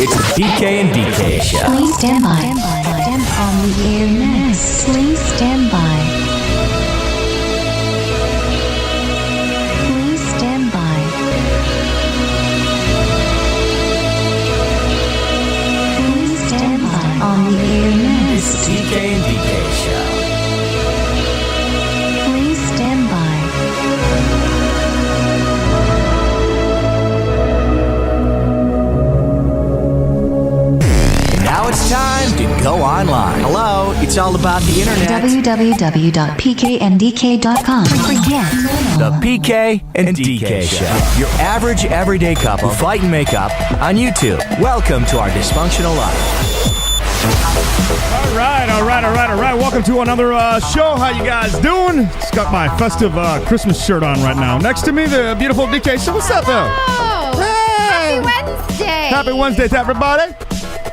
It's the PK and DK Show. Please stand by. On the air next. Please stand by. Please stand by. Please stand by. On the air It's next. the PK and DK Show. Please stand by. Now it's time to go online. Hello, it's all about the internet. www.pkndk.com. Forget. The PK and DK Show. Your average everyday couple fight and make up on YouTube. Welcome to our dysfunctional life. All right. Welcome to another show. How you guys doing? Just got my festive Christmas shirt on right now. Next to me, the beautiful DK. So what's up, though? Oh, Hey! Happy Wednesday. Happy Wednesday to everybody.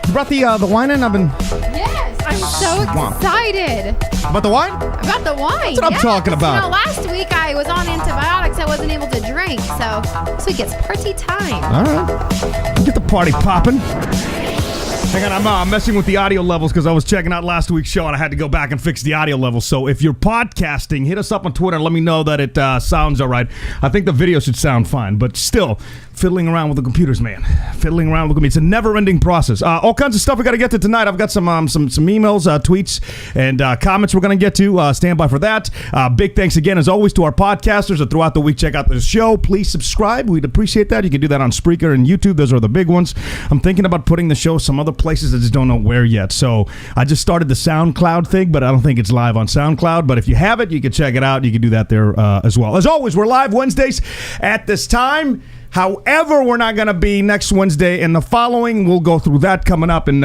You brought the wine in? I've been... Yes, I'm so excited About the wine? about the wine. That's what I'm talking about. You know, last week I was on antibiotics. I wasn't able to drink, so this week it's party time. All right. Get the party popping. Hang on, I'm messing with the audio levels because I was checking out last week's show and I had to go back and fix the audio levels. So if you're podcasting, hit us up on Twitter and let me know that it sounds all right. I think the video should sound fine, but still, fiddling around with the computers, man. Fiddling around with them. It's a never-ending process. All kinds of stuff we got to get to tonight. I've got some emails, tweets, and comments we're going to get to. Stand by for that. Big thanks again, as always, to our podcasters that throughout the week check out the show. Please subscribe. We'd appreciate that. You can do that on Spreaker and YouTube. Those are the big ones. I'm thinking about putting the show some other places. I just don't know where yet. So I just started the SoundCloud thing, but I don't think it's live on SoundCloud. But if you have it, you can check it out. You can do that there as well. As always, we're live Wednesdays at this time. However, we're not going to be next Wednesday and the following. We'll go through that coming up in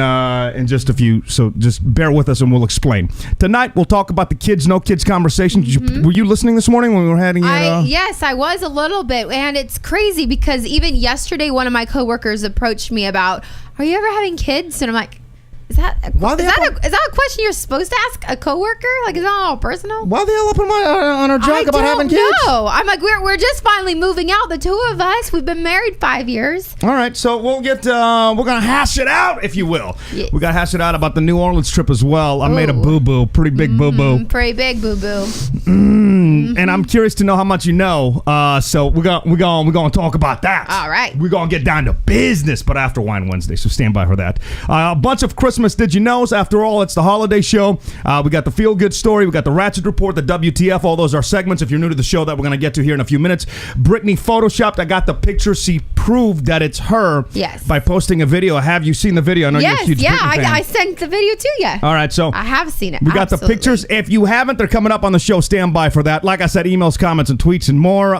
just a few. So just bear with us and we'll explain. Tonight, we'll talk about the kids, no kids conversation. Were you listening this morning when we were having it? Yes, I was a little bit. And it's crazy because even yesterday, one of my coworkers approached me about, are you ever having kids? And I'm like, is that a question you're supposed to ask a coworker? Like, is that all personal? Why the hell up on our joke about having kids? No, I'm like, we're just finally moving out, the two of us. We've been married 5 years. All right, so we'll get we're gonna hash it out, if you will. Yes. We gotta hash it out about the New Orleans trip as well. I made a boo-boo, pretty big boo-boo. Pretty big boo-boo. And I'm curious to know how much you know. So we're gonna talk about that. All right. We're gonna get down to business, but after Wine Wednesday, so stand by for that. A bunch of Christmas Did You Knows. After all, it's the holiday show. We got the Feel Good Story. We got the Ratchet Report, the WTF. All those are segments, if you're new to the show, that we're gonna get to here in a few minutes. Britney photoshopped. I got the picture. She proved that it's her. Yes. By posting a video. Have you seen the video? I know you're a huge Britney fan. I sent the video to you. All right, so I have seen it. we got the pictures. If you haven't, they're coming up on the show. Stand by for that. Like I said, emails, comments, and tweets, and more.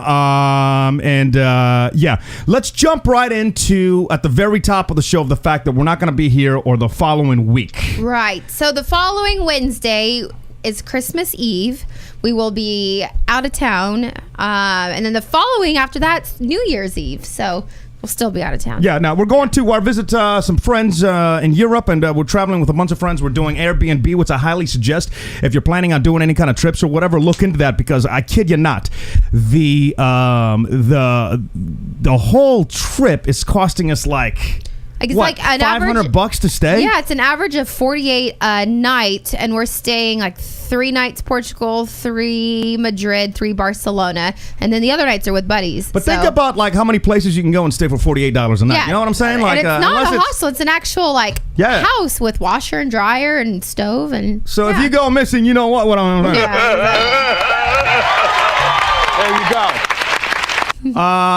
Let's jump right into, at the very top of the show, the fact that we're not going to be here or the following week. Right. So the following Wednesday is Christmas Eve. We will be out of town. And then the following after that's New Year's Eve. So we'll still be out of town. Yeah, now we're going to visit some friends in Europe, and we're traveling with a bunch of friends. We're doing Airbnb, which I highly suggest. If you're planning on doing any kind of trips or whatever, look into that, because I kid you not, the whole trip is costing us like... It's what, like an $500 to stay? Yeah, it's an average of 48 a night, and we're staying like 3 nights Portugal, 3 Madrid, 3 Barcelona, and then the other nights are with buddies. But think about like how many places you can go and stay for $48 a night. Yeah. You know what I'm saying? Like, and it's not a hostel; it's an actual house with washer and dryer and stove and. So if you go missing, you know what I'm. Yeah. There you go.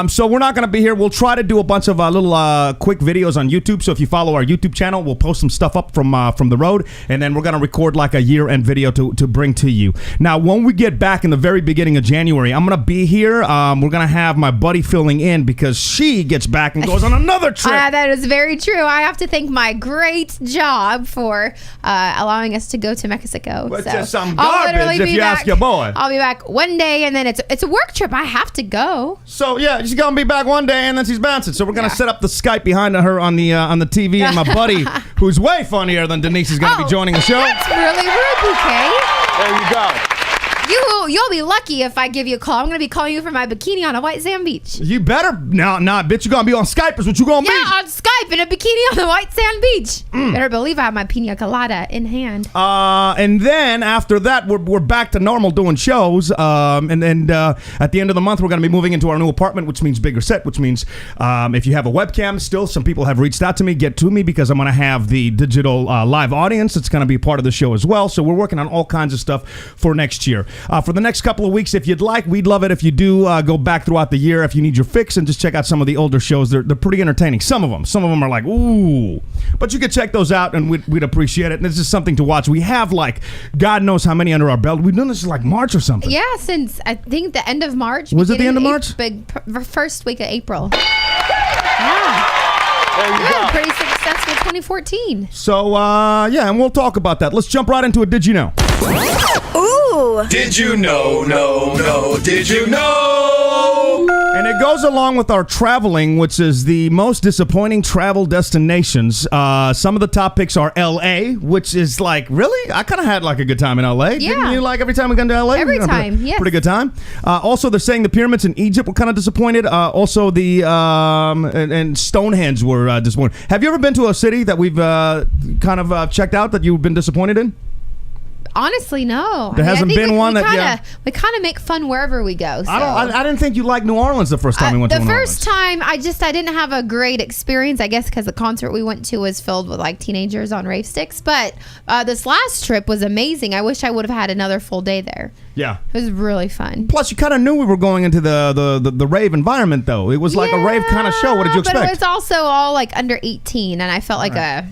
So we're not going to be here. We'll try to do a bunch of little quick videos on YouTube. So if you follow our YouTube channel, we'll post some stuff up from the road, and then we're going to record like a year-end video to bring to you. Now, when we get back in the very beginning of January, I'm going to be here. We're going to have my buddy filling in because she gets back and goes on another trip. That is very true. I have to thank my great job for allowing us to go to Mexico. But so just some I'll garbage literally if be you back. ask your boy. I'll be back one day, and then it's a work trip. I have to go. So yeah, she's gonna be back one day and then she's bouncing. So we're gonna set up the Skype behind her on the TV, and my buddy, who's way funnier than Denise, is gonna be joining the show. That's really rude, BK. There you go. You'll be lucky if I give you a call. I'm going to be calling you from my bikini on a white sand beach. You better. Nah, bitch, you're going to be on Skype is what you going to be. Yeah, on Skype in a bikini on the white sand beach. Better believe I have my pina colada in hand. And then after that, we're back to normal doing shows. And then at the end of the month, we're going to be moving into our new apartment, which means bigger set, which means if you have a webcam, still some people have reached out to me, get to me, because I'm going to have the digital live audience. It's going to be part of the show as well. So we're working on all kinds of stuff for next year. For the next couple of weeks, if you'd like, we'd love it if you do go back throughout the year if you need your fix and just check out some of the older shows. They're pretty entertaining. Some of them are like, ooh. But you can check those out, and we'd appreciate it. And it's just something to watch. We have, like, God knows how many under our belt. We've done this like March or something. Yeah, since I think the end of March. Was it the end of March? First week of April. Yeah. There you go. Pretty successful 2014. So, yeah, and we'll talk about that. Let's jump right into it. Did you know? Ooh. Did you know? No. Did you know? And it goes along with our traveling, which is the most disappointing travel destinations. Some of the top picks are L.A., which is like, really? I kind of had like a good time in L.A. Yeah. Didn't you like every time we got to L.A.? Every time, yes. Pretty good time. Also, they're saying the pyramids in Egypt were kind of disappointed. Also, the and Stonehenge were disappointed. Have you ever been to a city that we've kind of checked out that you've been disappointed in? Honestly, no. There hasn't been one that we kind of make fun wherever we go. So. I didn't think you liked New Orleans the first time we went to New Orleans. The first time, I didn't have a great experience, I guess, because the concert we went to was filled with like teenagers on rave sticks. But this last trip was amazing. I wish I would have had another full day there. Yeah. It was really fun. Plus, you kind of knew we were going into the rave environment, though. It was like a rave kind of show. What did you expect? But it was also all like under 18, and I felt like a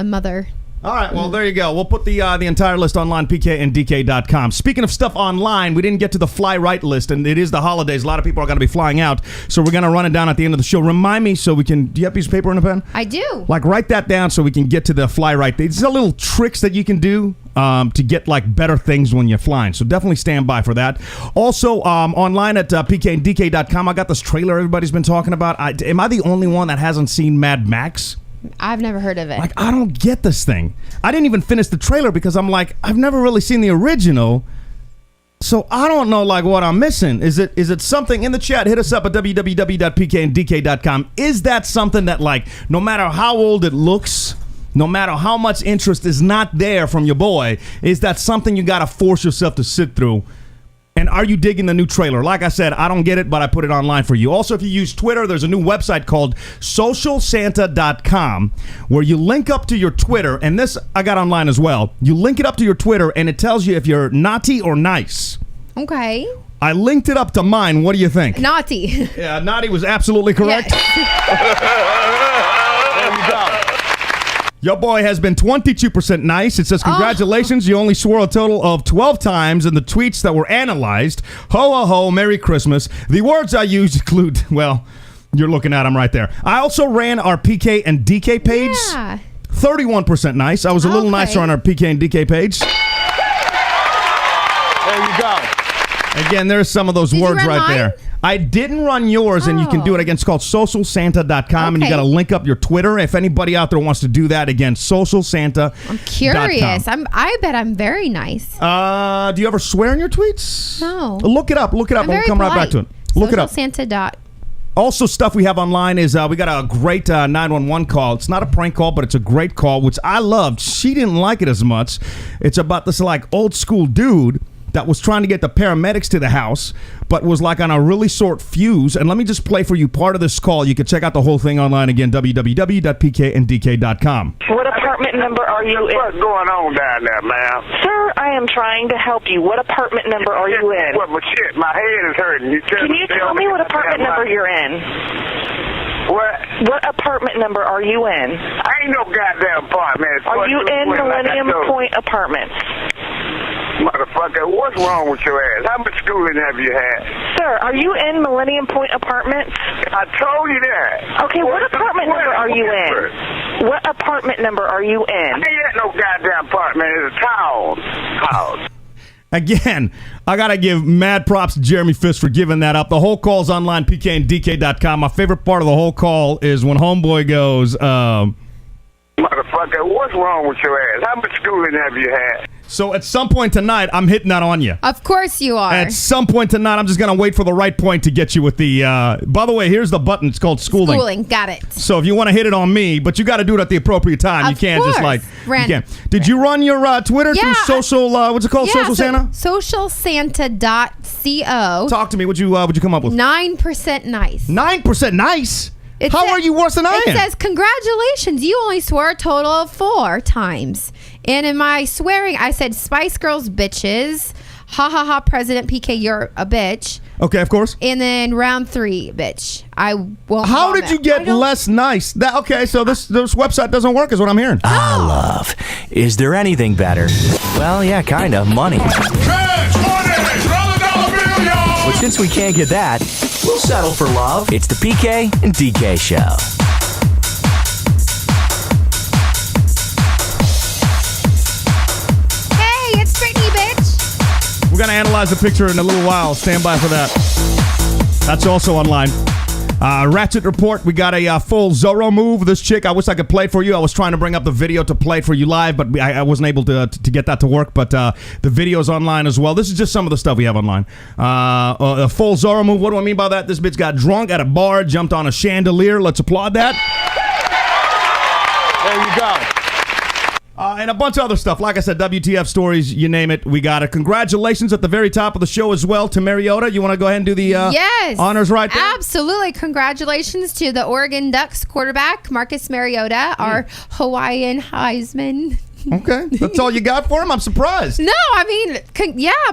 mother. All right, well, there you go. We'll put the entire list online, pkanddk.com. Speaking of stuff online, we didn't get to the fly right list, and it is the holidays. A lot of people are going to be flying out, so we're going to run it down at the end of the show. Remind me so we can... Do you have a piece of paper and a pen? I do. Like, write that down so we can get to the fly right. These are little tricks that you can do to get, like, better things when you're flying, so definitely stand by for that. Also, online at pkanddk.com, I got this trailer everybody's been talking about. Am I the only one that hasn't seen Mad Max? I've never heard of it. Like, I don't get this thing. I didn't even finish the trailer because I'm like, I've never really seen the original, so I don't know like what I'm missing. Is it something in the chat? Hit us up at www.pkanddk.com. Is that something that, like, no matter how old it looks, no matter how much interest is not there from your boy, is that something you got to force yourself to sit through? And are you digging the new trailer? Like I said, I don't get it, but I put it online for you. Also, if you use Twitter, there's a new website called socialsanta.com where you link up to your Twitter, and this I got online as well. You link it up to your Twitter, and it tells you if you're naughty or nice. Okay. I linked it up to mine. What do you think? Naughty. Yeah, naughty was absolutely correct. Yes. There you go. Your boy has been 22% nice. It says, congratulations, you only swore a total of 12 times in the tweets that were analyzed. Ho, ho, ho, Merry Christmas. The words I used include, well, you're looking at them right there. I also ran our PK and DK page. Yeah. 31% nice. I was a little nicer on our PK and DK page. There you go. Again, there's some of those words right mine? there. I didn't run yours, and you can do it again. It's called socialsanta.com, and you got to link up your Twitter. If anybody out there wants to do that, again, socialsanta.com. I'm curious. I bet I'm very nice. Do you ever swear in your tweets? No. Look it up. We'll come right back to it. Look it up. Socialsanta. Also, stuff we have online is we got a great 911 call. It's not a prank call, but it's a great call, which I loved. She didn't like it as much. It's about this like old school dude that was trying to get the paramedics to the house, but was like on a really short fuse. And let me just play for you part of this call. You can check out the whole thing online again, www.pkanddk.com. What apartment number are you in? What's going on down there, ma'am? Sir, I am trying to help you. What apartment number are you in? What, shit, my head is hurting. Can you tell me what apartment number you're in? What apartment number are you in? I ain't no goddamn apartment. Are you in Millennium Point Apartments? Motherfucker, what's wrong with your ass? How much schooling have you had? Sir, are you in Millennium Point Apartments? I told you that. Okay, what apartment number are you in? What apartment number are you in? I ain't at no goddamn apartment. It's a house. Again, I got to give mad props to Jeremy Fisk for giving that up. The whole call's online, pkanddk.com. My favorite part of the whole call is when homeboy goes, Motherfucker, what's wrong with your ass? How much schooling have you had? So at some point tonight, I'm hitting that on you. Of course you are. At some point tonight, I'm just going to wait for the right point to get you with the... by the way, here's the button. It's called schooling. Schooling, got it. So if you want to hit it on me, but you got to do it at the appropriate time. You can't just like... Random. You can't. Did you run your Twitter through social... what's it called? Social Santa? Socialsanta.co. Talk to me. What'd you come up with? 9% nice. 9% nice? How are you worse than I am? It says, congratulations, you only swore a total of 4 times. And in my swearing, I said, Spice Girls bitches. Ha ha ha, President PK, you're a bitch. Okay, of course. And then round 3, bitch. I won't. How did you get less nice? Okay, so this website doesn't work is what I'm hearing. Love. Is there anything better? Well, yeah, kind of. Money. Cash money! $1 bill, y'all! But since we can't get that, we'll settle for love. It's the PK and DK Show. Hey, it's Britney, bitch. We're going to analyze the picture in a little while. Stand by for that. That's also online. Ratchet report. We got a full Zorro move. This chick, I wish I could play it for you. I was trying to bring up the video to play it for you live, but I wasn't able to get that to work. But the video's online as well. This is just some of the stuff we have online. A full Zorro move. What do I mean by that? This bitch got drunk at a bar, jumped on a chandelier. Let's applaud that. There you go. And a bunch of other stuff. Like I said, WTF stories, you name it, we got it. Congratulations at the very top of the show as well to Mariota. You want to go ahead and do the honors right there? Absolutely. Congratulations to the Oregon Ducks quarterback, Marcus Mariota, our Hawaiian Heisman. Okay. That's all you got for him? I'm surprised. No, I mean,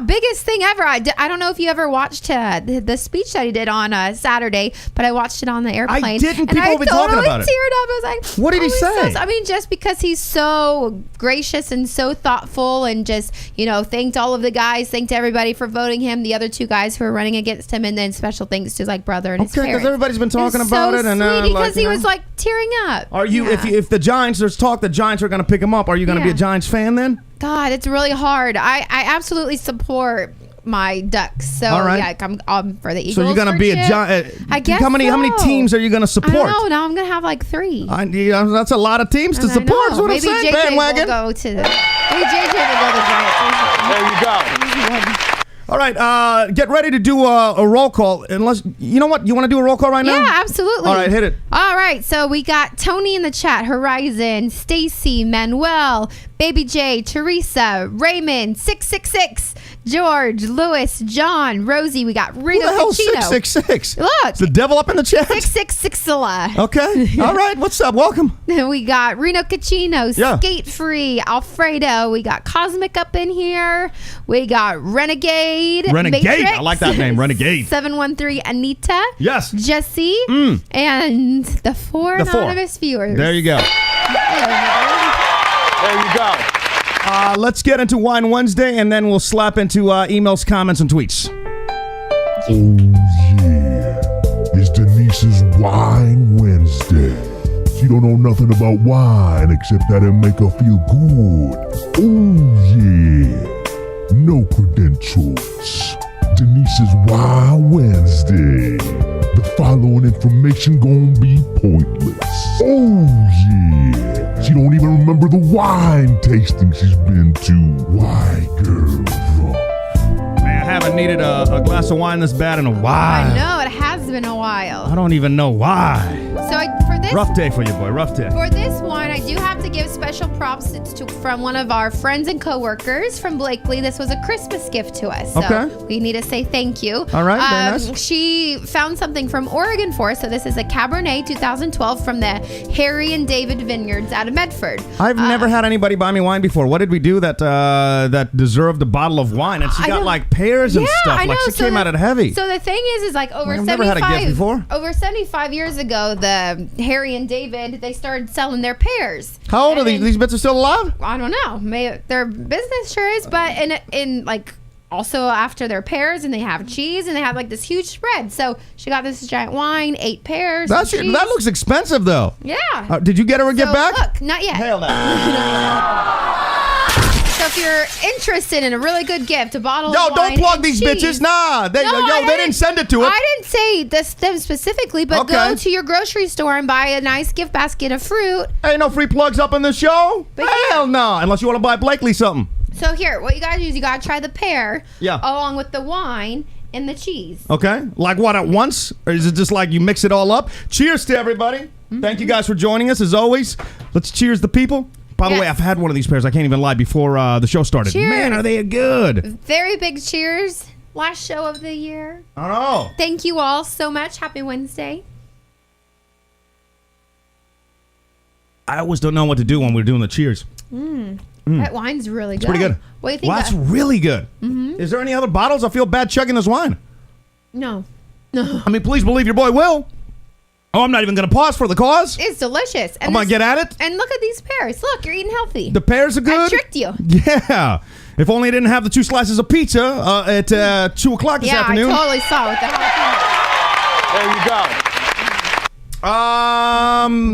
biggest thing ever. I don't know if you ever watched the speech that he did on Saturday, but I watched it on the airplane. I didn't. People have been talking about it. I teared up. I was like, what did he say? Just because he's so gracious and so thoughtful and just, thanked all of the guys, thanked everybody for voting him, the other 2 guys who were running against him, and then special thanks to his brother and his parents. Because everybody's been talking about it. And because he was tearing up. Are you, if the Giants, there's talk the Giants are going to pick him up, are you going to be a Giants fan then? God, it's really hard. I absolutely support my Ducks. So I'm for the Eagles. So you're gonna be a Giant. I guess. How many teams are you gonna support? I don't know. Now I'm gonna have 3. That's a lot of teams to support. That's what maybe I'm saying. JJ Bandwagon. Will go to the. Maybe JJ will go to the Giants. There you go. All right, get ready to do a roll call. Unless, you know what? You want to do a roll call right now? Yeah, absolutely. All right, hit it. All right, so we got Tony in the chat, Horizon, Stacy, Manuel, Baby J, Teresa, Raymond, 666, George, Lewis, John, Rosie. We got Reno Who the hell Cucino. 666? Look. It's the devil up in the chat. 666. Okay. All right. What's up? Welcome. We got Reno Cucino, Skate Free, Alfredo. We got Cosmic up in here. We got Renegade. Matrix. I like that name, Renegade. 713 Anita. Yes. Jesse. And the 4 anonymous viewers. There you go. There you go. Let's get into Wine Wednesday, and then we'll slap into emails, comments, and tweets. Oh, yeah. It's Denise's Wine Wednesday. She don't know nothing about wine except that it make her feel good. Oh, yeah. No credentials. Denise's Wine Wednesday. The following information gonna be pointless. Oh, yeah. She don't even remember the wine tasting she's been to. Why, girl? Man, I haven't needed a glass of wine this bad in a while. I know, it has been a while. I don't even know why. So for this... Rough day for you, boy. Rough day. For this one, I do have to give special props from one of our friends and coworkers from Blakely. This was a Christmas gift to us. So we need to say thank you. All right, very nice. She found something from Oregon for us. So this is a Cabernet 2012 from the Harry and David Vineyards out of Medford. I've never had anybody buy me wine before. What did we do that deserved a bottle of wine? And she got pears and stuff. I know. She came at it heavy. So the thing is over I've never had a gift before. Over 75 years ago, the Harry and David, they started selling their pears. How old are these? These bits are still alive? I don't know. Their business sure is, but in also after their pears, and they have cheese, and they have this huge spread. So she got this giant wine, 8 pears. That looks expensive though. Yeah. Did you get her a gift back? Look, not yet. Hell no. So if you're interested in a really good gift, a bottle of wine don't plug these cheese. bitches. Nah. They didn't send it to us. I didn't say them specifically, but go to your grocery store and buy a nice gift basket of fruit. Ain't no free plugs up in the show. Hell no. Unless you want to buy Blakely something. So here, what you gotta do is you gotta try the pear. Yeah. Along with the wine and the cheese. Okay. Like what, at once? Or is it just like you mix it all up? Cheers to everybody. Thank you guys for joining us as always. Let's cheers the people. By the way, I've had one of these pears. I can't even lie before the show started. Cheers. Man, are they good. Very big cheers. Last show of the year. I know. Thank you all so much. Happy Wednesday. I always don't know what to do when we're doing the cheers. That wine's really good. It's pretty good. What do you think? Well, that's really good. Is there any other bottles? I feel bad chugging this wine. No. I mean, please believe your boy will. Oh, I'm not even going to pause for the cause. It's delicious. And I'm going to get at it. And look at these pears. Look, you're eating healthy. The pears are good. I tricked you. Yeah. If only I didn't have the 2 slices of pizza at 2 o'clock this afternoon. Yeah, I totally saw it with the jalapeno. There you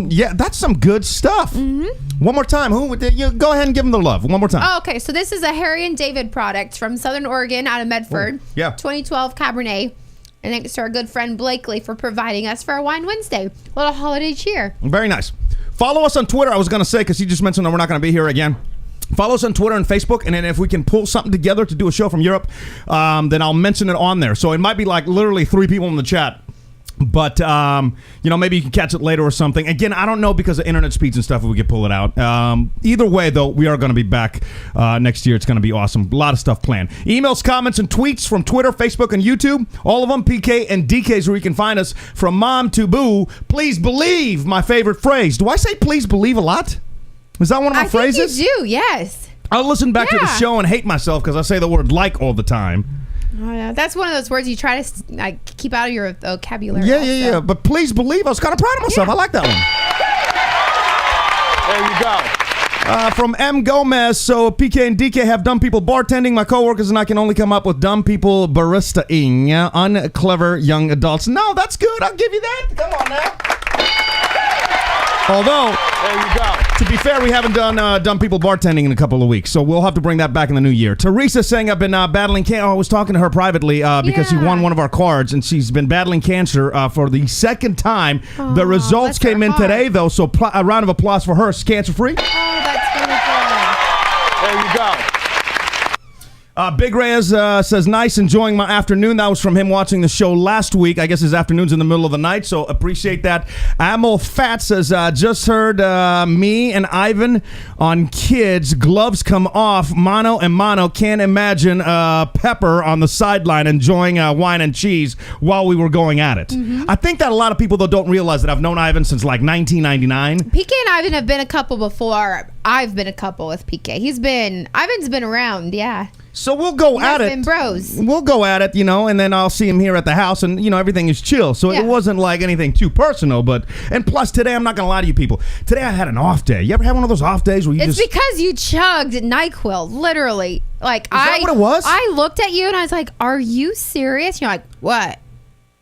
go. Yeah, that's some good stuff. One more time. Who? You go ahead and give them the love. One more time. Oh, okay. So this is a Harry and David product from Southern Oregon out of Medford. Yeah. 2012 Cabernet. And thanks to our good friend Blakely for providing us for our Wine Wednesday. A little holiday cheer. Very nice. Follow us on Twitter, I was going to say, because he just mentioned that we're not going to be here again. Follow us on Twitter and Facebook, and then if we can pull something together to do a show from Europe, then I'll mention it on there. So it might be like literally 3 people in the chat. But, maybe you can catch it later or something. Again, I don't know because of internet speeds and stuff if we could pull it out. Either way, though, we are going to be back next year. It's going to be awesome. A lot of stuff planned. Emails, comments, and tweets from Twitter, Facebook, and YouTube. All of them, PK and DK's where you can find us. From mom to boo, please believe, my favorite phrase. Do I say please believe a lot? Is that one of my phrases? I think you do, yes. I'll listen back to the show and hate myself because I say the word like all the time. Oh, yeah. That's one of those words you try to keep out of your vocabulary. Yeah. But please believe, I was kind of proud of myself. Yeah. I like that one. There you go. From M. Gomez, so PK and DK have dumb people bartending. My coworkers and I can only come up with dumb people barista-ing. Unclever young adults. No, that's good. I'll give you that. Come on now. Although, There you go. to be fair, we haven't done dumb people bartending in a couple of weeks, so we'll have to bring that back in the new year. Teresa saying I've been battling cancer. I was talking to her privately because she won one of our cards, and she's been battling cancer for the second time. The results came in today, though, so a round of applause for her. She's cancer-free. Oh, that's really good. There you go. Big Reyes says, nice, enjoying my afternoon. That was from him watching the show last week. I guess his afternoon's in the middle of the night, so appreciate that. Amel Fat says, just heard me and Ivan on Kids. Gloves come off. Mano and Mano. Can't imagine Pepper on the sideline enjoying wine and cheese while we were going at it. I think that a lot of people, though, don't realize that I've known Ivan since like 1999. PK and Ivan have been a couple before. I've been a couple with PK. Ivan's been around, yeah. So we'll go at it. Been bros. We'll go at it, and then I'll see him here at the house, and everything is chill. So it wasn't like anything too personal, and plus today, I'm not gonna lie to you people. Today I had an off day. You ever had one of those off days where you It's because you chugged NyQuil, literally. Like Is that what it was? I looked at you and I was like, "Are you serious?" You're like, "What?"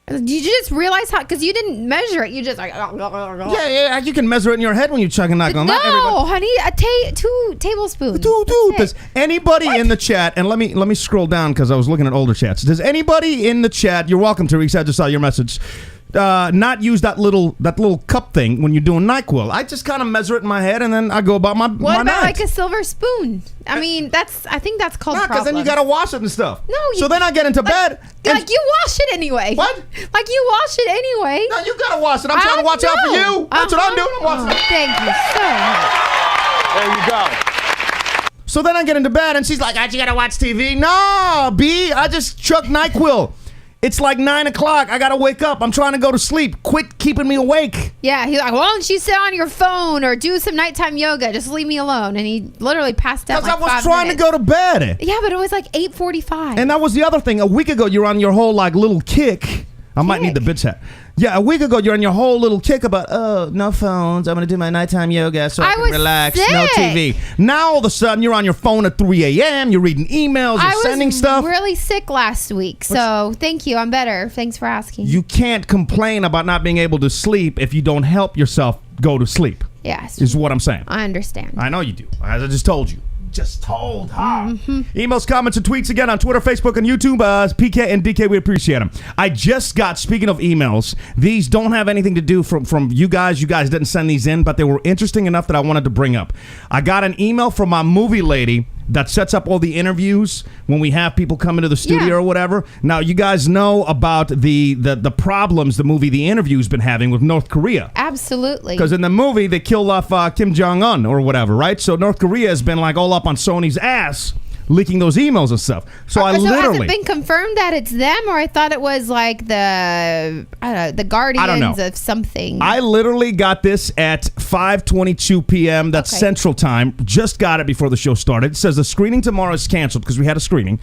Did you just realize how? Because you didn't measure it. You just like. Yeah. You can measure it in your head when you chug a NyQuil. No, honey, 2 tablespoons. Does anybody in the chat? And let me scroll down because I was looking at older chats. Does anybody in the chat? You're welcome, Teresa. I just saw your message. Not use that little cup thing when you're doing NyQuil. I just kind of measure it in my head and then I go about my What about night. like a silver spoon? I mean, I think that's called because then you gotta wash it and stuff. No, so then I get into bed. Like you wash it anyway. What? Like you wash it anyway. No, you gotta wash it. I'm trying to watch out for you. That's what I'm doing. I'm watching. Thank you so much. There you go. So then I get into bed and she's like, you gotta watch TV. No, B, I just chugged NyQuil. It's like 9 o'clock. I gotta wake up. I'm trying to go to sleep. Quit keeping me awake. Yeah, he's like, why don't you sit on your phone or do some nighttime yoga? Just leave me alone. And he literally passed out. Because like I was trying to go to bed. Yeah, but it was like 8:45. And that was the other thing. A week ago, you're on your whole like little kick. I might need the bitch hat. Yeah, a week ago, you're on your whole little kick about, no phones. I'm going to do my nighttime yoga so I can relax. Sick. No TV. Now, all of a sudden, you're on your phone at 3 a.m. You're reading emails. You're sending stuff. I was really sick last week. So thank you. I'm better. Thanks for asking. You can't complain about not being able to sleep if you don't help yourself go to sleep. Yes. Is what I'm saying. I understand. I know you do. As I just told you. Emails, comments, and tweets again on Twitter, Facebook, and YouTube. PK and DK, we appreciate them. I just got, speaking of emails, these don't have anything to do from you guys. You guys didn't send these in, but they were interesting enough that I wanted to bring up. I got an email from my movie lady that sets up all the interviews when we have people come into the studio or whatever. Now, you guys know about the problems the movie The Interview's been having with North Korea. Absolutely. Because in the movie, they killed off Kim Jong-un or whatever, right? So North Korea has been like all up on Sony's ass, leaking those emails and stuff. So I literally... has it been confirmed that it's them, or I thought it was like the Guardians of something? I literally got this at 5:22 p.m. That's Central Time. Just got it before the show started. It says the screening tomorrow is canceled because we had a screening.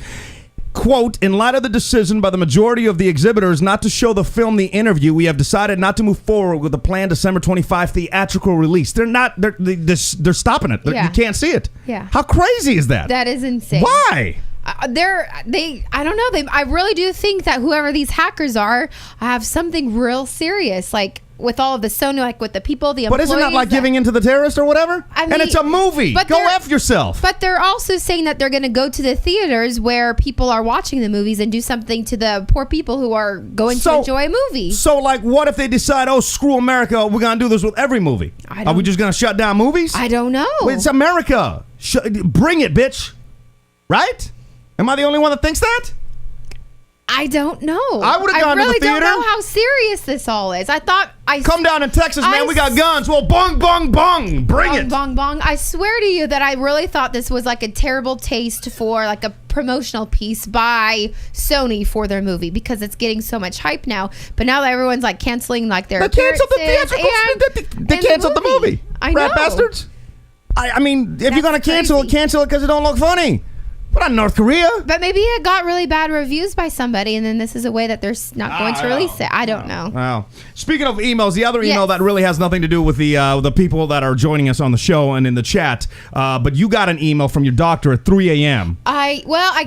Quote, in light of the decision by the majority of the exhibitors not to show the film The Interview, we have decided not to move forward with the planned December 25 theatrical release. They're stopping it. You can't see it. Yeah. How crazy is that? That is insane. Why? I don't know. I really do think that whoever these hackers are have something real serious, like with all of the Sony, like with the people, the employees. But isn't that like giving in to the terrorists or whatever? I mean, and it's a movie. Go F yourself. But they're also saying that they're going to go to the theaters where people are watching the movies and do something to the poor people who are going to enjoy a movie. So, like, what if they decide, oh, screw America, we're going to do this with every movie? Are we just going to shut down movies? I don't know. It's America. Bring it, bitch. Right? Am I the only one that thinks that? I don't know. I would have gone to the theater. I really don't know how serious this all is. Come down in Texas, man. We got guns. Well, bong, bong, bong. Bring it. Bong, bong. I swear to you that I really thought this was like a terrible taste for like a promotional piece by Sony for their movie because it's getting so much hype now. But now that everyone's like canceling like their appearances, they canceled the movie. I know. Rat bastards. I mean, if you're going to cancel it because it don't look funny. But not North Korea. But maybe it got really bad reviews by somebody, and then this is a way that they're not going to release it. I don't know. Wow. Speaking of emails, the other email that really has nothing to do with the people that are joining us on the show and in the chat, but you got an email from your doctor at 3 a.m.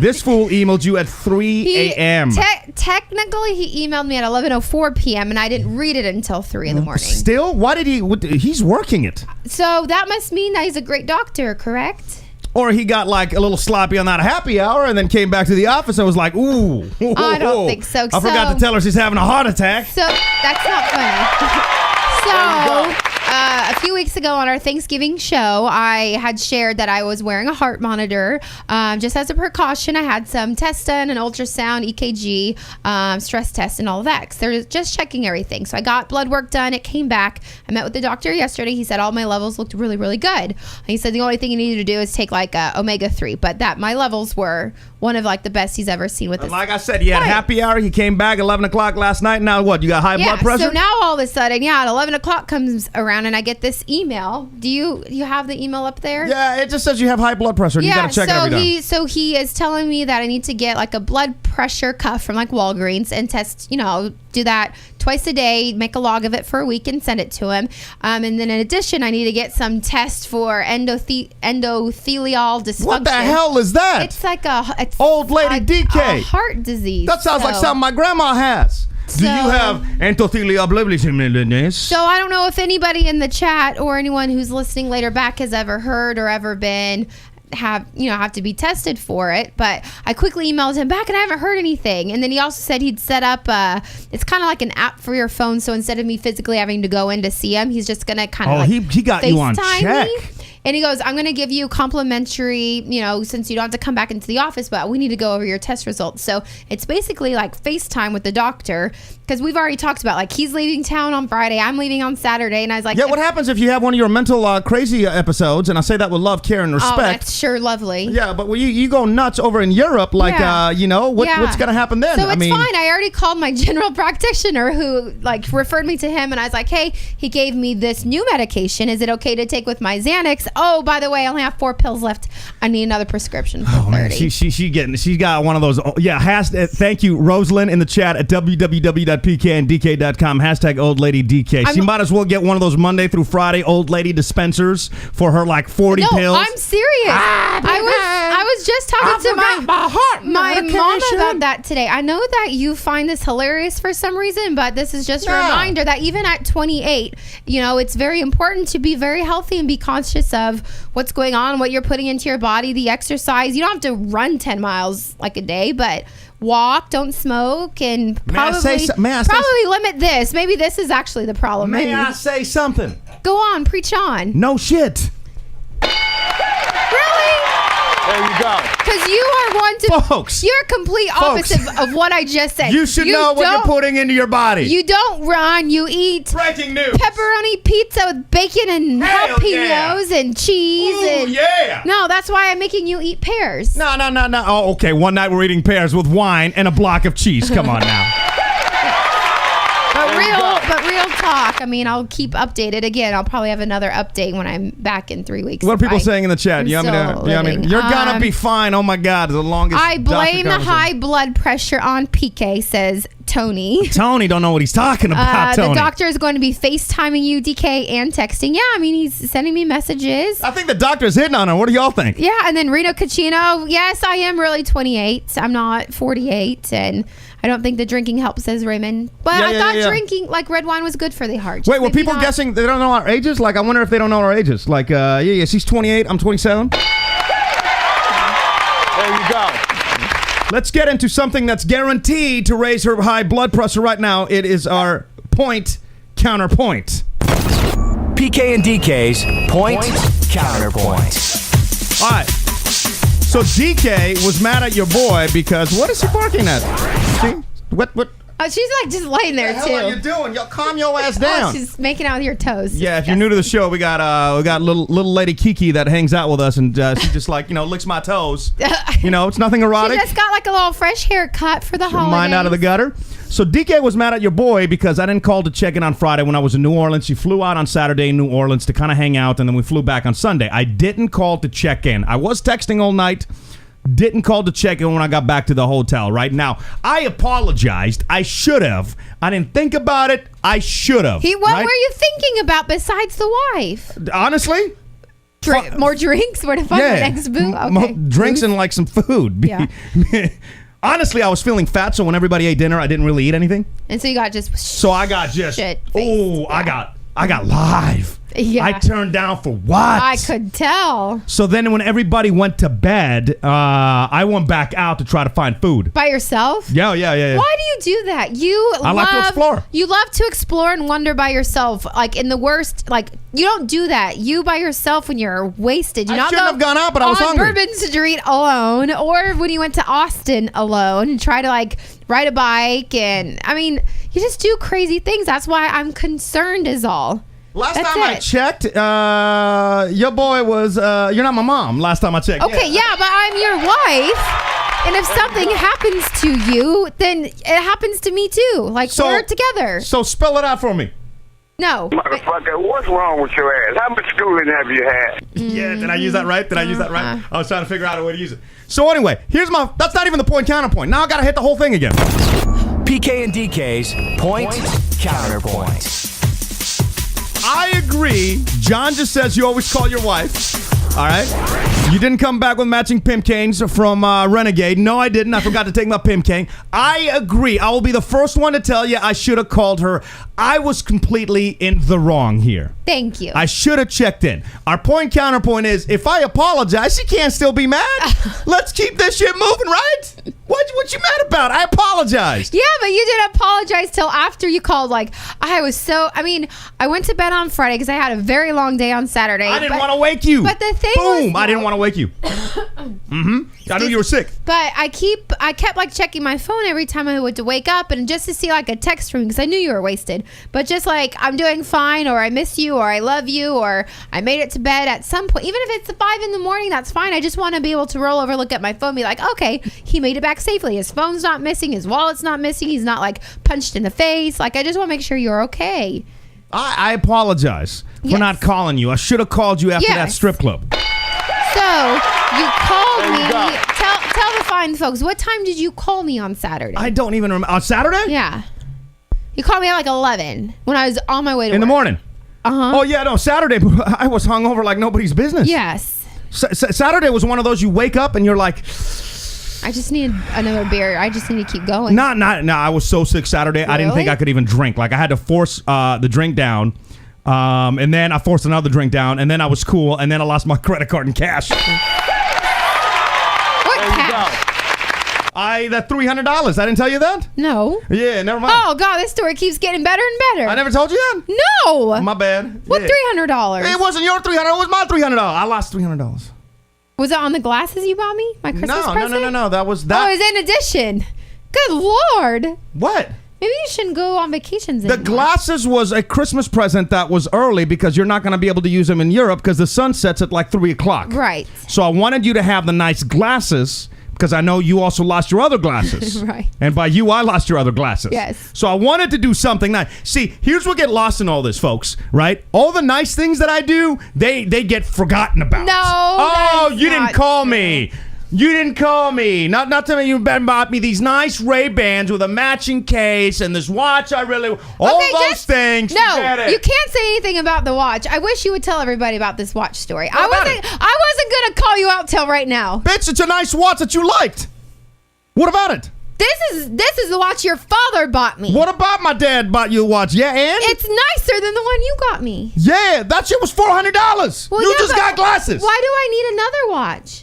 This fool emailed you at 3 a.m. Technically, he emailed me at 11:04 p.m., and I didn't read it until 3 in the morning. Still? Why did he? He's working it. So that must mean that he's a great doctor, correct? Or he got like a little sloppy on that happy hour and then came back to the office and was like, ooh. I don't think so. I forgot to tell her she's having a heart attack. So that's not funny. A few weeks ago on our Thanksgiving show, I had shared that I was wearing a heart monitor. Just as a precaution, I had some tests done, an ultrasound, EKG, stress test, and all of that. Because they're just checking everything. So I got blood work done. It came back. I met with the doctor yesterday. He said all my levels looked really, really good. He said the only thing you needed to do is take like omega-3. But that my levels were one of like the best he's ever seen with this. Like I said, he had happy hour. He came back 11 o'clock last night. Now what? You got high blood pressure? So now all of a sudden, at 11 o'clock comes around and I get this email. Do you have the email up there? Yeah, it just says you have high blood pressure. And you got to check it every day. So he is telling me that I need to get like a blood pressure cuff from like Walgreens and test, do that twice a day, make a log of it for a week and send it to him. And then in addition, I need to get some tests for endothelial dysfunction. What the hell is that? It's like old lady DK. A heart disease. That sounds like something my grandma has. Do you have endothelial blibblity? So I don't know if anybody in the chat or anyone who's listening later back has ever heard or ever been have to be tested for it, but I quickly emailed him back and I haven't heard anything. And then he also said he'd set up it's kind of like an app for your phone, so instead of me physically having to go in to see him, he's just gonna kind of he got you on check. And he goes, I'm going to give you complimentary, since you don't have to come back into the office, but we need to go over your test results. So it's basically like FaceTime with the doctor, because we've already talked about, like, he's leaving town on Friday, I'm leaving on Saturday, and I was like... Yeah, what happens if you have one of your mental crazy episodes, and I say that with love, care, and respect. Oh, that's sure lovely. Yeah, but when you go nuts over in Europe, like, what's going to happen then? So it's fine. I already called my general practitioner who, like, referred me to him, and I was like, hey, he gave me this new medication. Is it okay to take with my Xanax? Oh, by the way, I only have 4 pills left. I need another prescription for 30. Man, she got one of those. Thank you, Rosalind, in the chat at www.pkndk.com. # old lady DK. She might as well get one of those Monday through Friday old lady dispensers for her like 40 pills. I'm serious. I was just talking to my mom about that today. I know that you find this hilarious for some reason, but this is just a reminder that even at 28, it's very important to be very healthy and be conscious of what's going on, what you're putting into your body, the exercise. You don't have to run 10 miles like a day, but walk, don't smoke, and probably limit this. Maybe this is actually the problem. May I say something? Go on, preach on. No shit. Really? There you go. Because you are one to... Folks. You're a complete opposite of what I just said. You should know what you're putting into your body. You don't run. You eat... Breaking news. Pepperoni pizza with bacon and jalapenos and cheese. Ooh, yeah. No, that's why I'm making you eat pears. No. Oh, okay. One night we're eating pears with wine and a block of cheese. Come on now. But real talk. I mean, I'll keep updated. Again, I'll probably have another update when I'm back in 3 weeks. What are people saying in the chat? You're gonna be fine. Oh my God, the longest. I blame the high blood pressure on PK, says Tony. Tony don't know what he's talking about. Tony. The doctor is going to be FaceTiming you, DK, and texting. Yeah, I mean, he's sending me messages. I think the doctor's hitting on her. What do y'all think? Yeah, and then Reno Caccino. Yes, I am really 28. I'm not 48, and I don't think the drinking helps, says Raymond. But I thought drinking like red wine was good for the heart. Wait, were people guessing they don't know our ages? Like, I wonder if they don't know our ages. Like, she's 28. I'm 27. There you go. Let's get into something that's guaranteed to raise her high blood pressure right now. It is our point counterpoint. PK and DK's point counterpoint. All right. So DK was mad at your boy because what is he barking at? See? What? She's like just laying there too. What the hell are you doing? Yo, calm your ass down. She's making out with your toes. Yeah, if you're new to the show, we got little lady Kiki that hangs out with us, and she just licks my toes. It's nothing erotic. She just got like a little fresh haircut for the holidays. Mine out of the gutter. So DK was mad at your boy because I didn't call to check in on Friday when I was in New Orleans. She flew out on Saturday in New Orleans to kind of hang out, and then we flew back on Sunday. I didn't call to check in. I was texting all night. Didn't call to check in when I got back to the hotel. Right now, I apologized. I should have. I didn't think about it. I should have. What were you thinking about besides the wife? Honestly? More drinks? Where to find the next boo? Okay. Drinks and like some food. Yeah. Honestly, I was feeling fat, so when everybody ate dinner, I didn't really eat anything. And so you got just... So I got just... Shit. Oh, yeah. I got live. Yeah. I turned down for what? I could tell. So then when everybody went to bed, I went back out to try to find food. By yourself? Yeah. Why do you do that? I like to explore. You love to explore and wonder by yourself. Like in the worst, like you don't do that. You by yourself when you're wasted. I shouldn't have gone out, but I was hungry. Bourbon Street alone, or when you went to Austin alone and try to like ride a bike. And I mean, you just do crazy things. That's why I'm concerned is all. Last time I checked, your boy was, you're not my mom. Last time I checked. Okay, yeah, but I'm your wife. And if something happens to you, then it happens to me too. Like, we're together. So spell it out for me. No. Motherfucker, what's wrong with your ass? How much schooling have you had? Yeah, did I use that right? I was trying to figure out a way to use it. So anyway, that's not even the point counterpoint. Now I got to hit the whole thing again. PK and DK's point counterpoint. I agree. John just says you always call your wife. All right. You didn't come back with matching pimp canes from Renegade. No, I didn't. I forgot to take my pimp cane. I agree. I will be the first one to tell you I should have called her. I was completely in the wrong here. Thank you. I should have checked in. Our point counterpoint is if I apologize, she can't still be mad. Let's keep this shit moving, right? What you mad about? I apologized. Yeah, but you didn't apologize till after you called. Like, I went to bed on Friday because I had a very long day on Saturday. I didn't want to wake you. But the thing was... Boom, I didn't want to wake you. I knew you were sick. But I kept like checking my phone every time I would wake up and just to see like a text from you because I knew you were wasted. But just like, I'm doing fine, or I miss you, or I love you, or I made it to bed at some point. Even if it's 5 a.m, that's fine. I just want to be able to roll over, look at my phone, be like, okay, he made it back safely. His phone's not missing. His wallet's not missing. He's not like punched in the face. Like, I just want to make sure you're okay. I apologize for not calling you. I should have called you after that strip club. So you called me. Tell the fine folks, what time did you call me on Saturday? I don't even remember. On Saturday? Yeah. You called me at like 11 when I was on my way to work. In the morning? Uh-huh. Oh, yeah, no, Saturday, I was hungover like nobody's business. Yes. Saturday was one of those you wake up and you're like... I just need another beer. I just need to keep going. No, I was so sick Saturday, really? I didn't think I could even drink. Like, I had to force the drink down, and then I forced another drink down, and then I was cool, and then I lost my credit card and cash. What cash? That $300. I didn't tell you that? No. Yeah, never mind. Oh, God, this story keeps getting better and better. I never told you that? No. My bad. What $300? It wasn't your $300. It was my $300. I lost $300. Was it on the glasses you bought me? My Christmas present? No. That was that. Oh, it was in addition. Good Lord. What? Maybe you shouldn't go on vacations anymore. The glasses was a Christmas present that was early because you're not going to be able to use them in Europe because the sun sets at like 3 o'clock. Right. So I wanted you to have the nice glasses because I know you also lost your other glasses. Right. And by you, I lost your other glasses. Yes. So I wanted to do something nice. See, here's what get lost in all this, folks, right? All the nice things that I do, they get forgotten about. No. Oh, you didn't call true. me. You didn't call me. Not to me. You bought me these nice Ray-Bans with a matching case and this watch. I really all those things. No, Forget it. you can't say anything about the watch. I wish you would tell everybody about this watch story. I wasn't gonna call you out till right now. Bitch, it's a nice watch that you liked. What about it? This is the watch your father bought me. What about my dad bought you a watch? Yeah, and It's nicer than the one you got me. yeah, that shit was $400. Well, you yeah, just but got glasses. Why do I need another watch?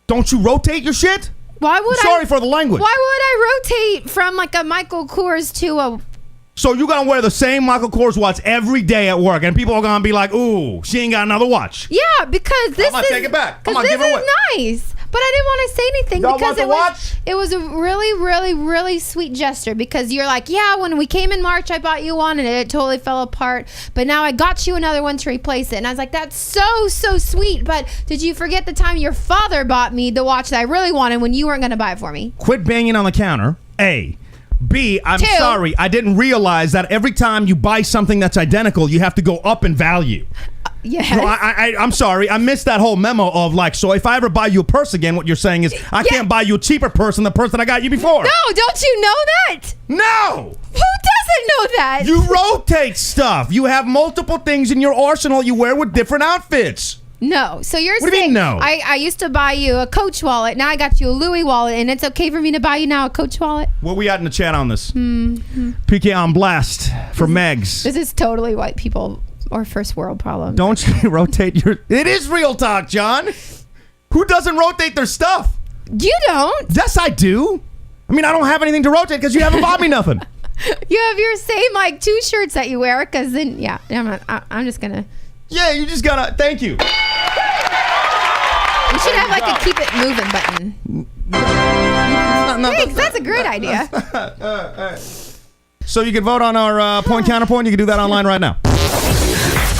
Don't you rotate your shit? Why would Sorry for the language. Why would I rotate from like a Michael Kors to a? So you're gonna wear the same Michael Kors watch every day at work, and people are gonna be like, "Ooh, she ain't got another watch." Yeah, because this I'm gonna take it back. I'm Because gonna this give it away. is nice. But I didn't want to say anything Y'all because want the watch? it was a really, really, really sweet gesture because you're like, yeah, when we came in March, I bought you one and it totally fell apart. But now I got you another one to replace it. And I was like, that's so sweet. But did you forget the time your father bought me the watch that I really wanted when you weren't going to buy it for me? Quit banging on the counter. A. B, I'm 2. sorry. I didn't realize that every time you buy something that's identical, you have to go up in value. Yes. No, I'm sorry. I missed that whole memo of like, so if I ever buy you a purse again, what you're saying is I can't buy you a cheaper purse than the purse that I got you before. No, don't you know that? No. Who doesn't know that? You rotate stuff. You have multiple things in your arsenal you wear with different outfits. No. So you're What do you saying mean, no? I used to buy you a Coach wallet. Now I got you a Louis wallet, and it's okay for me to buy you now a Coach wallet? Where we at in the chat on this? PK on blast for Megs. This is totally white people or first world problem. Don't you rotate your... It is real talk, John. Who doesn't rotate their stuff? You don't. Yes, I do. I mean, I don't have anything to rotate because you haven't bought me nothing. You have your same like 2 shirts that you wear because then I'm just gonna. Yeah, you just gotta... Thank you. We should have like a keep it moving button. Thanks, that's a great idea. So you can vote on our point counterpoint. You can do that online right now.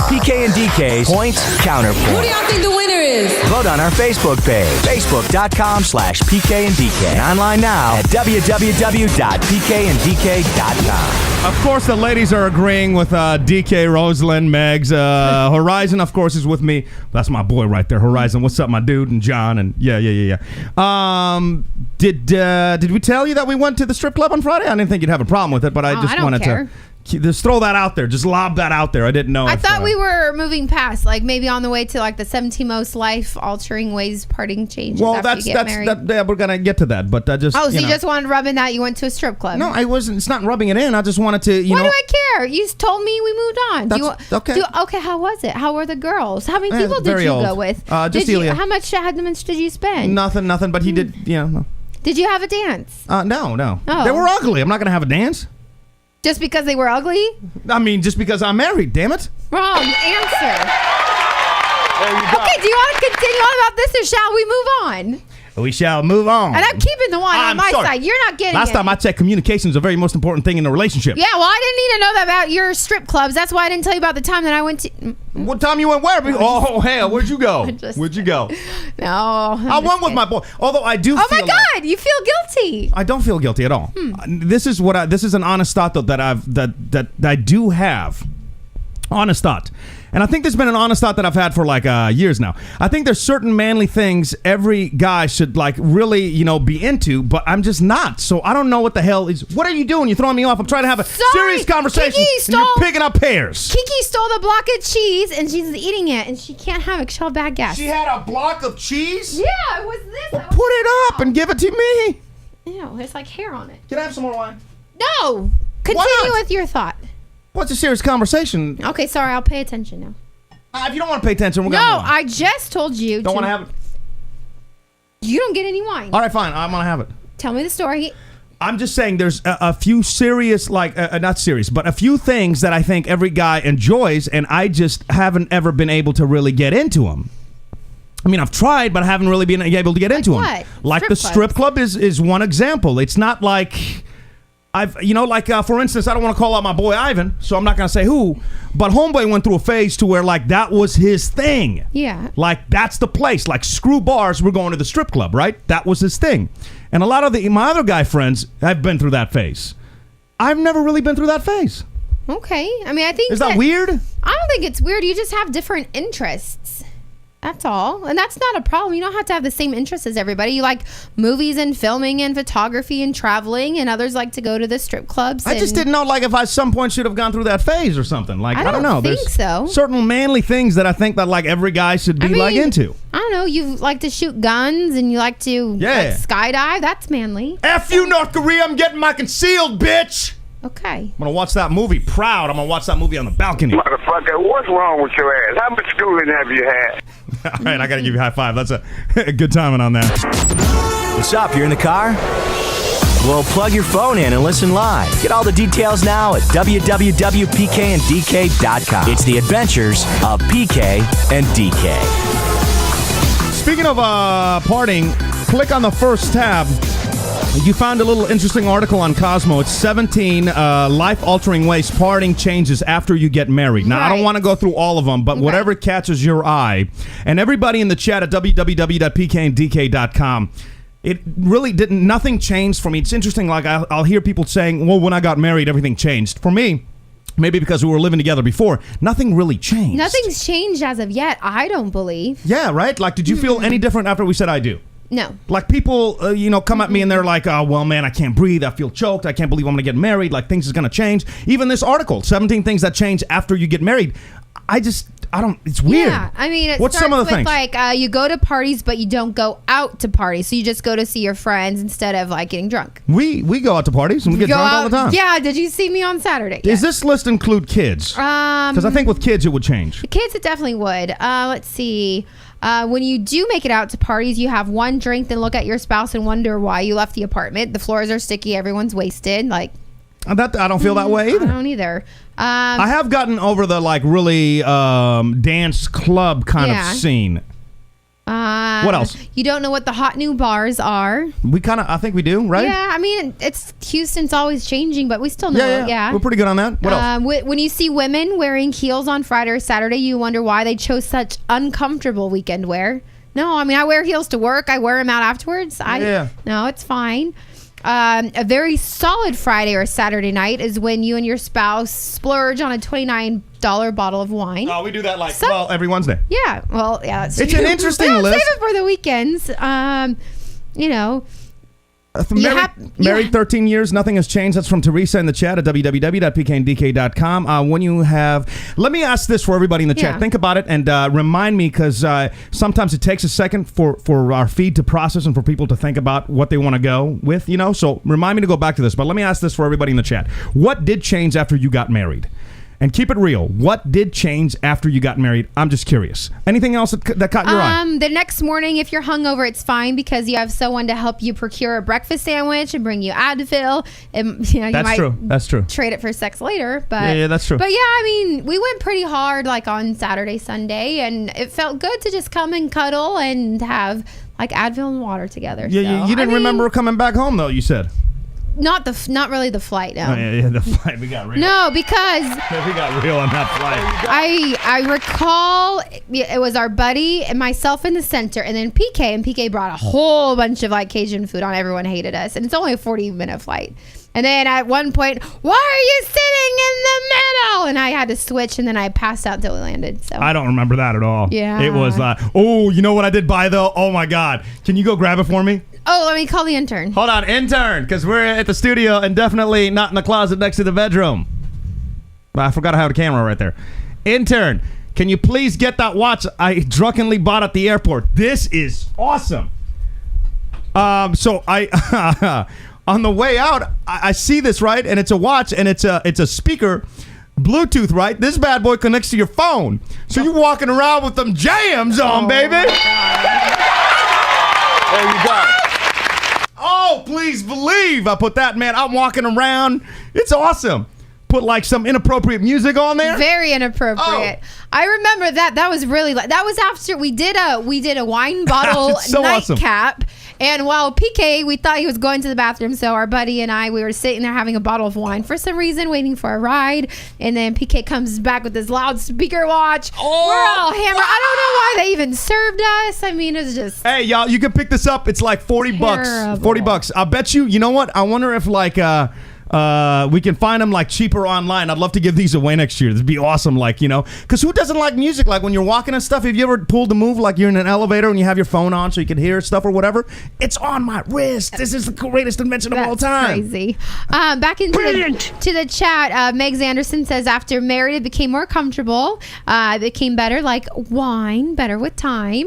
PK and DK's Point Counterpoint. Who do y'all think the winner is? Vote on our Facebook page, facebook.com/PK and DK. Online now at www.pkanddk.com. Of course, the ladies are agreeing with DK, Rosalind, Megs. Horizon, of course, is with me. That's my boy right there. Horizon, what's up, my dude? And John, and yeah. Did we tell you that we went to the strip club on Friday? I didn't think you'd have a problem with it, but I don't wanted care. to just throw that out there. Just lob that out there. I didn't know. I thought we were moving past, like maybe on the way to like the 17 most life-altering ways parting changes. Well, after you get married. yeah, we're gonna get to that, but I just. Oh, so you just wanted to rub in that you went to a strip club? No, I wasn't. It's not rubbing it in. I just wanted to, Why do I care? You told me we moved on. Okay. Okay, how was it? How were the girls? How many people did very you old. go with? Just Ilya. How much did you spend? Nothing. But he did. Yeah. No. Did you have a dance? No. Oh. They were ugly. I'm not gonna have a dance. Just because they were ugly? I mean, just because I'm married. Damn it. Wrong answer. There you go. Okay, do you want to continue on about this or shall we move on? We shall move on. And I'm keeping the one on my sorry. side. You're not getting Last it. time I checked, communication is the very most important thing in a relationship. Yeah, well, I didn't need to know that about your strip clubs. That's why I didn't tell you about the time that I went to... What time you went where? Oh, hell, where'd you go? Where'd you go? No. I went with my boy. Although I do Oh feel my God, you feel guilty. I don't feel guilty at all. This is an honest thought though that I do have. Honest thought. And I think there's been an honest thought that I've had for like years now. I think there's certain manly things every guy should like really, be into, but I'm just not. So I don't know what the hell is. What are you doing? You're throwing me off. I'm trying to have a serious conversation and you're picking up pears. Kiki stole the block of cheese and she's eating it and she can't have it. She'll have bad gas. She had a block of cheese? Yeah, it was this. Well, put it up and give it to me. Ew, there's like hair on it. Can I have some more wine? No. Continue with your thought. What's a serious conversation? Okay, sorry. I'll pay attention now. If you don't want to pay attention, we're going to move on. I just told you. Don't want to have it? You don't get any wine. All right, fine. I'm going to have it. Tell me the story. I'm just saying there's a few serious, not serious, but a few things that I think every guy enjoys, and I just haven't ever been able to really get into them. I mean, I've tried, but I haven't really been able to get into them. What? Like the strip club is one example. It's not like for instance, I don't want to call out my boy Ivan, so I'm not going to say who, but homeboy went through a phase to where like that was his thing. Yeah. Like that's the place. Like screw bars, we're going to the strip club, right? That was his thing. And a lot of my other guy friends have been through that phase. I've never really been through that phase. Okay. I mean, I think is that weird? I don't think it's weird. You just have different interests. That's all. And that's not a problem. You don't have to have the same interests as everybody. You like movies and filming and photography and traveling, and others like to go to the strip clubs. I just didn't know like if I at some point should have gone through that phase or something. Like I don't know. Think There's so. certain manly things that I think that like every guy should be like into. I don't know. You like to shoot guns and you like to like, skydive. That's manly. F you, North Korea. I'm getting my concealed, bitch. Okay. I'm going to watch that movie proud. I'm going to watch that movie on the balcony. Motherfucker, what's wrong with your ass? How much schooling have you had? All right, I got to give you a high five. That's a good timing on that. What's up? You're in the car? Well, plug your phone in and listen live. Get all the details now at www.pkanddk.com. It's the adventures of PK and DK. Speaking of partying, click on the first tab. You found a little interesting article on Cosmo. It's 17 life-altering ways partying changes after you get married. Now, I don't want to go through all of them, but whatever catches your eye. And everybody in the chat at www.pkanddk.com, it really didn't, nothing changed for me. It's interesting, like I'll hear people saying, well, when I got married, everything changed. For me, maybe because we were living together before, nothing really changed. Nothing's changed as of yet, I don't believe. Yeah, right? Like, did you feel any different after we said I do? No. Like people, come at me and they're like, oh, well, man, I can't breathe. I feel choked. I can't believe I'm going to get married. Like things is going to change. Even this article, 17 things that change after you get married. It's weird. Yeah, I mean, what's some of the things? Like you go to parties, but you don't go out to parties. So you just go to see your friends instead of like getting drunk. We go out to parties and we get drunk all the time. Yeah, did you see me on Saturday? Does this list include kids? Because I think with kids it would change. The kids, it definitely would. Let's see. When you do make it out to parties, you have one drink, then look at your spouse and wonder why you left the apartment. The floors are sticky. Everyone's wasted. Like, I don't feel that way either. I don't either. I have gotten over the like really dance club kind of scene. What else? You don't know what the hot new bars are. I think we do, right? Yeah, I mean, Houston's always changing, but we still know. Yeah. We're pretty good on that. What else? When you see women wearing heels on Friday or Saturday, you wonder why they chose such uncomfortable weekend wear. No, I mean, I wear heels to work. I wear them out afterwards. No, it's fine. A very solid Friday or Saturday night is when you and your spouse splurge on a $29 bottle of wine. Oh, we do that every Wednesday. Yeah, well, yeah, that's true. It's an interesting list. Save it for the weekends. Married 13 years, nothing has changed. That's from Teresa in the chat at www.pkanddk.com. Let me ask this for everybody in the chat. Think about it and remind me, because sometimes it takes a second for our feed to process and for people to think about what they want to go with, So remind me to go back to this. But let me ask this for everybody in the chat. What did change after you got married? And keep it real. What did change after you got married? I'm just curious. Anything else that caught your eye? The next morning, if you're hungover, it's fine because you have someone to help you procure a breakfast sandwich and bring you Advil. And, you That's might true. That's true. Trade it for sex later. But yeah, that's true. But yeah, I mean, we went pretty hard like on Saturday, Sunday, and it felt good to just come and cuddle and have like Advil and water together. Yeah, you didn't remember coming back home though, you said. Not really the flight, no. Oh, yeah, the flight. We got real. No, because we got real on that flight. I recall it was our buddy and myself in the center, and then PK, and PK brought a whole bunch of like Cajun food on. Everyone hated us, and it's only a 40-minute flight. And then at one point, why are you sitting in the middle? And I had to switch, and then I passed out until we landed. So I don't remember that at all. Yeah, it was. You know what I did buy though? Oh my God! Can you go grab it for me? Oh, let me call the intern. Hold on, intern, because we're at the studio and definitely not in the closet next to the bedroom. I forgot I have a camera right there. Intern, can you please get that watch I drunkenly bought at the airport? This is awesome. So I on the way out, I see this, right? And it's a watch and it's a speaker, Bluetooth, right? This bad boy connects to your phone. So you're walking around with them jams on, baby. There you go. Oh, please believe I put that, man. I'm walking around. It's awesome. put like some inappropriate music on there? Very inappropriate. I remember that. That was really that was after we did a wine bottle so nightcap. awesome. And while PK, we thought he was going to the bathroom, so our buddy and we were sitting there having a bottle of wine for some reason, waiting for a ride. And then PK comes back with this loudspeaker watch. We're all hammered. I don't know why they even served us. I mean, it's just. Hey, y'all, you can pick this up. It's like $40. $40. I'll bet you. You know what? I wonder if like we can find them like cheaper online. I'd love to give these away next year. That'd be awesome. Like, you know, because who doesn't like music? Like when you're walking and stuff. Have you ever pulled the move like you're in an elevator and you have your phone on so you can hear stuff or whatever? It's on my wrist. This is the greatest invention of all time. Crazy. Back into the chat. Megs Anderson says after married, it became more comfortable. It became better, like wine, better with time.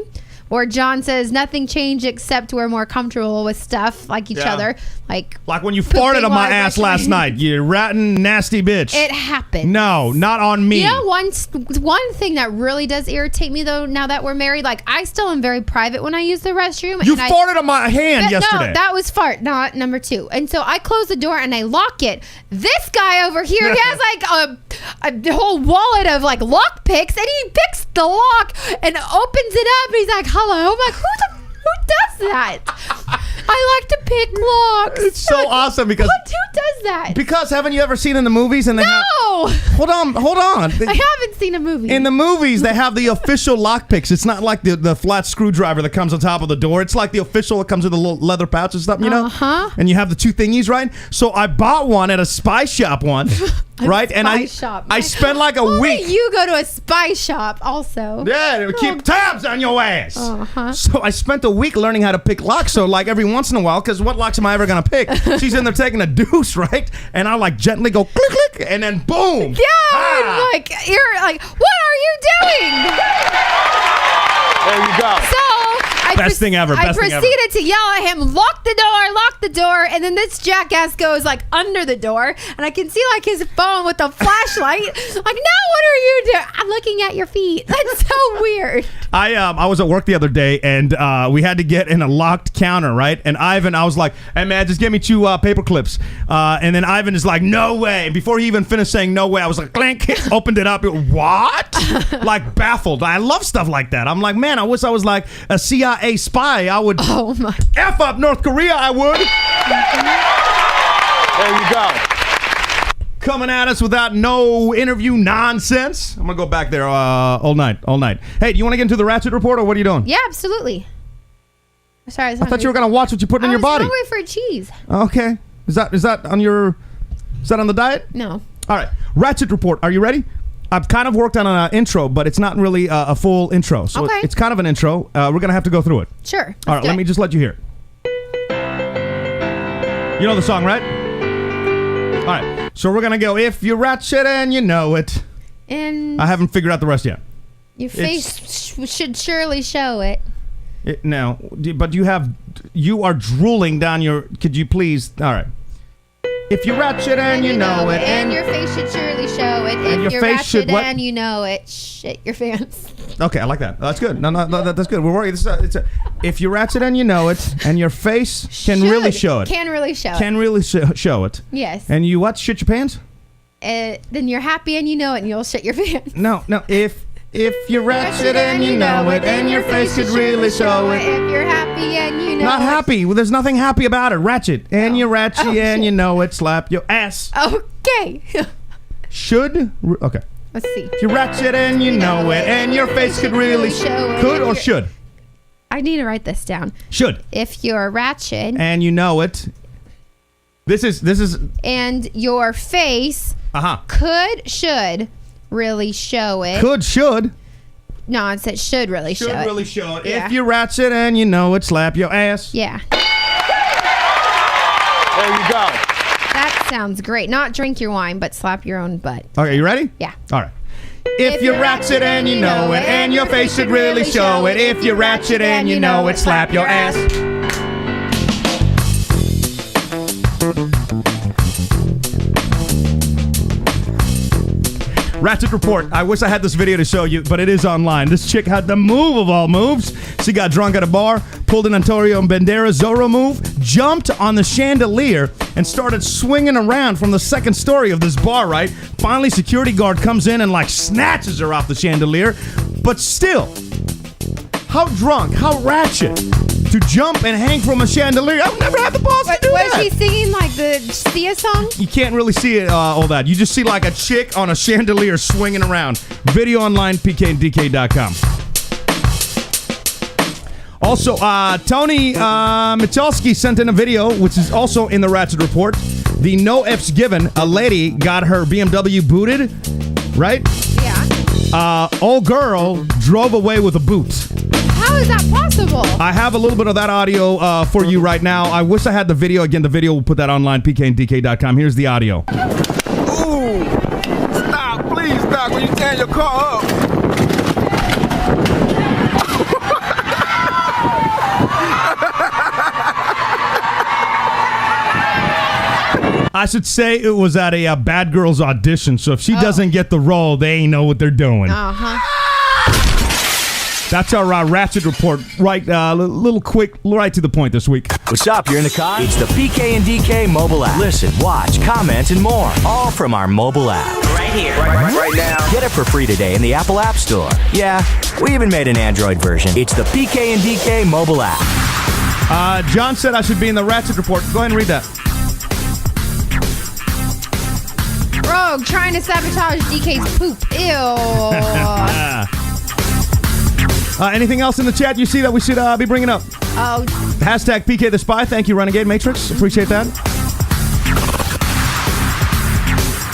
Or John says nothing changed except we're more comfortable with stuff like each other. Like when you farted on my ass last night, you ratting nasty bitch. It happened. No, not on me. You know, one thing that really does irritate me though, now that we're married, like I still am very private when I use the restroom. You farted on my hand yesterday. No, that was fart, not number 2. And so I close the door and I lock it. This guy over here, he has like a whole wallet of like lock picks, and he picks the lock and opens it up. And he's like, "Hello." I'm like, who does that? I like to pick locks. It's so awesome because who does that? Because haven't you ever seen in the movies and they No. Hold on. I haven't seen a movie. In the movies, they have the official lock picks. It's not like the flat screwdriver that comes on top of the door. It's like the official that comes with a little leather pouch and stuff, you know? And you have the 2 thingies, right? So I bought one at a spy shop once, right? And I spent like a week. You go to a spy shop also. Yeah, they would keep tabs on your ass. So I spent a week learning how to pick locks. So like every once in a while, because what locks am I ever going to pick? She's in there taking a deuce, right? And I like gently go click, click, and then boom. Yeah, like you're like, what are you doing? There you go. So Best thing ever. I proceeded to yell at him, lock the door, and then this jackass goes like under the door, and I can see like his phone with the flashlight. Like, now what are you doing? I'm looking at your feet. That's so weird. I was at work the other day, and we had to get in a locked counter, right? And Ivan, I was like, hey man, just give me 2 paper clips. And then Ivan is like, no way. And before he even finished saying no way, I was like, clink, opened it up. What? Like baffled. I love stuff like that. I'm like, man, I wish I was like a CIA spy. I would F up North Korea, I would. There you go. Coming at us without no interview nonsense. I'm going to go back there all night. Hey, do you want to get into the Ratchet report, or what are you doing? Yeah, absolutely. Sorry, I thought you were going to watch what you put in your body. I was hungry for cheese. Okay. Is that on the diet? No. All right. Ratchet report. Are you ready? I've kind of worked on an intro, but it's not really a full intro. So it's kind of an intro. We're going to have to go through it. Sure. All right. Let me just let you hear it. You know the song, right? All right. So we're going to go, if you're ratchet and you know it. And I haven't figured out the rest yet. Your face should surely show it. No, but you are drooling down your, could you please, all right. If you're ratchet and you know it. And your face should surely show it. And if your you're face should ratchet what? and you know it, shit your pants. Okay, I like that. That's good. No, that's good. We're worried. If you're ratchet and you know it, and your face can really show it. Can really show it. Can really show it. Yes. And you what? Shit your pants? Then you're happy and you know it, and you'll shit your pants. No. If you're ratchet and you know it, and your face could really show it. If you're happy and you know it. Not happy. Well, there's nothing happy about it. Ratchet. And you're ratchet and you know it. Slap your ass. Okay. Okay. Let's see. If you're ratchet and you know it, and your face could really show it. Could or should? I need to write this down. Should. If you're ratchet. And you know it. This is. And your face. Should really show it. Should. No, it said should really show it. Should really show it. Yeah. If you're ratchet and you know it, slap your ass. Yeah. There you go. That sounds great. Not drink your wine, but slap your own butt. Okay, you ready? Yeah. All right. If you're ratchet and you know it, and your face should really show it. If you're ratchet and you know it, slap your ass. Ratchet report. I wish I had this video to show you, but it is online. This chick had the move of all moves. She got drunk at a bar, pulled an Antonio Banderas Zorro move, jumped on the chandelier, and started swinging around from the second story of this bar, right? Finally, security guard comes in and, like, snatches her off the chandelier. But still, how drunk, how ratchet to jump and hang from a chandelier. I've never had the balls to do that. Was she singing, like, the Sia song? You can't really see it, all that. You just see, like, a chick on a chandelier swinging around. Video online, pkandk.com. Also, Tony Michalski sent in a video, which is also in the Ratchet Report. The no ifs given. A lady got her BMW booted, right? Yeah. Old girl drove away with a boot. How is that possible? I have a little bit of that audio for you right now. I wish I had the video. Again, the video, we'll put that online, pkandk.com. Here's the audio. Ooh, stop, please stop when you turn your car up. I should say it was at a Bad Girls audition, so if she doesn't get the role, they ain't know what they're doing. Uh-huh. That's our Ratchet Report. Right, little quick, right to the point this week. What's up? You're in the car? It's the PK and DK mobile app. Listen, watch, comment, and more. All from our mobile app. Right here. Right now. Get it for free today in the Apple App Store. Yeah, we even made an Android version. It's the PK and DK mobile app. John said I should be in the Ratchet Report. Go ahead and read that. Rogue trying to sabotage DK's poop. Ew. Anything else in the chat you see that we should be bringing up? Oh. Hashtag PK the Spy. Thank you, Renegade Matrix. Appreciate that.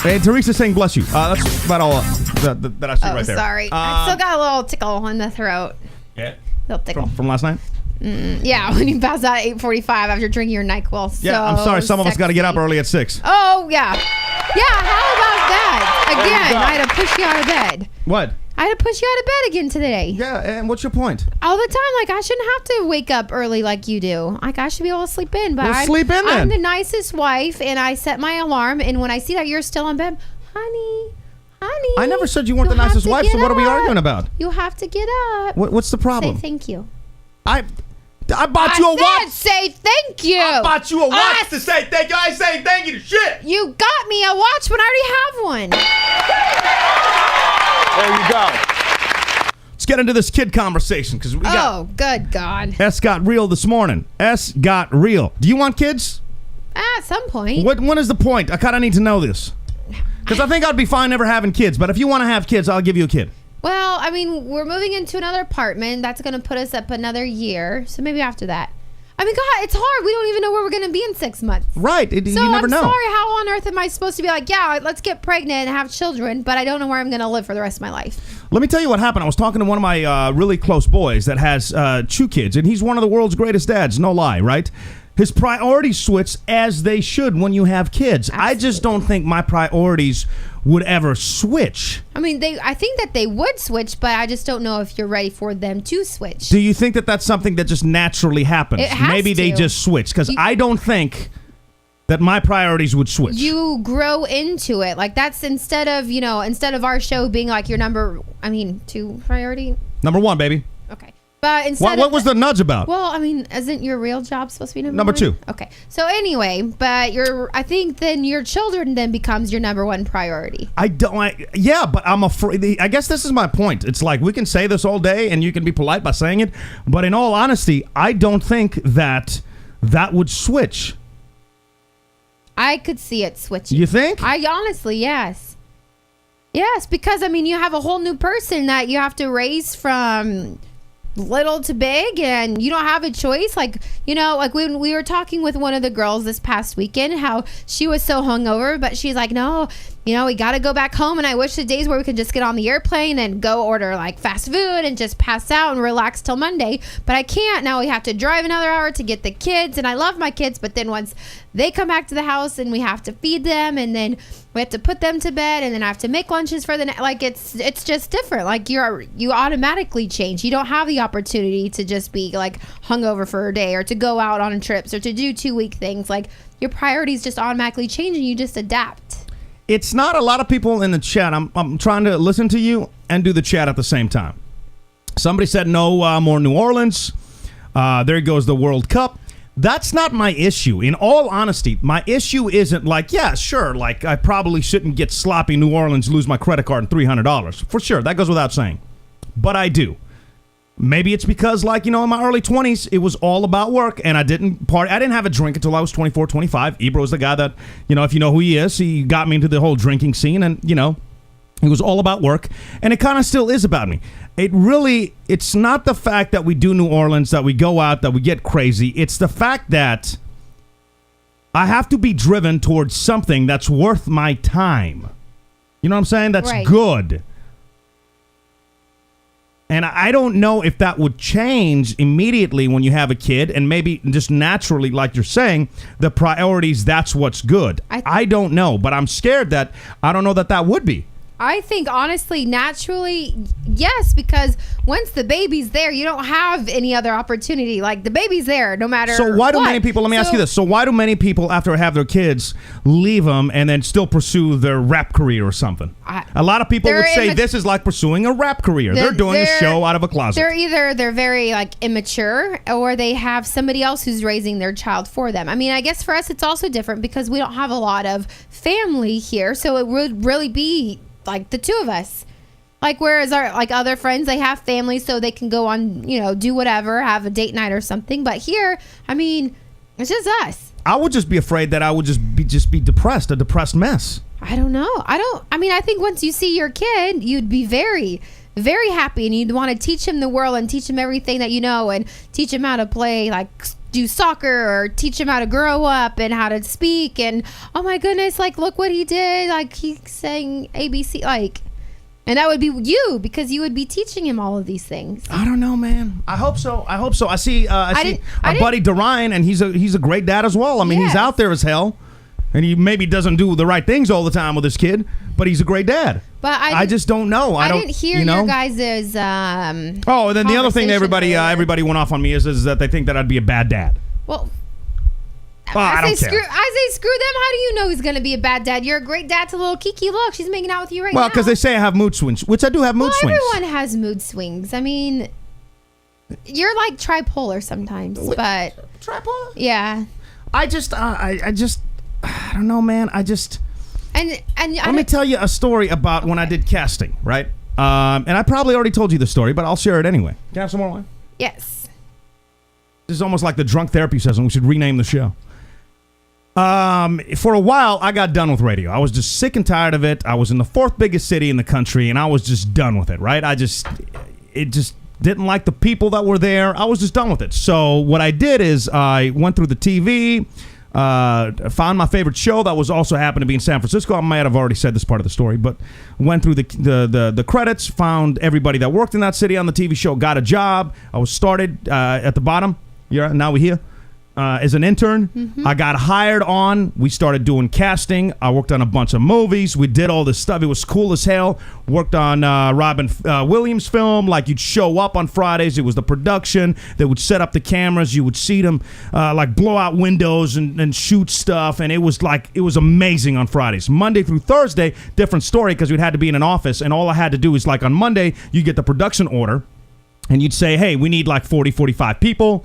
Hey, Teresa's saying bless you. That's about all that I see right there. Sorry. I still got a little tickle in the throat. Yeah. Little tickle. From last night? Yeah, when you pass out at 8:45 after drinking your NyQuil. So yeah, I'm sorry. Some of us got to get up early at 6. Oh, yeah. Yeah, how about that? Again, I had to push you out of bed. What? I had to push you out of bed again today. Yeah, and what's your point? All the time. Like, I shouldn't have to wake up early like you do. Like, I should be able to sleep in. But sleep in then. I'm the nicest wife, and I set my alarm, and when I see that you're still in bed, honey. I never said you weren't the nicest wife, so what are we arguing about? You have to get up. What's the problem? Say thank you. I bought you a watch. Say thank you. I bought you a watch to say thank you. I ain't saying thank you to shit. You got me a watch when I already have one. There you go. Let's get into this kid conversation because we got. Oh, good God. S got real this morning. S got real. Do you want kids? At some point. When is the point? I kind of need to know this. Because I think I'd be fine never having kids. But if you want to have kids, I'll give you a kid. Well, I mean, we're moving into another apartment. That's going to put us up another year. So maybe after that. I mean, God, it's hard. We don't even know where we're going to be in 6 months. Right. You never know. I'm sorry. How on earth am I supposed to be like, yeah, let's get pregnant and have children, but I don't know where I'm going to live for the rest of my life. Let me tell you what happened. I was talking to one of my really close boys that has 2 kids, and he's one of the world's greatest dads. No lie, right? His priorities switch as they should when you have kids. Absolutely. I just don't think my priorities would ever switch. I mean, I think that they would switch, but I just don't know if you're ready for them to switch. Do you think that that's something that just naturally happens? It has Maybe they just switch, because I don't think that my priorities would switch. You grow into it. Like, that's instead of our show being like your 2 priority. Number 1, baby. Okay. But instead what was the nudge about? Well, I mean, isn't your real job supposed to be number 2? Okay. So anyway, but I think then your children then becomes your number 1 priority. Yeah, but I'm afraid. I guess this is my point. It's like we can say this all day and you can be polite by saying it, but in all honesty, I don't think that would switch. I could see it switching. You think? I honestly, yes. Yes, because I mean, you have a whole new person that you have to raise from little to big, and you don't have a choice. Like when we were talking with one of the girls this past weekend, how she was so hungover, but she's like, no, we got to go back home, and I wish the days where we could just get on the airplane and go order like fast food and just pass out and relax till Monday, but I can't. Now we have to drive another hour to get the kids, and I love my kids, but then once they come back to the house and we have to feed them, and then we have to put them to bed, and then I have to make lunches for the night. Like it's just different. Like you automatically change. You don't have the opportunity to just be like hungover for a day, or to go out on trips, or to do 2-week things. Like your priorities just automatically change, and you just adapt. It's not a lot of people in the chat. I'm trying to listen to you and do the chat at the same time. Somebody said no more New Orleans. There goes the World Cup. That's not my issue. In all honesty, my issue isn't like, yeah, sure, like I probably shouldn't get sloppy New Orleans, lose my credit card and $300. For sure, that goes without saying. But I do. Maybe it's because, like, you know, in my early 20s, it was all about work, and I didn't party. I didn't have a drink until I was 24, 25. Ebro's the guy that, you know, if you know who he is, he got me into the whole drinking scene, and, you know, it was all about work, and it kind of still is about me. It's not the fact that we do New Orleans, that we go out, that we get crazy. It's the fact that I have to be driven towards something that's worth my time. You know what I'm saying? That's right. Good. And I don't know if that would change immediately when you have a kid, and maybe just naturally, like you're saying, the priorities, that's what's good. I don't know, but I'm scared that I don't know that would be. I think, honestly, naturally, yes, because once the baby's there, you don't have any other opportunity. Like, the baby's there no matter So why do what. many people, let me ask you this, so why do many people, after have their kids, leave them and then still pursue their rap career or something? A lot of people would say this is like pursuing a rap career. They're doing a show out of a closet. They're very, like, immature, or they have somebody else who's raising their child for them. I mean, I guess for us, it's also different because we don't have a lot of family here, so it would really be like the two of us. Like, whereas our like other friends, they have families, so they can go on, you know, do whatever, have a date night or something. But here, I mean, it's just us. I would just be afraid that I would just be depressed, a depressed mess. I don't know. I mean, I think once you see your kid, you'd be very, very happy, and you'd want to teach him the world and teach him everything that you know, and teach him how to play, like, do soccer, or teach him how to grow up and how to speak. And oh my goodness, like, look what he did, like he sang ABC, like, and that would be you, because you would be teaching him all of these things. I don't know, man. I hope so. I see our buddy Dorian, and he's a great dad as well. I mean, He's out there as hell, and he maybe doesn't do the right things all the time with his kid, but he's a great dad. But I just don't know. I didn't hear your guys' oh, and then the other thing that everybody went off on me is that they think that I'd be a bad dad. Well, I don't care. I say screw them. How do you know he's going to be a bad dad? You're a great dad to little Kiki. Look, she's making out with you right now. Well, because they say I have mood swings, which I do have mood swings. Everyone has mood swings. I mean, you're like tripolar sometimes, but tripolar? Yeah. I don't know, man. Let me tell you a story about when I did casting, right? And I probably already told you the story, but I'll share it anyway. Can I have some more wine? Yes. This is almost like the drunk therapy session. We should rename the show. For a while, I got done with radio. I was just sick and tired of it. I was in the fourth biggest city in the country, and I was just done with it, right? It just didn't like the people that were there. I was just done with it. So what I did is I went through the TV, found my favorite show that was also happened to be in San Francisco. I might have already said this part of the story, but went through the credits, found everybody that worked in that city on the TV show, got a job. I was started at the bottom. Yeah, now we're here. As an intern, mm-hmm. I got hired on. We started doing casting. I worked on a bunch of movies. We did all this stuff. It was cool as hell. Worked on Robin Williams' film. Like, you'd show up on Fridays. It was the production. They would set up the cameras. You would see them like blow out windows and shoot stuff. And it was amazing on Fridays. Monday through Thursday, different story, because we'd had to be in an office. And all I had to do is, like, on Monday, you get the production order. And you'd say, hey, we need like 40, 45 people.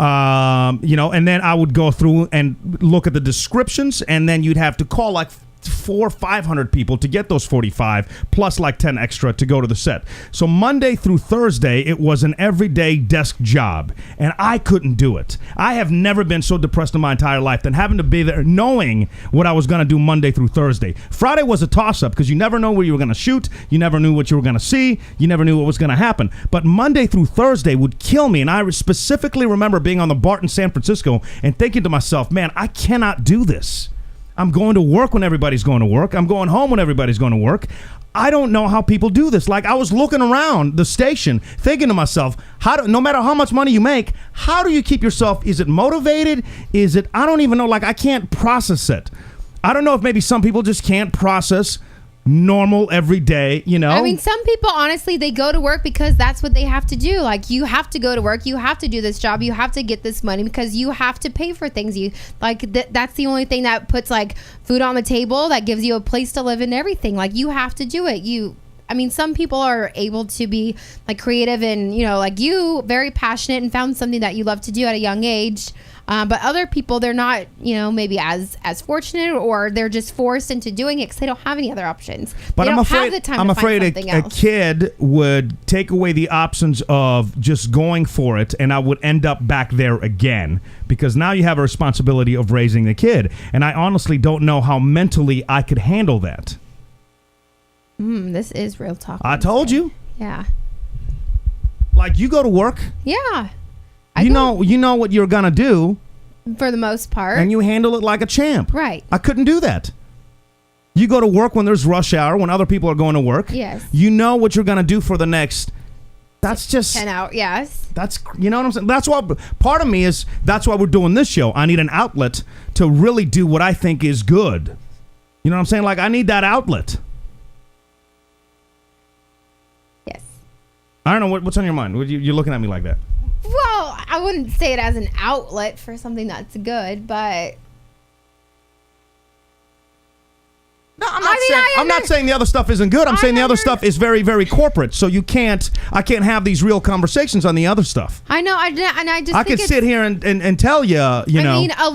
And then I would go through and look at the descriptions, and then you'd have to call like 400 or 500 people to get those 45, plus like 10 extra to go to the set. So Monday through Thursday, it was an everyday desk job, and I couldn't do it. I have never been so depressed in my entire life than having to be there knowing what I was going to do Monday through Thursday. Friday was a toss-up because you never know where you were going to shoot. You never knew what you were going to see. You never knew what was going to happen. But Monday through Thursday would kill me, and I specifically remember being on the BART in San Francisco and thinking to myself, man, I cannot do this. I'm going to work when everybody's going to work. I'm going home when everybody's going to work. I don't know how people do this. Like, I was looking around the station thinking to myself, no matter how much money you make, how do you keep yourself? Is it motivated? I don't even know. Like, I can't process it. I don't know if maybe some people just can't process normal everyday, I mean, some people, honestly, they go to work because that's what they have to do. Like, you have to go to work, you have to do this job, you have to get this money because you have to pay for things. That's the only thing that puts like food on the table, that gives you a place to live and everything. Like, you have to do it. I mean, some people are able to be like creative and, you know, like you, very passionate and found something that you love to do at a young age. But other people, they're not, you know, maybe as fortunate, or they're just forced into doing it because they don't have any other options. But they I'm don't afraid, have the time I'm to afraid find something a else. kid would take away the options of just going for it, and I would end up back there again, because now you have a responsibility of raising the kid. And I honestly don't know how mentally I could handle that. This is real talk. I told you. Yeah. Like, you go to work. Yeah. You know what you're going to do. For the most part. And you handle it like a champ. Right. I couldn't do that. You go to work when there's rush hour, when other people are going to work. Yes. You know what you're going to do for the next... That's just... 10 hours, yes. That's, you know what I'm saying? That's why, part of me is, that's why we're doing this show. I need an outlet to really do what I think is good. You know what I'm saying? Like, I need that outlet. Yes. I don't know, what's on your mind? You're looking at me like that. Well, I wouldn't say it as an outlet for something that's good, but... No, I'm not saying the other stuff isn't good. I'm saying the other stuff is very, very corporate. So I can't have these real conversations on the other stuff. I know, I could sit here and tell you, you know. I mean, a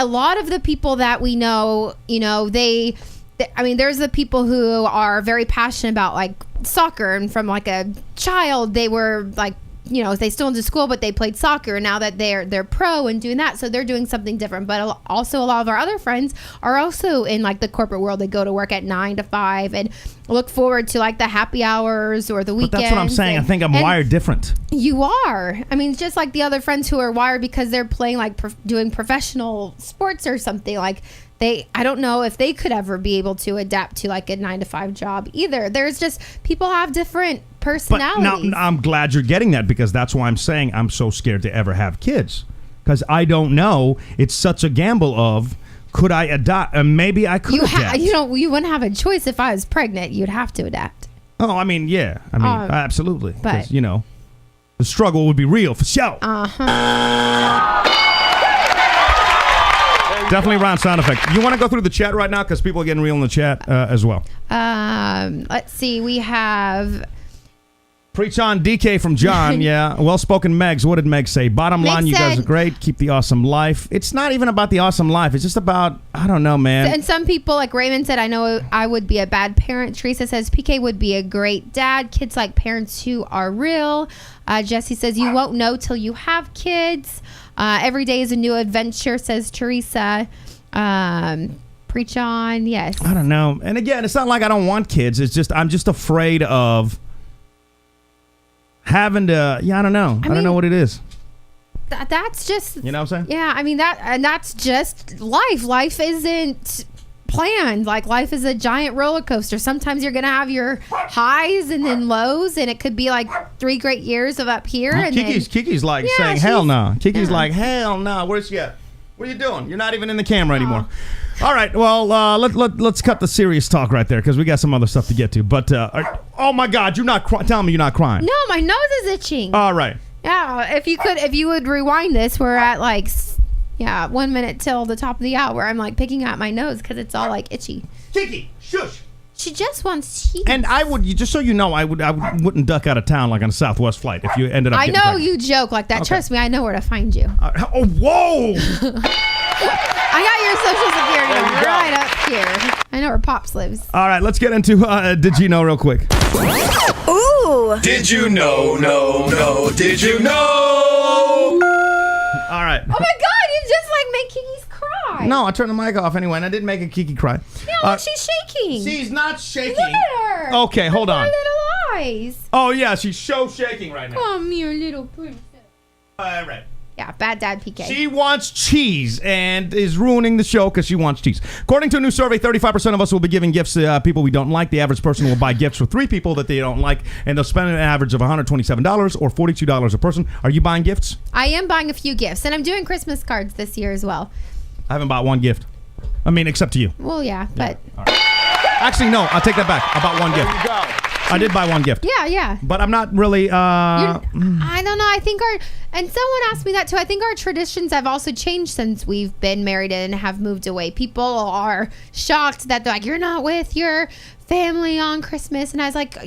lot of the people that we know, you know, there's the people who are very passionate about like soccer, and from like a child they were like, you know, they still went to school, but they played soccer, and now that they're pro and doing that, so they're doing something different. But also a lot of our other friends are also in like the corporate world. They go to work at 9 to 5 and look forward to like the happy hours or the weekends. But that's what I'm saying. I think I'm wired different. You are. I mean, just like the other friends who are wired because they're playing like doing professional sports or something. Like I don't know if they could ever be able to adapt to like a 9 to 5 job either. There's just, people have different personalities. But now I'm glad you're getting that, because that's why I'm saying I'm so scared to ever have kids, because I don't know. It's such a gamble of, could I adapt? Maybe I could adapt. You wouldn't have a choice. If I was pregnant, you'd have to adapt. Oh, I mean, yeah. I mean, absolutely. But, because, you know, the struggle would be real for sure. Definitely round sound effect. You want to go through the chat right now, because people are getting real in the chat as well. Let's see. We have... Preach on, DK from John. Yeah. Well-spoken Megs. What did Meg say? Bottom line, you guys are great. Keep the awesome life. It's not even about the awesome life. It's just about, I don't know, man. And some people, like Raymond said, I know I would be a bad parent. Teresa says PK would be a great dad. Kids like parents who are real. Jesse says you won't know till you have kids. Every day is a new adventure, says Teresa. Preach on. Yes. I don't know. And again, it's not like I don't want kids. It's just, I'm just afraid of having to, I don't know. I don't know what it is. That's just, you know what I'm saying? Yeah, I mean, that's just life. Life isn't planned. Like, life is a giant roller coaster. Sometimes you're going to have your highs and then lows, and it could be like 3 great years of up here. And Kiki's like saying, hell no. Kiki's like, hell no. Where's she at? What are you doing? You're not even in the camera anymore. All right, well, let's cut the serious talk right there, because we got some other stuff to get to. But, oh my God, you're not tell me you're not crying. No, my nose is itching. All right. Yeah, if you would rewind this, we're at like, 1 minute till the top of the hour. I'm like picking at my nose because it's all like itchy. Kiki, shush. She just wants cheese. And I would, just so you know, I wouldn't duck out of town like on a Southwest flight if you ended up. I know you joke like that. Okay. Trust me, I know where to find you. Oh, whoa! I got your social security number right up here. I know where Pops lives. All right, let's get into Did You Know real quick. Ooh. Did you know? No. Did you know? All right. Oh my God! You just like make Kiki's cry. No, I turned the mic off anyway, and I didn't make a Kiki cry. Yeah, she's shaking. She's not shaking. Look at her. Okay, hold on. Her little eyes. Oh yeah, she's so shaking right now. Come here, little princess. All right. Yeah, bad dad PK. She wants cheese and is ruining the show because she wants cheese. According to a new survey, 35% of us will be giving gifts to people we don't like. The average person will buy gifts for 3 people that they don't like, and they'll spend an average of $127 or $42 a person. Are you buying gifts? I am buying a few gifts, and I'm doing Christmas cards this year as well. I haven't bought one gift. I mean, except to you. Well, yeah, but... All right. Actually, no, I'll take that back. I bought one gift. There you go. I did buy one gift. Yeah. But I'm not really... I don't know. I think and someone asked me that too. I think our traditions have also changed since we've been married and have moved away. People are shocked that they're like, you're not with your family on Christmas. And I was like,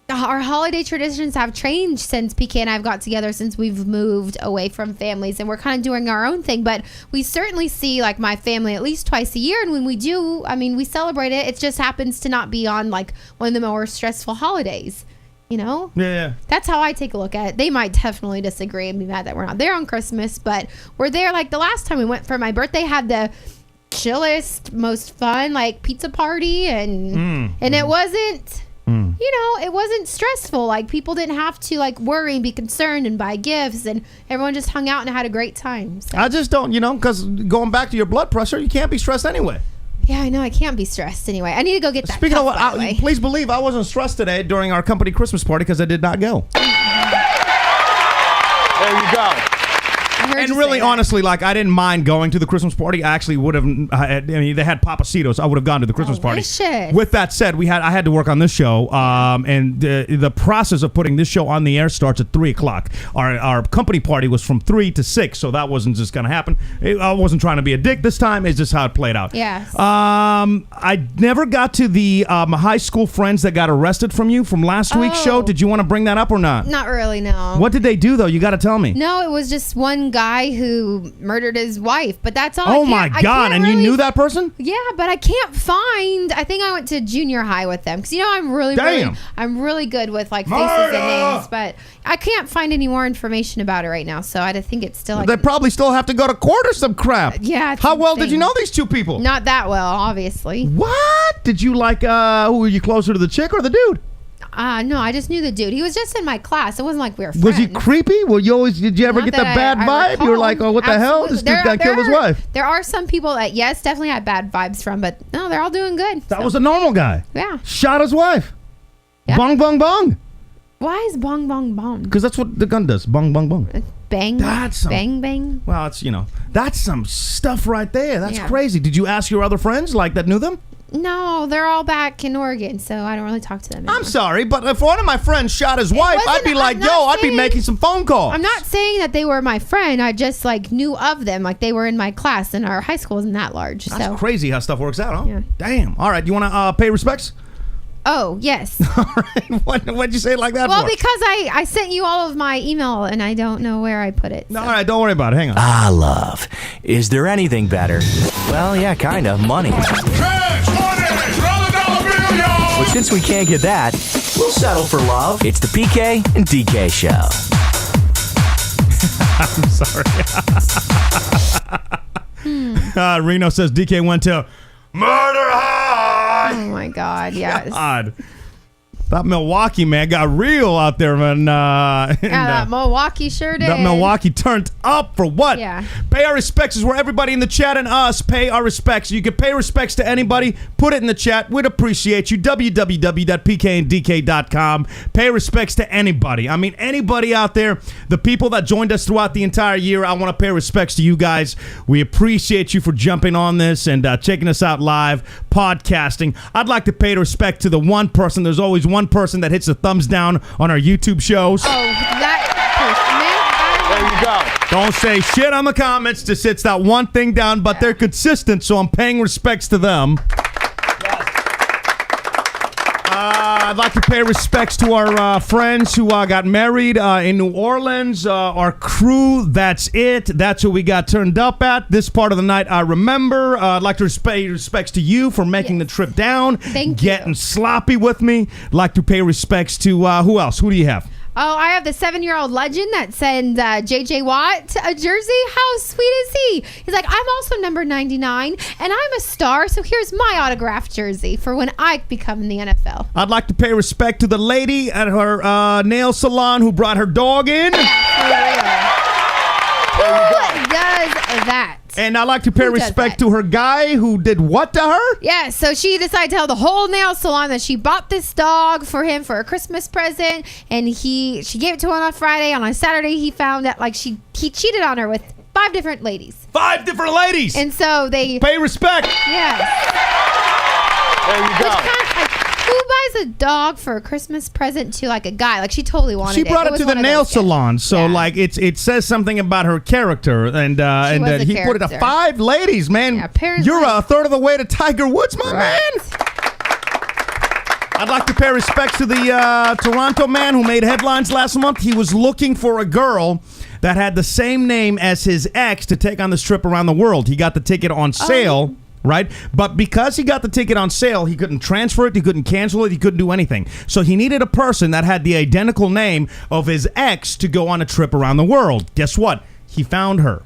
our holiday traditions have changed since PK and I have got together, since we've moved away from families, and we're kind of doing our own thing. But we certainly see like my family at least twice a year, and when we do, I mean, we celebrate it. It just happens to not be on like one of the more stressful holidays, Yeah. That's how I take a look at it. They might definitely disagree and be mad that we're not there on Christmas, but we're there. Like the last time we went for my birthday, had the chillest, most fun like pizza party, and it wasn't it wasn't stressful. Like people didn't have to like worry and be concerned and buy gifts, and everyone just hung out and had a great time. So. I just don't, because going back to your blood pressure, you can't be stressed anyway. Yeah, I know. I can't be stressed anyway. I need to go get that. Speaking of what, please believe I wasn't stressed today during our company Christmas party because I did not go. There you go. And really, honestly, like I didn't mind going to the Christmas party. I actually would have. They had Papacitos. I would have gone to the Christmas party. With that said, I had to work on this show, and the process of putting this show on the air starts at 3:00. Our company party was from 3 to 6, so that wasn't just gonna happen. I wasn't trying to be a dick this time. It's just how it played out. Yes. I never got to the high school friends that got arrested from last week's show. Did you want to bring that up or not? Not really. No. What did they do though? You got to tell me. No, it was just one guy who murdered his wife, but that's all. Oh my God! And you knew that person? Yeah, but I can't find. I think I went to junior high with them because I'm really good with like faces and names, but I can't find any more information about it right now. So I think it's still. They probably still have to go to court or some crap. Yeah. How well did you know these two people? Not that well, obviously. What did you like? Who were you closer to, the chick or the dude? No, I just knew the dude. He was just in my class. It wasn't like we were friends. Was he creepy? Well, did you ever get that bad vibe? You were like, oh, what the hell? This dude got killed his wife. There are some people that, yes, definitely had bad vibes from, but no, they're all doing good. That was a normal guy. Yeah. Shot his wife. Yeah. Bong, bong, bong. Why is bong, bong, bong? Because that's what the gun does. Bong, bong, bong. Bang, bang, bang. Well, it's, that's some stuff right there. That's crazy. Did you ask your other friends like that knew them? No, they're all back in Oregon, so I don't really talk to them anymore. I'm sorry, but if one of my friends shot his wife, I'd be like, I'd be making some phone calls. I'm not saying that they were my friend. I just knew of them. Like they were in my class, and our high school isn't that large. That's crazy how stuff works out, huh? Yeah. Damn. All right, you want to pay respects? Oh, yes. All right. What'd you say it like that for? Well, because I sent you all of my email, and I don't know where I put it. So. All right, don't worry about it. Hang on. Love. Is there anything better? Well, yeah, kind of. Money. But since we can't get that, we'll settle for love. It's the PK and DK show. I'm sorry. Reno says DK went to Murder High. Oh my God, yes. God. That Milwaukee man got real out there, man. That Milwaukee sure did. That Milwaukee turned up for what? Yeah. Pay our respects is where everybody in the chat and us pay our respects. You can pay respects to anybody. Put it in the chat. We'd appreciate you. www.pkanddk.com. Pay respects to anybody. I mean, anybody out there. The people that joined us throughout the entire year. I want to pay respects to you guys. We appreciate you for jumping on this and checking us out live, podcasting. I'd like to pay respect to the one person. There's always one person that hits the thumbs down on our YouTube shows. Oh, that person, man. There you go. Don't say shit on the comments, just hits that one thing down, but they're consistent, so I'm paying respects to them. I'd like to pay respects to our friends who got married in New Orleans. Our crew, that's it. That's what we got turned up at. This part of the night I remember. I'd like to pay respects to you for making the trip down. Getting sloppy with me. Like to pay respects to, who else? Who do you have? Oh, I have the 7-year-old legend that sends J.J. Watt a jersey. How sweet is he? He's like, I'm also number 99, and I'm a star, so here's my autographed jersey for when I become in the NFL. I'd like to pay respect to the lady at her nail salon who brought her dog in. Who does that? And I'd like to pay respect to her guy who did what to her? Yeah, so she decided to tell the whole nail salon that she bought this dog for him for a Christmas present, and she gave it to him on Friday. On Saturday, he found that he cheated on her with 5 different ladies. 5 different ladies! And so they... Pay respect! Yes. There you go. Who buys a dog for a Christmas present to a guy? She totally wanted it. She brought it to the nail salon, so it says something about her character, and he put it to 5 ladies, man. Yeah, apparently. You're a third of the way to Tiger Woods, my man. I'd like to pay respects to the Toronto man who made headlines last month. He was looking for a girl that had the same name as his ex to take on this trip around the world. He got the ticket on sale, right? But because he got the ticket on sale, he couldn't transfer it, he couldn't cancel it, he couldn't do anything. So he needed a person that had the identical name of his ex to go on a trip around the world. Guess what? He found her.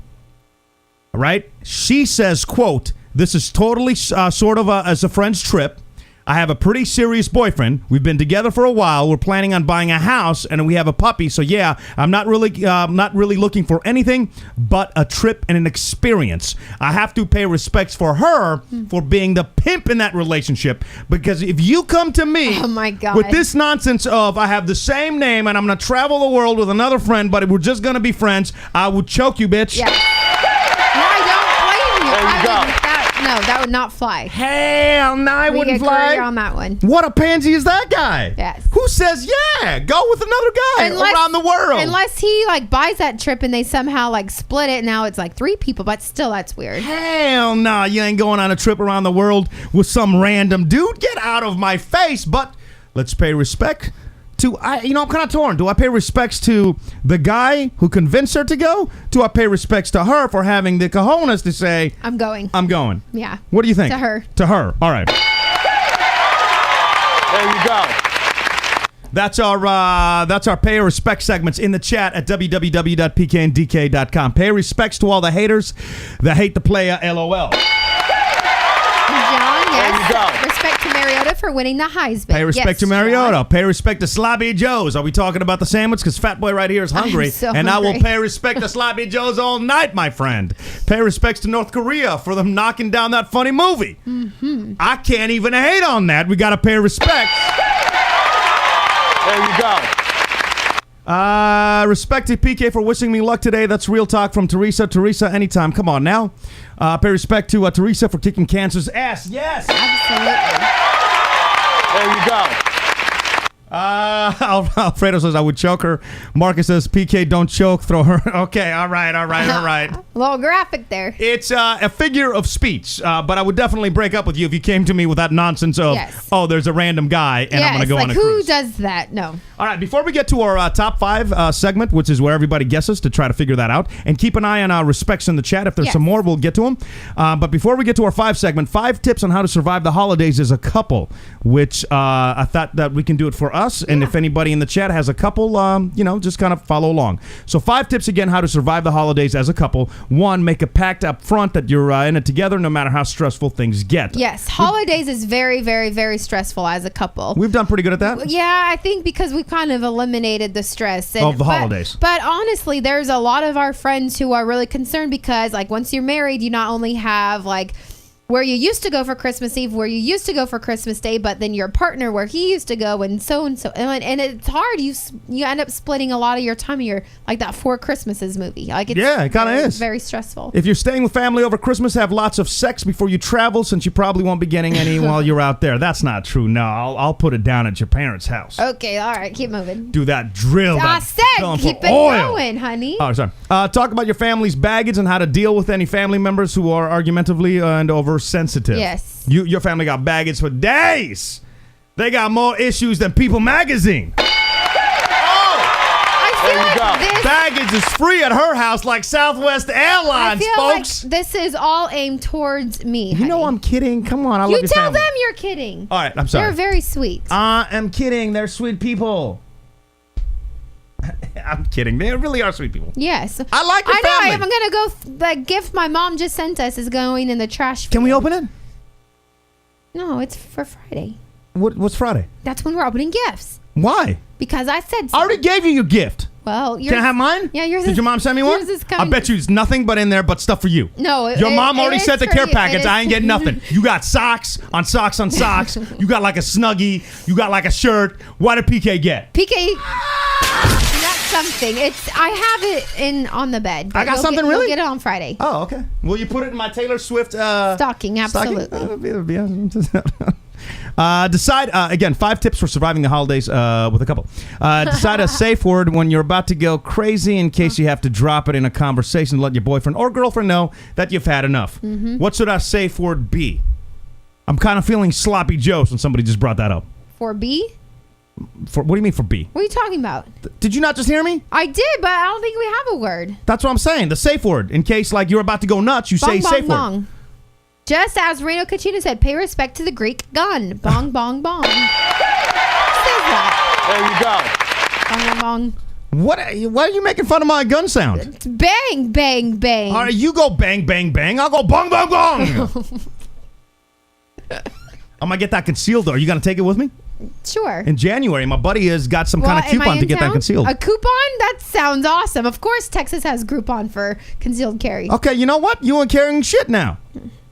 All right? She says, quote, "This is totally sort of as a friend's trip. I have a pretty serious boyfriend. We've been together for a while. We're planning on buying a house, and we have a puppy. So yeah, I'm not really looking for anything but a trip and an experience. I have to pay respects for her for being the pimp in that relationship. Because if you come to me Oh my God. with this nonsense of I have the same name and I'm gonna travel the world with another friend, but we're just gonna be friends, I would choke you, bitch. Yeah. No, I don't blame you. There you go. No, that would not fly. Hell no, I wouldn't fly. on that one. What a pansy is that guy? Yes. Who says, yeah, go with another guy around the world? Unless he like buys that trip and they somehow like split it. Now it's like 3 people, but still that's weird. Hell no, you ain't going on a trip around the world with some random dude. Get out of my face. But let's pay respect to, I'm kind of torn. Do I pay respects to the guy who convinced her to go? Do I pay respects to her for having the cojones to say, I'm going. I'm going? Yeah. What do you think? To her. To her. All right. There you go. That's our pay respect segments in the chat at www.pkndk.com. Pay respects to all the haters that hate the player, LOL. John, yes. There you go. Respect to Mariota for winning the Heisman. Pay respect Yes, to Mariota. John. Pay respect to Sloppy Joe's. Are we talking about the sandwich? Because Fat Boy right here is hungry. so and I will hungry. pay respect to Sloppy Joe's all night, my friend. Pay respects to North Korea for them knocking down that funny movie. Mm-hmm. I can't even hate on that. We got to pay respect. There you go. Respect to PK for wishing me luck today. That's real talk from Teresa. Teresa, anytime. Come on now. Pay respect to Teresa for kicking cancer's ass. Yes. Absolutely. There you go. Alfredo says I would choke her. Marcus says PK don't choke, throw her. Okay, all right. A little graphic there. It's a figure of speech, but I would definitely break up with you if you came to me with that nonsense of, Yes. oh, there's a random guy and I'm going to go on a who cruise. does that? No. All right, before we get to our top 5 segment, which is where everybody guesses to try to figure that out, and keep an eye on our respects in the chat. If there's some more, we'll get to them. But before we get to our 5 segment, 5 tips on how to survive the holidays as a couple, which I thought that we can do it for us. And if anybody in the chat has a couple, just kind of follow along. So 5 tips again, how to survive the holidays as a couple. 1, make a pact up front that you're in it together no matter how stressful things get. Yes. Holidays is very, very, very stressful as a couple. We've done pretty good at that. Yeah, I think because we've kind of eliminated the stress Of the holidays. But honestly, there's a lot of our friends who are really concerned because, like, once you're married, you not only have like where you used to go for Christmas Eve, where you used to go for Christmas Day, but then your partner where he used to go, and so and it's hard. You end up splitting a lot of your time. You're like that 4 Christmases movie. Like it kind of is very stressful. If you're staying with family over Christmas, have lots of sex before you travel, since you probably won't be getting any while you're out there. That's not true. No, I'll put it down at your parents' house. Okay, all right, keep moving. Do that drill. I said keep it going, honey. Oh, sorry. Talk about your family's baggage and how to deal with any family members who are argumentatively and oversensitive. Yes. Your family got baggage for days. They got more issues than People Magazine. I feel There you go. this, Baggage is free at her house like Southwest Airlines, I feel folks. like this is all aimed towards me. You know honey. I'm kidding. Come on, I You love your tell family. them you're kidding. All right, I'm sorry. You're very sweet. I am kidding. They're sweet people. I'm kidding. They really are sweet people. Yes. I like your I know. family. I'm gonna go. The gift my mom just sent us is going in the trash. Can we open it? No, it's for Friday. What's Friday? That's when we're opening gifts. Why? Because I said so. I already gave you your gift. Well, Can I have mine? Yeah, yours Did is- your mom send me one? yours is I coming- bet you it's nothing but in there but stuff for you. No, Your mom already it sent the is care for you. package. It I is- ain't getting nothing. You got socks on socks on socks. You got like a Snuggie. You got like a shirt. What did PK get? PK. That's something. I have it on the bed. but I got you'll something, get, really? You'll get it on Friday. Oh, okay. Will you put it in my Taylor Swift Stocking, absolutely. Decide, again, 5 tips for surviving the holidays with a couple. Decide a safe word when you're about to go crazy in case you have to drop it in a conversation to let your boyfriend or girlfriend know that you've had enough. What should our safe word be? I'm kind of feeling sloppy Joe since somebody just brought that up. For B? What do you mean for B? What are you talking about? Did you not just hear me? I did, but I don't think we have a word. That's what I'm saying. The safe word. In case like you're about to go nuts, you say safe word. Just as Reno Kachina said, pay respect to the Greek gun. Bong, bong, bong. Who says that? There you go. Bong, bong, bong. Why are you making fun of my gun sound? It's bang, bang, bang. All right, you go bang, bang, bang. I'll go bong, bong, bong. I'm going to get that concealed, though. Are you going to take it with me? Sure. In January, my buddy has got some kind of coupon to get that concealed. A coupon? That sounds awesome. Of course, Texas has Groupon for concealed carry. Okay, you know what? You ain't carrying shit now.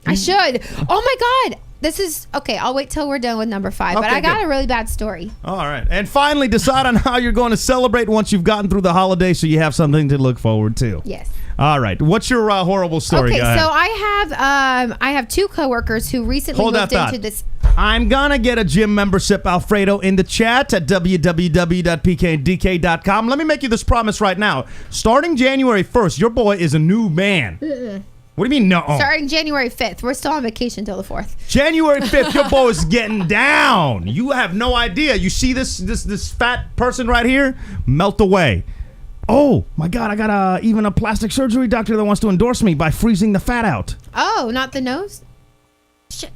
I should. Oh, my God. This is... Okay, I'll wait till we're done with number 5. Okay, but I got good. a really bad story. All right. And finally, decide on how you're going to celebrate once you've gotten through the holiday so you have something to look forward to. Yes. All right. What's your horrible story? Okay, so I have 2 coworkers who recently moved into this... I'm going to get a gym membership, Alfredo, in the chat at www.pkndk.com. Let me make you this promise right now. Starting January 1st, your boy is a new man. What do you mean, no? Starting January 5th. We're still on vacation till the 4th. January 5th, your boy is getting down. You have no idea. You see this fat person right here? Melt away. Oh, my God. I got even a plastic surgery doctor that wants to endorse me by freezing the fat out. Oh, not the nose? Shit.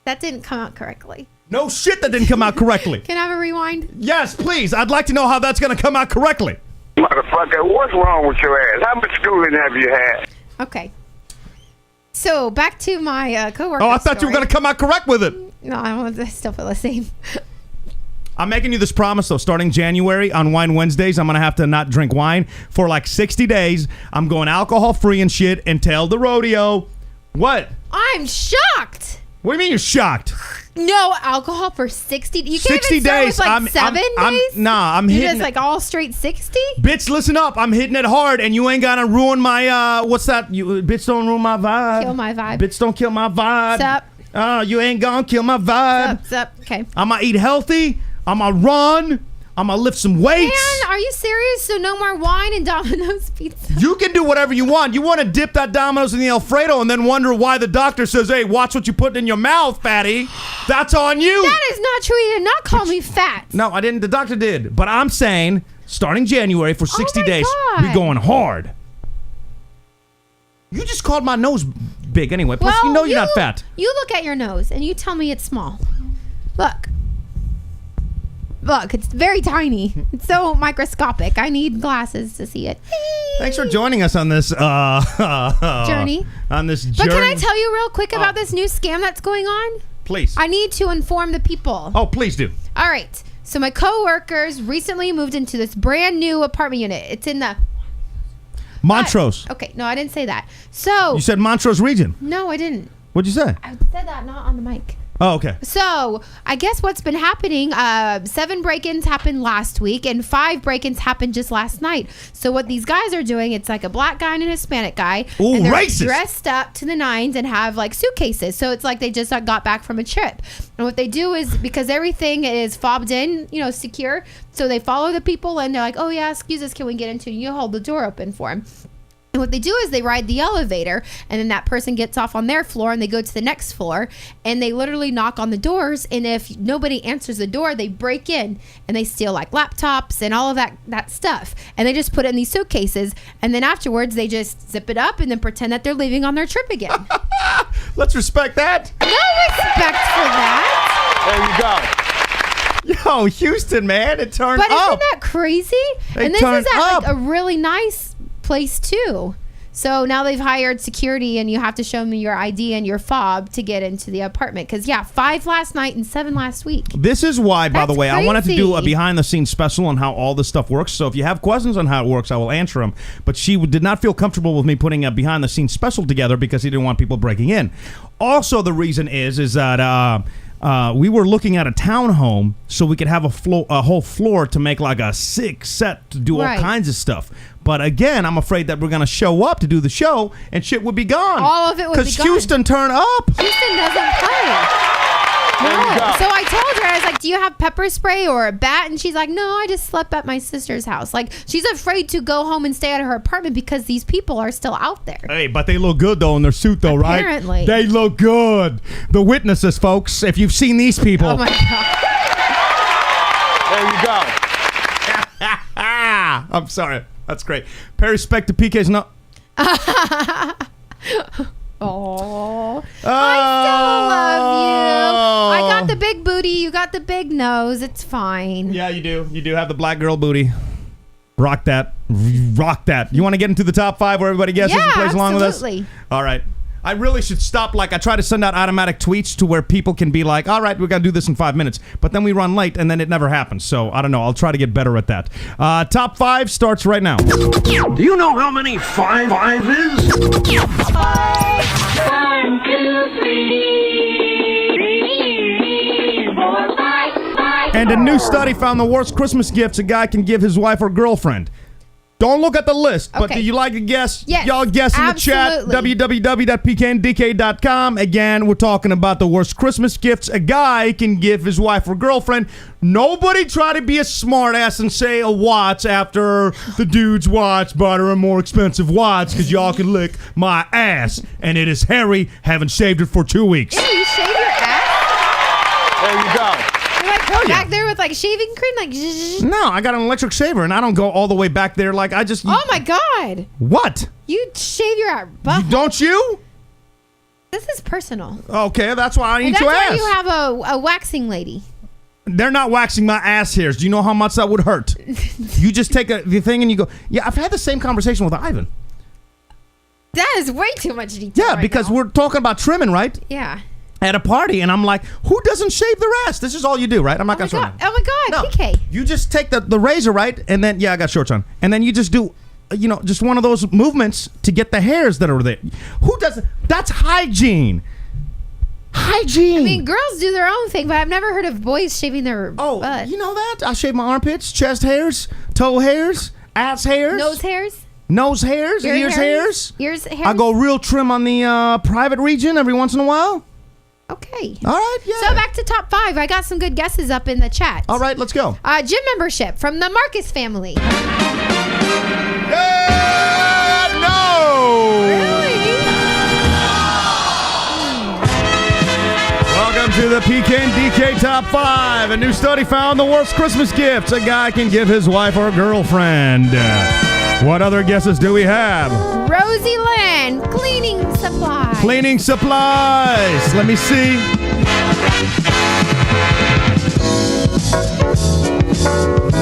That didn't come out correctly. No shit, that didn't come out correctly. Can I have a rewind? Yes, please. I'd like to know how that's going to come out correctly. Motherfucker, what's wrong with your ass? How much schooling have you had? Okay. So, back to my coworker. Oh, I thought you were going to come out correct with it. No, I still feel the same. I'm making you this promise, though. Starting January on Wine Wednesdays, I'm going to have to not drink wine for like 60 days. I'm going alcohol-free and shit until the rodeo. What? I'm shocked. What do you mean you're shocked? No alcohol for 60 days? You can't 60 even start days. with like 7 days? I'm You're hitting just like all straight 60? Bitch, listen up. I'm hitting it hard, and you ain't gonna ruin my, what's that? Bitch, don't ruin my vibe. Kill my vibe. Bitch, don't kill my vibe. Sup? You ain't gonna kill my vibe. Sup? Okay. I'm gonna eat healthy. I'm gonna run. I'm gonna lift some weights. Man, are you serious? So no more wine and Domino's pizza? You can do whatever you want. You want to dip that Domino's in the Alfredo and then wonder why the doctor says, hey, watch what you put in your mouth, fatty. That's on you. That is not true. He did not call me fat. No, I didn't. The doctor did. But I'm saying, starting January for 60 days, God. we're going hard. You just called my nose big anyway. Plus, Well, you know you're not fat. You look at your nose and you tell me it's small. Look, it's very tiny. It's so microscopic. I need glasses to see it. Thanks for joining us on this journey. On this journey. But can I tell you real quick about this new scam that's going on? Please. I need to inform the people. Oh, please do. All right. So my coworkers recently moved into this brand new apartment unit. It's in the Montrose. Okay, no, I didn't say that. So You said Montrose region. No, I didn't. What'd you say? I said that not on the mic. Oh, okay. So I guess what's been happening, 7 break-ins happened last week and 5 break-ins happened just last night. So what these guys are doing, it's like a black guy and a Hispanic guy. Ooh, and they're racist. dressed up to the nines and have like suitcases. So it's like they just got back from a trip. And what they do is, because everything is fobbed in, secure, so they follow the people and they're like, oh yeah, excuse us, can we get into? You hold the door open for them. And what they do is they ride the elevator and then that person gets off on their floor and they go to the next floor and they literally knock on the doors, and if nobody answers the door, they break in and they steal like laptops and all of that stuff, and they just put it in these suitcases, and then afterwards they just zip it up and then pretend that they're leaving on their trip again. Let's respect that. No respect for that. There you go. Yo, Houston, man, it turned But up. isn't that crazy? They And this turned is at up. like a really nice place too. So now they've hired security and you have to show me your ID and your fob to get into the apartment. Because 5 last night and 7 last week. This is why, by the That's way, I wanted to do a crazy. behind-the-scenes special on how all this stuff works. So if you have questions on how it works, I will answer them. But she did not feel comfortable with me putting a behind-the-scenes special together because he didn't want people breaking in. Also, the reason is that we were looking at a townhome so we could have a whole floor to make like a sick set to do all kinds of stuff. But again, I'm afraid that we're going to show up to do the show and shit would be gone. All of it would be gone. Because Houston turned up. Houston doesn't play. So I told her, I was like, do you have pepper spray or a bat? And she's like, no, I just slept at my sister's house. Like, she's afraid to go home and stay at her apartment because these people are still out there. Hey, but they look good, though, in their suit, though, right? Apparently. They look good. The witnesses, folks, if you've seen these people. Oh, my God. There you go. I'm sorry. That's great. Pay respect to PK's no. Oh, I still love you. I got the big booty. You got the big nose. It's fine. Yeah, you do. You do have the black girl booty. Rock that. Rock that. You want to get into the top 5 where everybody guesses and plays along with us? Absolutely. All right. I really should stop. Like, I try to send out automatic tweets to where people can be like, all right, we got to do this in 5 minutes. But then we run late, and then it never happens. So, I don't know. I'll try to get better at that. Top 5 starts right now. Do you know how many 5 is? 1, 2, 3, 4, 5. And a new study found the worst Christmas gifts a guy can give his wife or girlfriend. Don't look at the list, but Okay. do you like to guess? Yes, Y'all guess in the absolutely. chat, www.pkndk.com. Again, we're talking about the worst Christmas gifts a guy can give his wife or girlfriend. Nobody try to be a smartass and say a watch after the dude's watch bought her a more expensive watch because y'all can lick my ass. And it is hairy, haven't shaved it for 2 weeks. Ew, you shave your ass? There you go. You're like back there with like shaving cream? Like, zzz. No, I got an electric shaver, and I don't go all the way back there. Like, I just... Oh, my God. What? You shave your butt. Don't you? This is personal. Okay, that's why I need That's to why ask. you have a waxing lady. They're not waxing my ass hairs. Do you know how much that would hurt? You just take the thing and you go, yeah, I've had the same conversation with Ivan. That is way too much detail. Yeah, right because now. we're talking about trimming, right? Yeah. At a party, and I'm like, who doesn't shave their ass? This is all you do, right? I'm not Oh, my going God. to Oh, my God. No. PK. You just take the razor, right? And then, yeah, I got shorts on. And then you just do, just one of those movements to get the hairs that are there. Who does That's hygiene. Hygiene. I mean, girls do their own thing, but I've never heard of boys shaving their butt. You know that? I shave my armpits, chest hairs, toe hairs, ass hairs. Nose hairs? Nose hairs, Ear ears hairs. Ears hairs? I go real trim on the private region every once in a while. Okay. All right, yeah. So back to top 5. I got some good guesses up in the chat. All right, let's go. Gym membership from the Marcus family. No! Really? Welcome to the PK and DK Top 5. A new study found the worst Christmas gifts a guy can give his wife or girlfriend. What other guesses do we have? Rosie Lynn, cleaning supplies. Cleaning supplies. Let me see.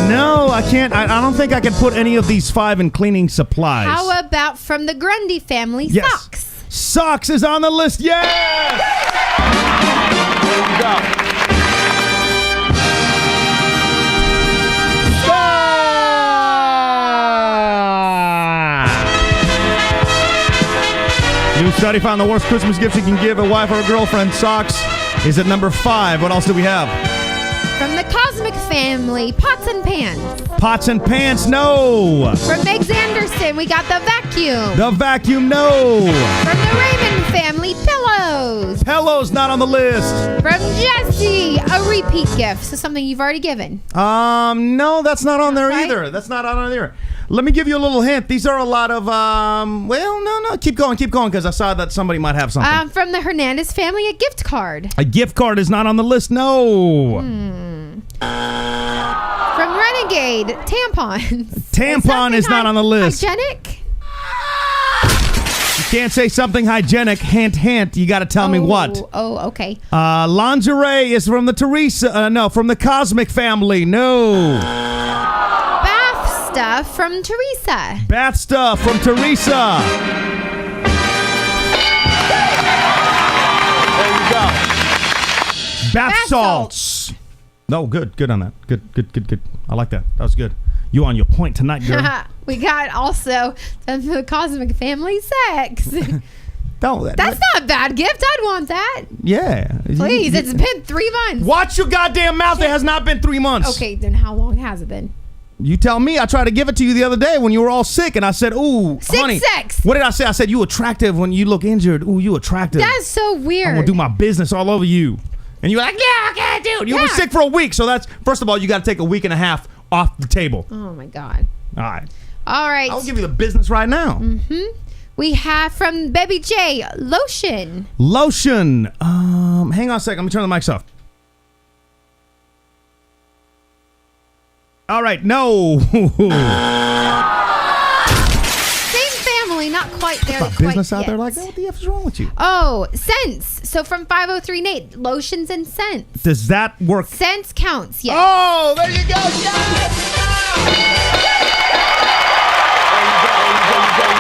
No, I can't. I don't think I can put any of these 5 in cleaning supplies. How about from the Grundy family, Yes. socks? Socks is on the list. Yes! There you go. New study found the worst Christmas gifts you can give a wife or a girlfriend. Socks is at number 5. What else do we have? From the Cosmic family, pots and pans. Pots and pants, no. From Megs Anderson, we got the vacuum. The vacuum, no. From the Raymond family, pillows. Pillows not on the list. From Jesse, a repeat gift. So something you've already given. No, that's not on there Right? either. That's not on there. Let me give you a little hint. These are a lot of, no. Keep going, because I saw that somebody might have something. From the Hernandez family, a gift card. A gift card is not on the list, no. From Renegade, tampons. Tampon is not on the list. Hygienic? You can't say something hygienic. Hint, hint. You got to tell me what. Oh, okay. Lingerie is from the from the Cosmic family. No. Bath stuff from Teresa. Bath stuff from Teresa. There you go. Bath salts. No, good on that. Good. I like that. That was good. You on your point tonight, girl. We got also from the Cosmic family, sex. No, That's not a bad gift. I'd want that. Yeah. Please, it's been 3 months. Watch your goddamn mouth. It has not been 3 months. Okay, then how long has it been? You tell me. I tried to give it to you the other day when you were all sick, and I said, ooh, Sick honey. sex. What did I say? I said, you attractive when you look injured. Ooh, you attractive. That's so weird. I'm going to do my business all over you. And you're like, yeah, okay, dude. You were sick for a week. So that's, first of all, you got to take a week and a half off the table. Oh, my God. All right. All right. I'll give you the business right now. We have from Baby J, lotion. Lotion. Hang on a second. Let me turn the mics off. All right. No. Not quite there. Business out there like that? What the F is wrong with you? Oh, scents. So from 503 Nate, lotions and scents. Does that work? Scents counts, yes. Oh, there you go. Yes!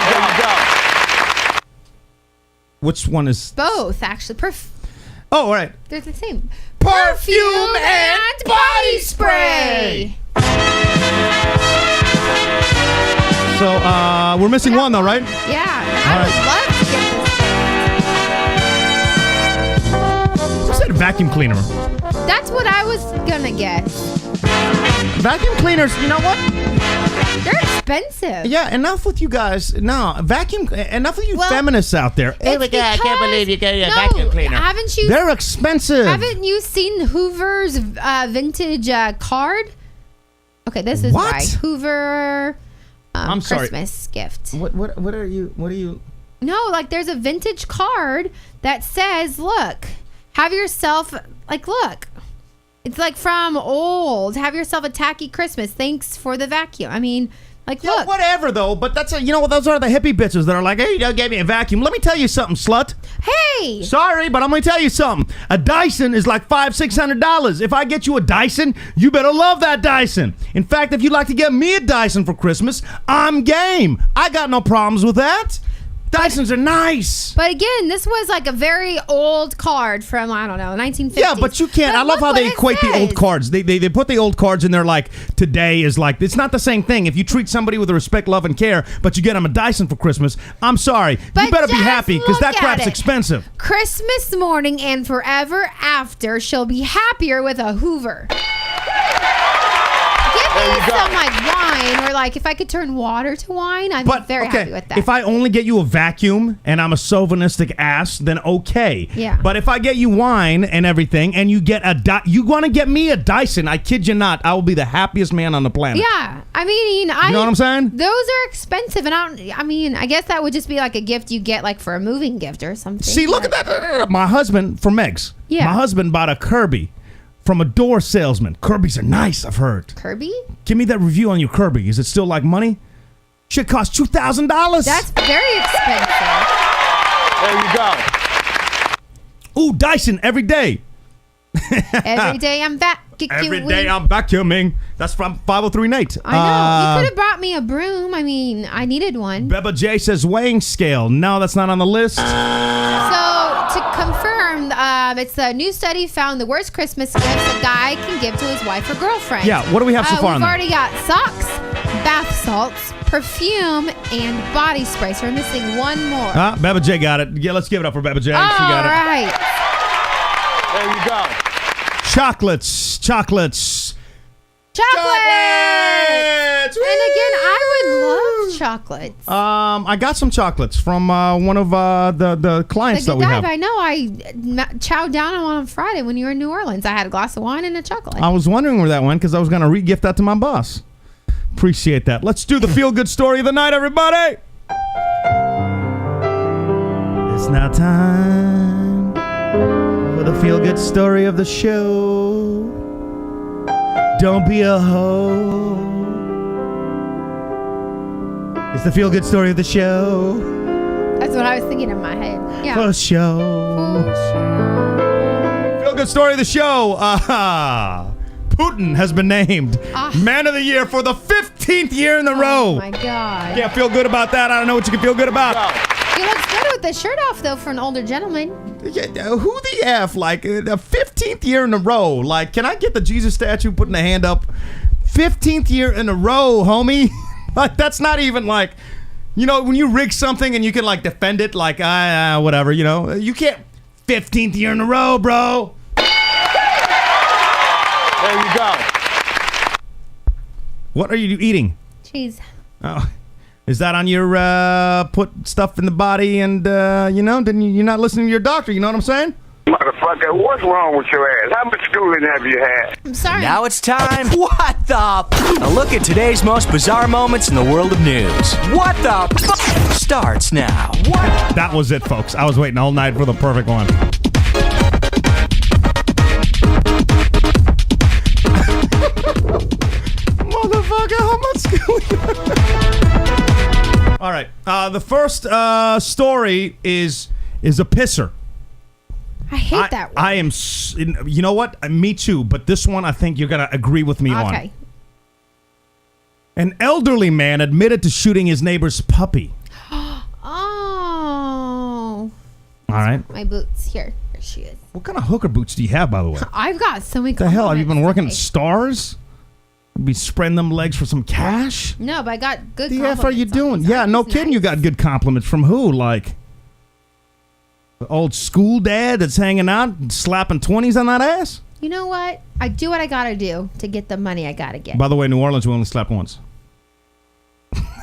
There you go. Which one is? Both, actually. Oh, all right. They're the same. Perfume and body spray. So, we're missing one though, right? Yeah. I would love to get this. Who said vacuum cleaner? That's what I was gonna guess. Vacuum cleaners, you know what? They're expensive. Yeah, enough with you guys. No, enough with you feminists out there. Oh my God, I can't believe you got a vacuum cleaner. Haven't you? They're expensive. Haven't you seen Hoover's vintage card? Okay, this is why. Hoover... I'm sorry. Christmas gift. What are you? No, like there's a vintage card that says, look, have yourself, look. It's like from old. Have yourself a tacky Christmas. Thanks for the vacuum. I mean, look. Whatever, though. But that's those are the hippie bitches that are like, hey, you don't give me a vacuum. Let me tell you something, slut. Hey. Sorry, but I'm going to tell you something. A Dyson is like $500-$600. If I get you a Dyson, you better love that Dyson. In fact, if you'd like to get me a Dyson for Christmas, I'm game. I got no problems with that. Dysons are nice. But again, this was like a very old card from, I don't know, 1950s. Yeah, but you can't. I love how they equate the old cards. They put the old cards in there like today is like, it's not the same thing. If you treat somebody with respect, love, and care, but you get them a Dyson for Christmas, I'm sorry. But you better be happy because that crap's expensive. Christmas morning and forever after, she'll be happier with a Hoover. Give me some wine, or if I could turn water to wine, I'd be very happy with that. If I only get you a vacuum and I'm a chauvinistic ass, then okay. Yeah. But if I get you wine and everything, and you get you want to get me a Dyson, I kid you not, I will be the happiest man on the planet. Yeah, I mean, you know what I'm saying? Those are expensive, and I guess that would just be like a gift you get for a moving gift or something. See, look at that. My husband for Megs. Yeah. My husband bought a Kirby from a door salesman. Kirby's are nice, I've heard. Kirby? Give me that review on your Kirby. Is it still like money? Should cost $2,000. That's very expensive. There you go. Ooh, Dyson every day. Every day I'm vacuuming. Every day I'm vacuuming. That's from 503 Nate. I know. You could have brought me a broom. I mean, I needed one. Beba J says weighing scale. No, that's not on the list. So, to confirm, it's a new study found the worst Christmas gifts a guy can give to his wife or girlfriend. Yeah, what do we have so far on We've that? already got socks, bath salts, perfume, and body spray. So we're missing one more. Beba J got it. Yeah, let's give it up for Beba J. She got it. All right. There you go. Chocolates. And again, I would love chocolates. I got some chocolates from one of the clients that we have. I know. I chowed down on Friday when you were in New Orleans. I had a glass of wine and a chocolate. I was wondering where that went because I was going to re-gift that to my boss. Appreciate that. Let's do the feel-good story of the night, everybody. It's now time for the feel-good story of the show. Don't be a hoe. It's the feel-good story of the show. That's what I was thinking in my head. Yeah. For show. Feel-good story of the show. Putin has been named Man of the Year for the 15th year in a row. Oh, my God. Can't feel good about that. I don't know what you can feel good about. He looks good with the shirt off, though, for an older gentleman. Yeah, who the F? The 15th year in a row. Can I get the Jesus statue putting a hand up? 15th year in a row, homie. That's not even when you rig something and you can defend it, whatever, you can't 15th year in a row, bro. There you go. What are you eating? Cheese. Oh, is that on your put stuff in the body and then you're not listening to your doctor? You know what I'm saying? Motherfucker, what's wrong with your ass? How much schooling have you had? I'm sorry. Now it's time. What the A look at today's most bizarre moments in the world of news. What the starts now. What? That was it, folks. I was waiting all night for the perfect one. Motherfucker, how much schooling? All right. The first story is a pisser. I hate that one. I am, you know what? Me too. But this one, I think you're going to agree with me on. Okay. An elderly man admitted to shooting his neighbor's puppy. Oh. All right. My boots. Here she is. What kind of hooker boots do you have, by the way? I've got so many. What the hell? Have you been working at Stars? Be spreading them legs for some cash? No, but I got good The compliments. F are you doing? these. Yeah, no kidding. Nice. You got good compliments from who? Like the old school dad that's hanging out and slapping 20s on that ass? You know what? I do what I gotta do to get the money I gotta get. By the way, New Orleans, we only slapped once.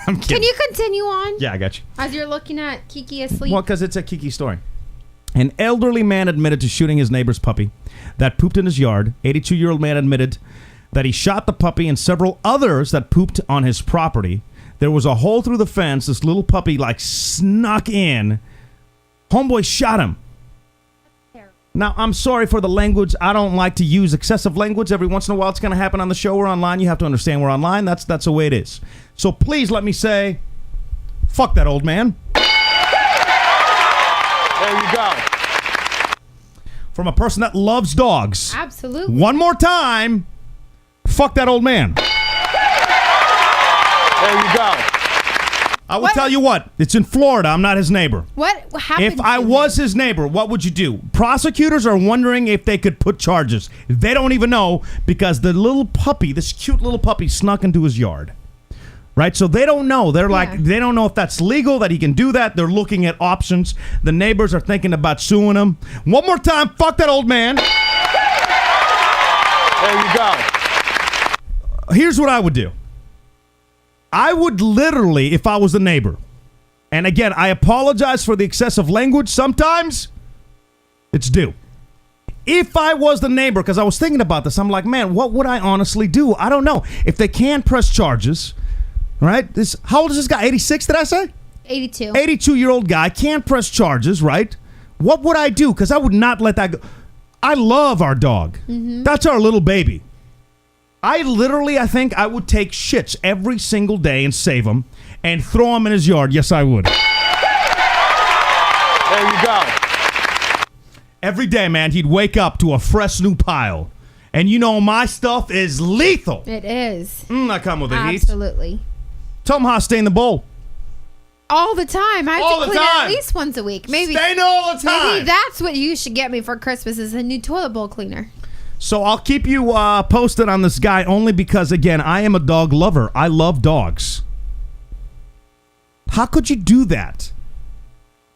I'm kidding. Can you continue on? Yeah, I got you. As you're looking at Kiki asleep. Well, because it's a Kiki story. An elderly man admitted to shooting his neighbor's puppy that pooped in his yard. 82-year-old man admitted that he shot the puppy and several others that pooped on his property. There was a hole through the fence. This little puppy snuck in. Homeboy shot him. Now, I'm sorry for the language. I don't like to use excessive language. Every once in a while, it's going to happen on the show or online. You have to understand we're online. That's the way it is. So please let me say, fuck that old man. There you go. From a person that loves dogs. Absolutely. One more time, fuck that old man. There you go. I will tell you what, it's in Florida. I'm not his neighbor. What happened? If I was his neighbor, what would you do? Prosecutors are wondering if they could put charges. They don't even know because the little puppy, this cute little puppy, snuck into his yard. Right? So they don't know. They're they don't know if that's legal, that he can do that. They're looking at options. The neighbors are thinking about suing him. One more time, fuck that old man. There you go. Here's what I would do. I would literally, if I was the neighbor, and again, I apologize for the excessive language. Sometimes it's due. If I was the neighbor, because I was thinking about this, I'm like, man, what would I honestly do? I don't know. If they can press charges, right? How old is this guy? 86, did I say? 82. 82-year-old guy can't press charges, right? What would I do? Because I would not let that go. I love our dog. Mm-hmm. That's our little baby. I think I would take shits every single day and save him and throw him in his yard. Yes, I would. There you go. Every day, man, he'd wake up to a fresh new pile. And you know my stuff is lethal. It is. I come with the heat. Absolutely. Tell him how to stain the bowl. All the time. I have to clean it at least once a week. Maybe stain all the time. Maybe that's what you should get me for Christmas is a new toilet bowl cleaner. So I'll keep you posted on this guy only because, again, I am a dog lover. I love dogs. How could you do that?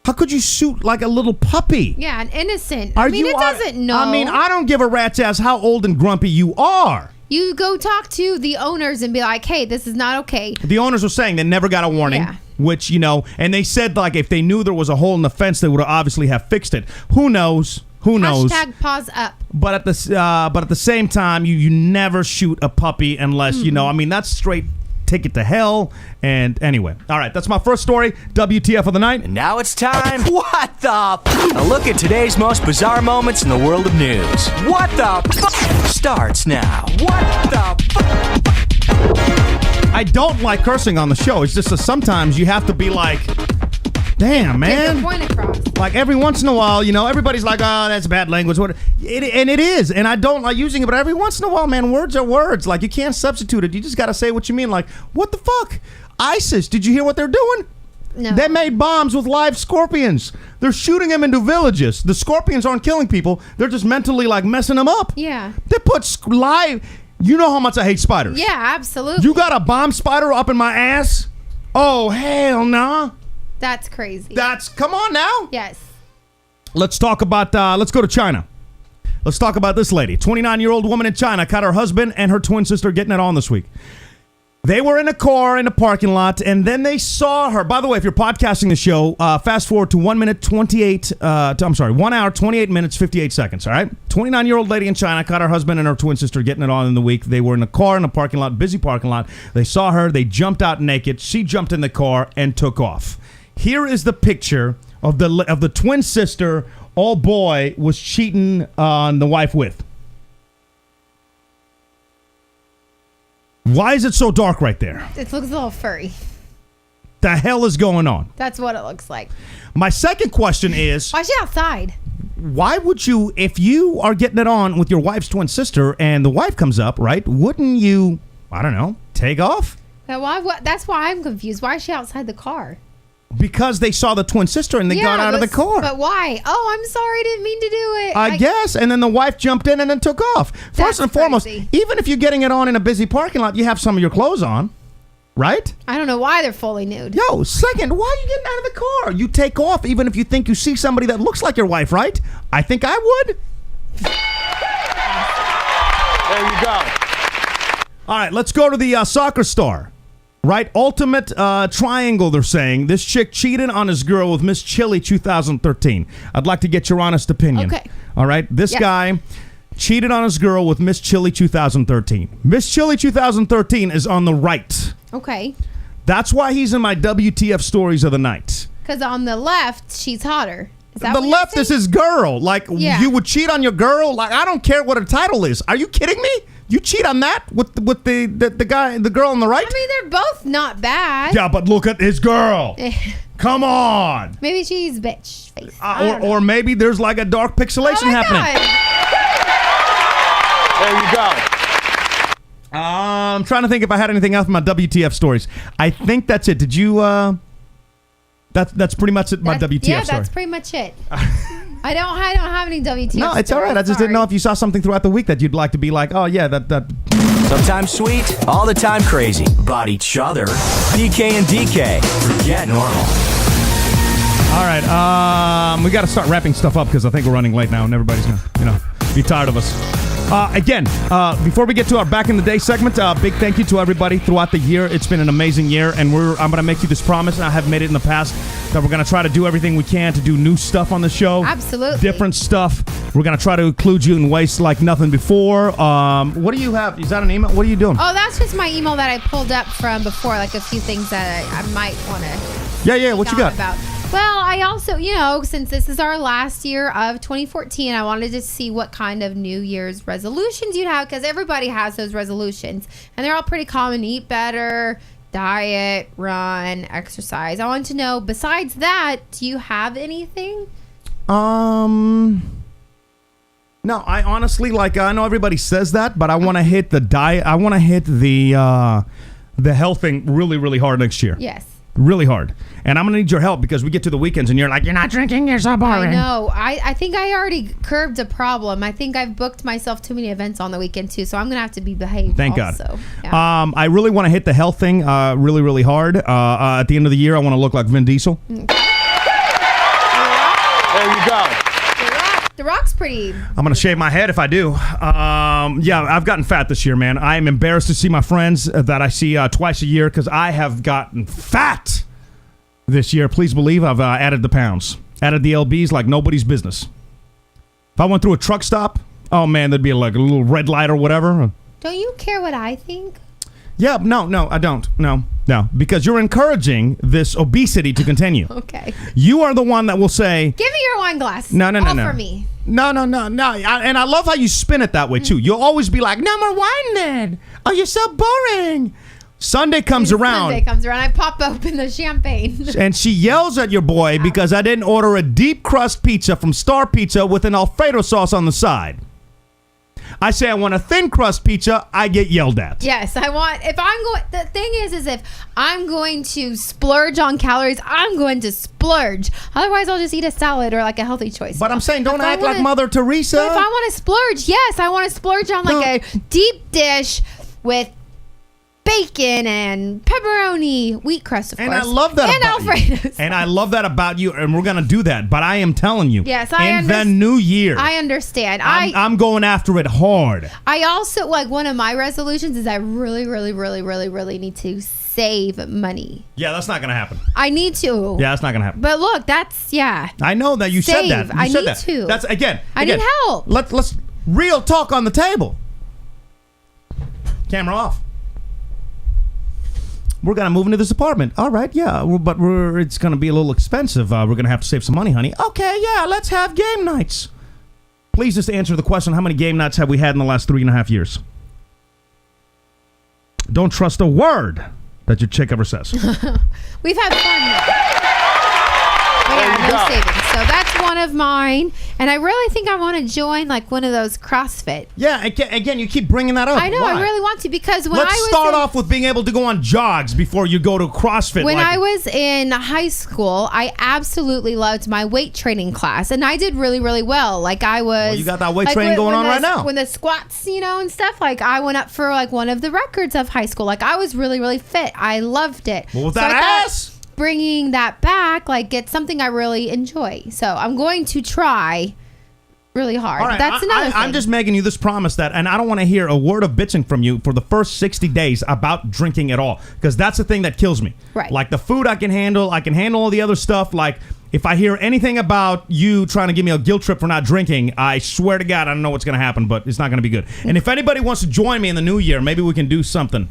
How could you shoot like a little puppy? Yeah, an innocent. It doesn't know. I don't give a rat's ass how old and grumpy you are. You go talk to the owners and be like, hey, this is not okay. The owners were saying they never got a warning. Yeah. Which, and they said like if they knew there was a hole in the fence, they would obviously have fixed it. Who knows? Who knows? Hashtag pause up. But at the same time, you never shoot a puppy unless that's straight ticket to hell. And anyway, all right, that's my first story. WTF of the night. And now it's time. What the A look at today's most bizarre moments in the world of news. What the starts now. What the I don't like cursing on the show. It's just that sometimes you have to be like, damn, man. Get the point across. Like every once in a while, everybody's like, oh, that's bad language. And it is. And I don't like using it. But every once in a while, man, words are words. Like you can't substitute it. You just got to say what you mean. Like, what the fuck? ISIS, did you hear what they're doing? No. They made bombs with live scorpions. They're shooting them into villages. The scorpions aren't killing people. They're just mentally like messing them up. Yeah. They put live. You know how much I hate spiders. Yeah, absolutely. You got a bomb spider up in my ass? Oh, hell nah. That's crazy. Come on now. Yes. Let's talk about, let's go to China. Let's talk about this lady. 29-year-old woman in China caught her husband and her twin sister getting it on this week. They were in a car in a parking lot, and then they saw her. By the way, if you're podcasting the show, fast forward to 1 hour, 28 minutes, 58 seconds, all right? 29-year-old lady in China caught her husband and her twin sister getting it on in the week. They were in a car in a parking lot, busy parking lot. They saw her. They jumped out naked. She jumped in the car and took off. Here is the picture of the twin sister old boy was cheating on the wife with. Why is it so dark right there? It looks a little furry. The hell is going on? That's what it looks like. My second question is... Why is she outside? Why would you, if you are getting it on with your wife's twin sister and the wife comes up, right, wouldn't you, I don't know, take off? That's why I'm confused. Why is she outside the car? Because they saw the twin sister and they got out of the car. But why? Oh, I'm sorry. I didn't mean to do it. I guess. And then the wife jumped in and then took off. First and foremost, even if you're getting it on in a busy parking lot, you have some of your clothes on, right? I don't know why they're fully nude. Yo, second, why are you getting out of the car? You take off even if you think you see somebody that looks like your wife, right? I think I would. There you go. All right, let's go to the soccer star. Right, ultimate triangle, they're saying. This chick cheated on his girl with Miss Chili 2013. I'd like to get your honest opinion. Okay. All right, this guy cheated on his girl with Miss Chili 2013. Miss Chili 2013 is on the right. Okay. That's why he's in my WTF stories of the night. Because on the left, she's hotter. Is that the left is his girl. Like, you would cheat on your girl? Like, I don't care what her title is. Are you kidding me? You cheat on that with the guy, the girl on the right? I mean, they're both not bad. Yeah, but look at his girl. Come on. Maybe she's bitch face. Or maybe there's like a dark pixelation happening. There you go. I'm trying to think if I had anything else from my WTF stories. I think that's it. Did you? That's pretty much it. My WTF story. Yeah, that's pretty much it. I don't have any WTF. No, it's all right. I just didn't know if you saw something throughout the week that you'd like to be like, oh yeah, that. Sometimes sweet, all the time crazy. About each other. BK and DK. Forget normal. All right, we got to start wrapping stuff up because I think we're running late now and everybody's gonna, be tired of us. Again, before we get to our Back in the Day segment, big thank you to everybody throughout the year. It's been an amazing year, and I'm going to make you this promise, and I have made it in the past, that we're going to try to do everything we can to do new stuff on the show. Absolutely. Different stuff. We're going to try to include you in ways like nothing before. What do you have? Is that an email? What are you doing? Oh, that's just my email that I pulled up from before, like a few things that I might want to what you got? About. Well, I also, since this is our last year of 2014, I wanted to see what kind of New Year's resolutions you'd have, because everybody has those resolutions, and they're all pretty common. Eat better, diet, run, exercise. I want to know, besides that, do you have anything? No, I honestly, I know everybody says that, but I want to hit the diet. I want to hit the health thing really, really hard next year. Yes. Really hard. And I'm going to need your help because we get to the weekends and you're like, you're not drinking, you're so boring. I know. I think I already curbed a problem. I think I've booked myself too many events on the weekend too, so I'm going to have to be behaved. Thank also. God. Yeah. I really want to hit the health thing really, really hard. At the end of the year, I want to look like Vin Diesel. There you go. The Rock's pretty. I'm going to shave my head if I do. I've gotten fat this year, man. I am embarrassed to see my friends that I see twice a year because I have gotten fat this year. Please believe I've added the pounds. Added the LBs like nobody's business. If I went through a truck stop, oh, man, there'd be like a little red light or whatever. Don't you care what I think? Yeah, no, I don't. No, because you're encouraging this obesity to continue. Okay. You are the one that will say, give me your wine glass. No. All for me. No. And I love how you spin it that way, too. You'll always be like, no more wine then. Oh, you're so boring. Sunday comes around. I pop open the champagne. And she yells at your boy because I didn't order a deep crust pizza from Star Pizza with an Alfredo sauce on the side. I say I want a thin crust pizza, I get yelled at. Yes, I want, the thing is if I'm going to splurge on calories, I'm going to splurge. Otherwise, I'll just eat a salad or like a healthy choice. But I'm saying don't act like Mother Teresa. But if I want to splurge, yes, I want to splurge on like a deep dish with bacon and pepperoni, wheat crust, of course. And I love that and about Alfredo. you. And I love that about you, and we're going to do that. But I am telling you, Yes, in the new year, I understand. I'm going after it hard. I also, like, one of my resolutions is I really, really, really, really, really need to save money. Yeah, that's not going to happen. I need to. Yeah, that's not going to happen. But look, that's, I know that you said that. I need to. That's, again. I need help. Let's real talk on the table. Camera off. We're going to move into this apartment. All right, yeah, but it's going to be a little expensive. We're going to have to save some money, honey. Okay, yeah, let's have game nights. Please just answer the question, how many game nights have we had in the last 3.5 years? Don't trust a word that your chick ever says. We've had fun. But yeah, no savings. So that's one of mine. And I really think I want to join like one of those CrossFit. Yeah, again, you keep bringing that up. I know, Why? I really want to because when Let's I was start off with being able to go on jogs before you go to CrossFit. When I was in high school, I absolutely loved my weight training class. And I did really, really well. Like I was... Well, you got that weight training going on right now. When the squats, and stuff, like I went up for like one of the records of high school. Like I was really, really fit. I loved it. Well, with that ass... bringing that back, like it's something I really enjoy. So I'm going to try really hard. Right, that's another thing. I'm just making you this promise that, and I don't want to hear a word of bitching from you for the first 60 days about drinking at all, because that's the thing that kills me. Right. Like the food I can handle all the other stuff. Like if I hear anything about you trying to give me a guilt trip for not drinking, I swear to God, I don't know what's going to happen, but it's not going to be good. And if anybody wants to join me in the new year, maybe we can do something.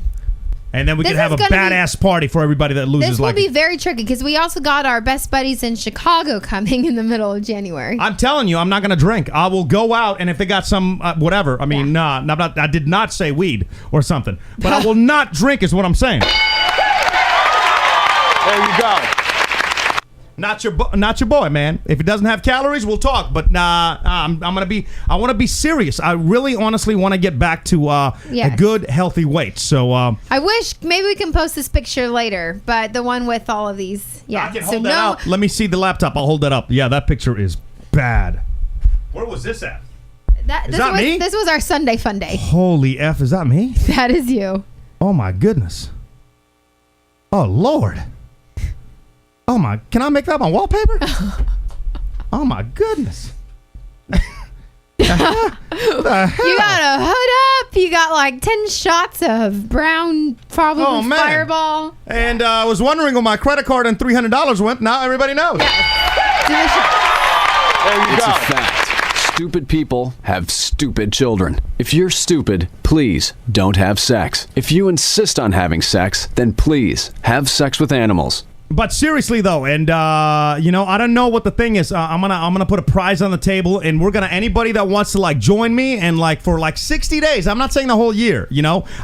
And then we can have a badass party for everybody that loses. This will be very tricky because we also got our best buddies in Chicago coming in the middle of January. I'm telling you, I'm not going to drink. I will go out, and if they got some whatever, I mean, I did not say weed or something, but I will not drink is what I'm saying. There you go. Not your boy, man. If it doesn't have calories, we'll talk. But I want to be serious. I really, honestly want to get back to a good, healthy weight. So I wish maybe we can post this picture later, but the one with all of these, I can hold that out. Let me see the laptop. I'll hold that up. Yeah, that picture is bad. Where was this at? Is that me? This was our Sunday fun day. Holy F, is that me? That is you. Oh my goodness. Oh Lord. Oh my, can I make that my wallpaper? Oh my goodness. You got a hood up. You got like 10 shots of brown Fireball. And I was wondering where my credit card and $300 went. Now everybody knows. Yeah. It's a fact. Stupid people have stupid children. If you're stupid, please don't have sex. If you insist on having sex, then please have sex with animals. But seriously though, and I don't know what the thing is. I'm gonna put a prize on the table, and we're gonna anybody that wants to like join me and like for like 60 days. I'm not saying the whole year.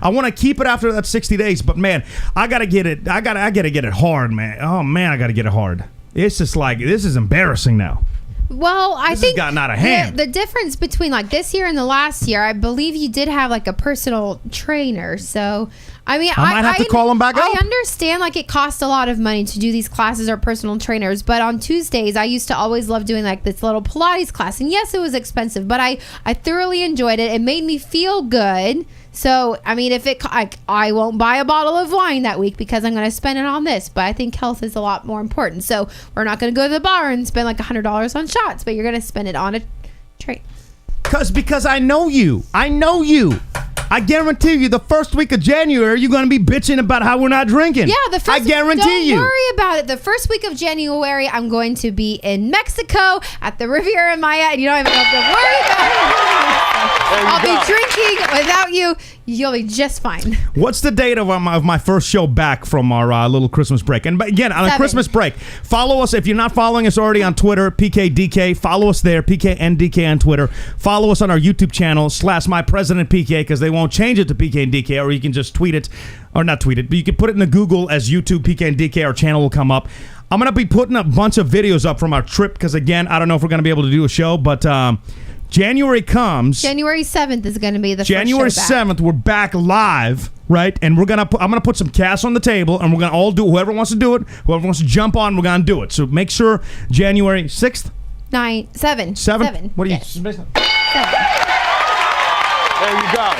I want to keep it after that 60 days. But man, I gotta get it. I gotta get it hard, man. Oh man, I gotta get it hard. It's just like this is embarrassing now. Well, I think has gotten out of hand. The difference between like this year and the last year, I believe you did have like a personal trainer. So, I mean, I might have to call him back up. I understand like it costs a lot of money to do these classes or personal trainers. But on Tuesdays, I used to always love doing like this little Pilates class. And yes, it was expensive, but I thoroughly enjoyed it. It made me feel good. So, I mean, if I won't buy a bottle of wine that week because I'm going to spend it on this, but I think health is a lot more important. So, we're not going to go to the bar and spend like $100 on shots, but you're going to spend it on a train. Because I know you. I guarantee you the first week of January, you're going to be bitching about how we're not drinking. Yeah, the first I guarantee you. Don't worry about it. The first week of January, I'm going to be in Mexico at the Riviera Maya, and you don't even have to worry about it. I'll be drinking without you. You'll be just fine. What's the date of my first show back from our little Christmas break? And again, on a Christmas break, follow us. If you're not following us already on Twitter, PKDK, follow us there, PKNDK on Twitter. Follow us on our YouTube channel, /MyPresidentPK, because they won't change it to PKNDK, or you can just tweet it, or not tweet it, but you can put it in the Google as YouTube PKNDK. Our channel will come up. I'm going to be putting a bunch of videos up from our trip, because again, I don't know if we're going to be able to do a show, but January comes. January 7th is going to be the January first show back. 7th, we're back live, right? And I'm gonna put some cash on the table, and we're gonna all do. Whoever wants to do it, whoever wants to jump on, we're gonna do it. So make sure January 6th, 7. 7. What are you? Yes. 7. There you go.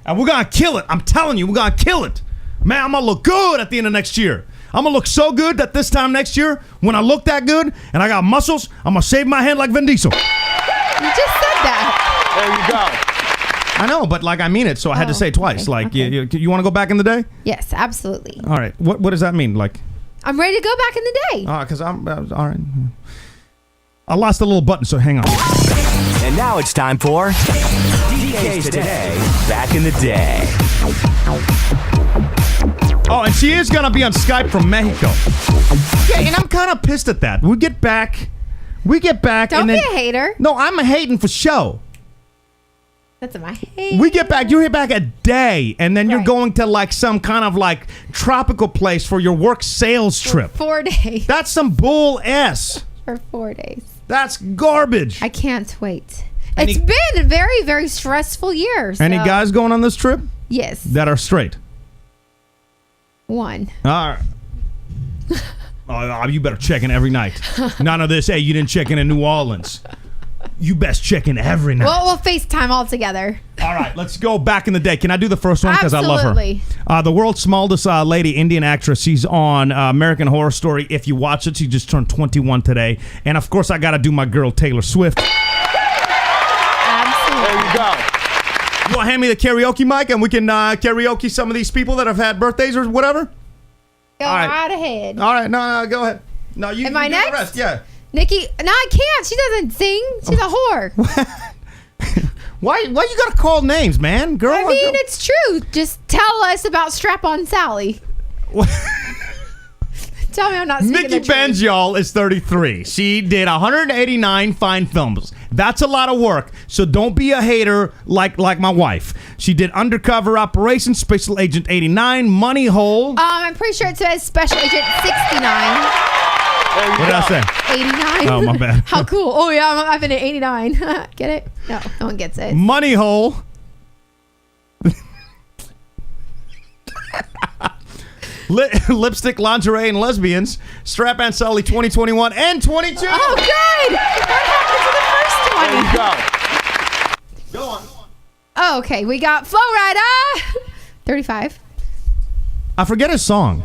And we're going to kill it. I'm telling you, we're going to kill it. Man, I'm going to look good at the end of next year. I'm going to look so good that this time next year, when I look that good and I got muscles, I'm going to shave my head like Vin Diesel. You just said that. There you go. I know, but like I mean it, so I had to say it twice. Okay, like, okay. you want to go back in the day? Yes, absolutely. All right. What does that mean? Like, I'm ready to go back in the day. because I'm all right. I lost a little button, so hang on. And now it's time for DK's Today, Back in the Day. Oh, and she is going to be on Skype from Mexico. Yeah, and I'm kind of pissed at that. We get back. Don't and be then, a hater. No, I'm hating for show. That's my hate. We get back. You're here back a day, and then you're Right. going to like some kind of like tropical place for your work sales trip. 4 days. That's some bull s. For 4 days. That's garbage. I can't wait. Any- It's been a very, very stressful year. So. Any guys going on this trip Yes. that are straight? One. All right. Oh, you better check in every night. None of this. Hey, you didn't check in New Orleans. You best check in every night. Well, we'll FaceTime all together. All right, let's go back in the day. Can I do the first one? Because I love her. Absolutely. The world's smallest lady, Indian actress. She's on American Horror Story. If you watch it, she just turned 21 today. And, of course, I got to do my girl, Taylor Swift. Absolutely. There you go. You want to hand me the karaoke mic and we can karaoke some of these people that have had birthdays or whatever? Go All right. right ahead. All right, no, go ahead. No, you Am I you do next? the rest. Yeah. Nikki, no, I can't. She doesn't sing. She's a whore. Why you gotta call names, man? Girl. I mean, it's true. Just tell us about Strap-on Sally. Tell me I'm not speaking Nikki the truth. Benjol is 33. She did 189 fine films. That's a lot of work. So don't be a hater like my wife. She did Undercover Operation, Special Agent 89, Money Hole. I'm pretty sure it says Special Agent 69. What did I say? 89. Oh, my bad. How cool. Oh, yeah, I've been at 89. Get it? No one gets it. Money Hole. Lipstick, Lingerie, and Lesbians. Strap-on Sully 2021 and 22. Oh, good. What happened to the first one? There you go. Go on. Oh, okay. We got Flow Rider. 35. I forget his song.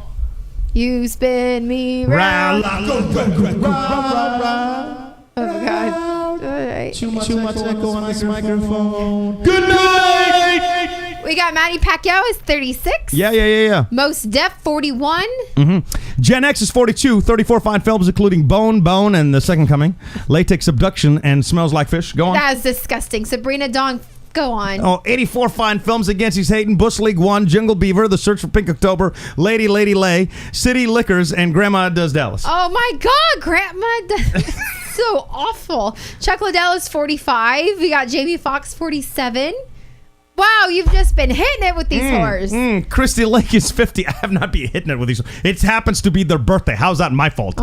You spin me round. Oh, my God. All right. Too much echo on this microphone. Good night. We got Manny Pacquiao is 36. Yeah. Most Def 41. Gen X is 42. 34 fine films, including Bone, and The Second Coming, Latex Abduction, and Smells Like Fish. Go on. That is disgusting. Sabrina Dawn, go on. Oh, 84 fine films against He's Hating, Bush League 1, Jungle Beaver, The Search for Pink October, Lady Lay, City Liquors, and Grandma Does Dallas. Oh my God, Grandma. So awful. Chuck Liddell is 45. We got Jamie Foxx 47. Wow, you've just been hitting it with these whores. Christy Lake is 50. I have not been hitting it with these. It happens to be their birthday. How's that my fault?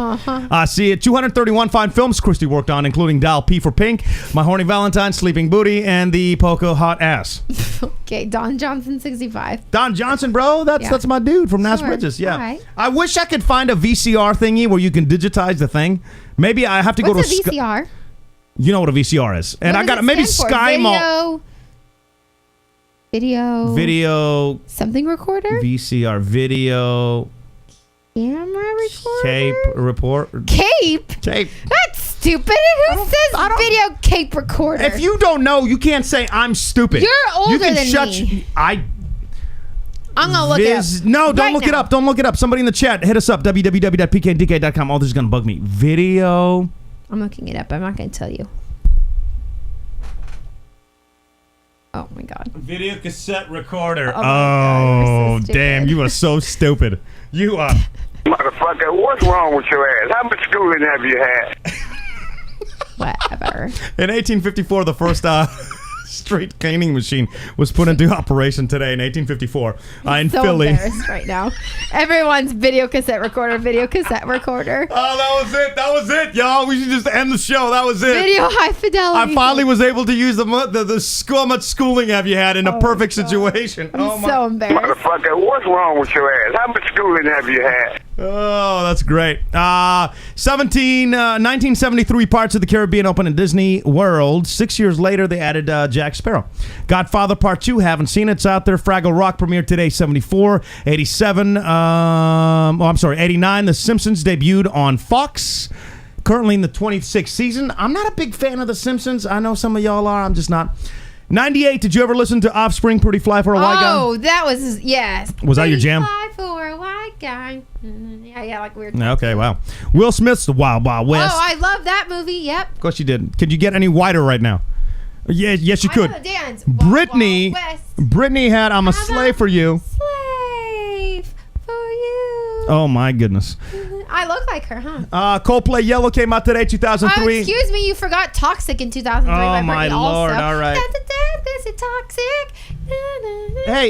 See, 231 fine films Christy worked on, including Dial P for Pink, My Horny Valentine, Sleeping Booty, and The Poco Hot Ass. Okay, Don Johnson 65. Don Johnson, bro. That's my dude from Nash Sure. Bridges. Yeah. All right. I wish I could find a VCR thingy where you can digitize the thing. Maybe I have to go What's to a VCR? You know what a VCR is. And What I does got it maybe stand for? Sky Mall. Video. Something recorder? VCR. Video. Camera recorder? Cape report. Cape? Tape. That's stupid. Who says video cape recorder? If you don't know, you can't say I'm stupid. You're older you can than shut me. I'm gonna look it up. No, don't right look now. it up. Don't look it up. Somebody in the chat, hit us up. www.pkndk.com. Oh, this is gonna bug me. Video. I'm looking it up. I'm not gonna tell you. Oh my God. Video cassette recorder. Oh my God, you're so damn. stupid. You are so stupid. You are. Motherfucker, what's wrong with your ass? How much schooling have you had? Whatever. In 1854, the first street cleaning machine was put into operation today in 1854 in so Philly. embarrassed right now. Everyone's video cassette recorder. Oh, that was it, y'all. We should just end the show. That was it. Video high fidelity. I finally was able to use the how much schooling have you had in a perfect situation. I'm so embarrassed. Motherfucker, what's wrong with your ass? How much schooling have you had? Oh, that's great. 1973 Parts of the Caribbean open in Disney World. 6 years later, they added Jack Sparrow. Godfather Part 2, haven't seen it. It's out there. Fraggle Rock premiered today, 74. 87, 89, The Simpsons debuted on Fox. Currently in the 26th season. I'm not a big fan of The Simpsons. I know some of y'all are. I'm just not. 98, did you ever listen to Offspring, Pretty Fly for a White Guy? Oh, that was, yes. Was that your jam? Pretty Fly for a White Guy. Yeah, like weird. Okay, wow. Will Smith's The Wild Wild West. Oh, I love that movie, yep. Of course you did. Could you get any whiter right now? Yes, you could. Dance. Britney, Wild West. Britney had I'm a Slave for You. Slave for you. Oh, my goodness. I look like her, huh? Coldplay Yellow came out today, 2003. Oh, excuse me, you forgot Toxic in 2003 by Britney my Lord, also. all right. This is Toxic. Hey,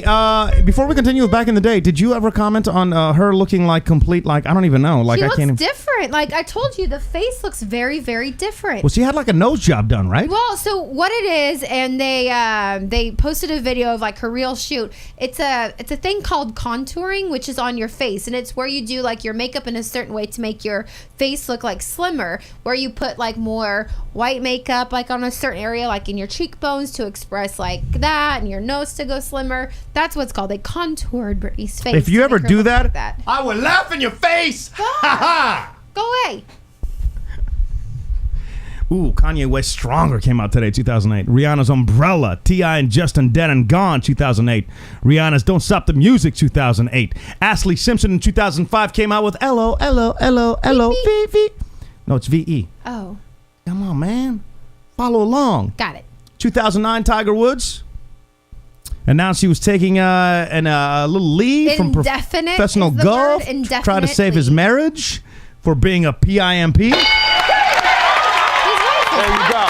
before we continue with back in the day, did you ever comment on her looking like complete, like, I don't even know. Like, she I looks can't even... different. Like I told you, the face looks very, very different. Well, she had like a nose job done, right? Well, so what it is, and they posted a video of like her real shoot. It's a thing called contouring, which is on your face, and it's where you do like your makeup in a certain way to make your face look like slimmer, where you put like more white makeup like on a certain area, like in your cheekbones to express like that, and your nose to go slimmer. That's what's called. They contoured Britney's face. If you ever do that, like I will laugh in your face. Ha ha! Go away. Ooh, Kanye West Stronger came out today, 2008. Rihanna's Umbrella, T.I. and Justin Denon Gone, 2008. Rihanna's Don't Stop the Music, 2008. Ashley Simpson in 2005 came out with L-O-L-O-L-O-L-O V-V. No, it's V-E. Oh. Come on, man. Follow along. Got it. 2009, Tiger Woods announced he was taking a little leave from professional golf to try to save his marriage for being a PIMP. There you go.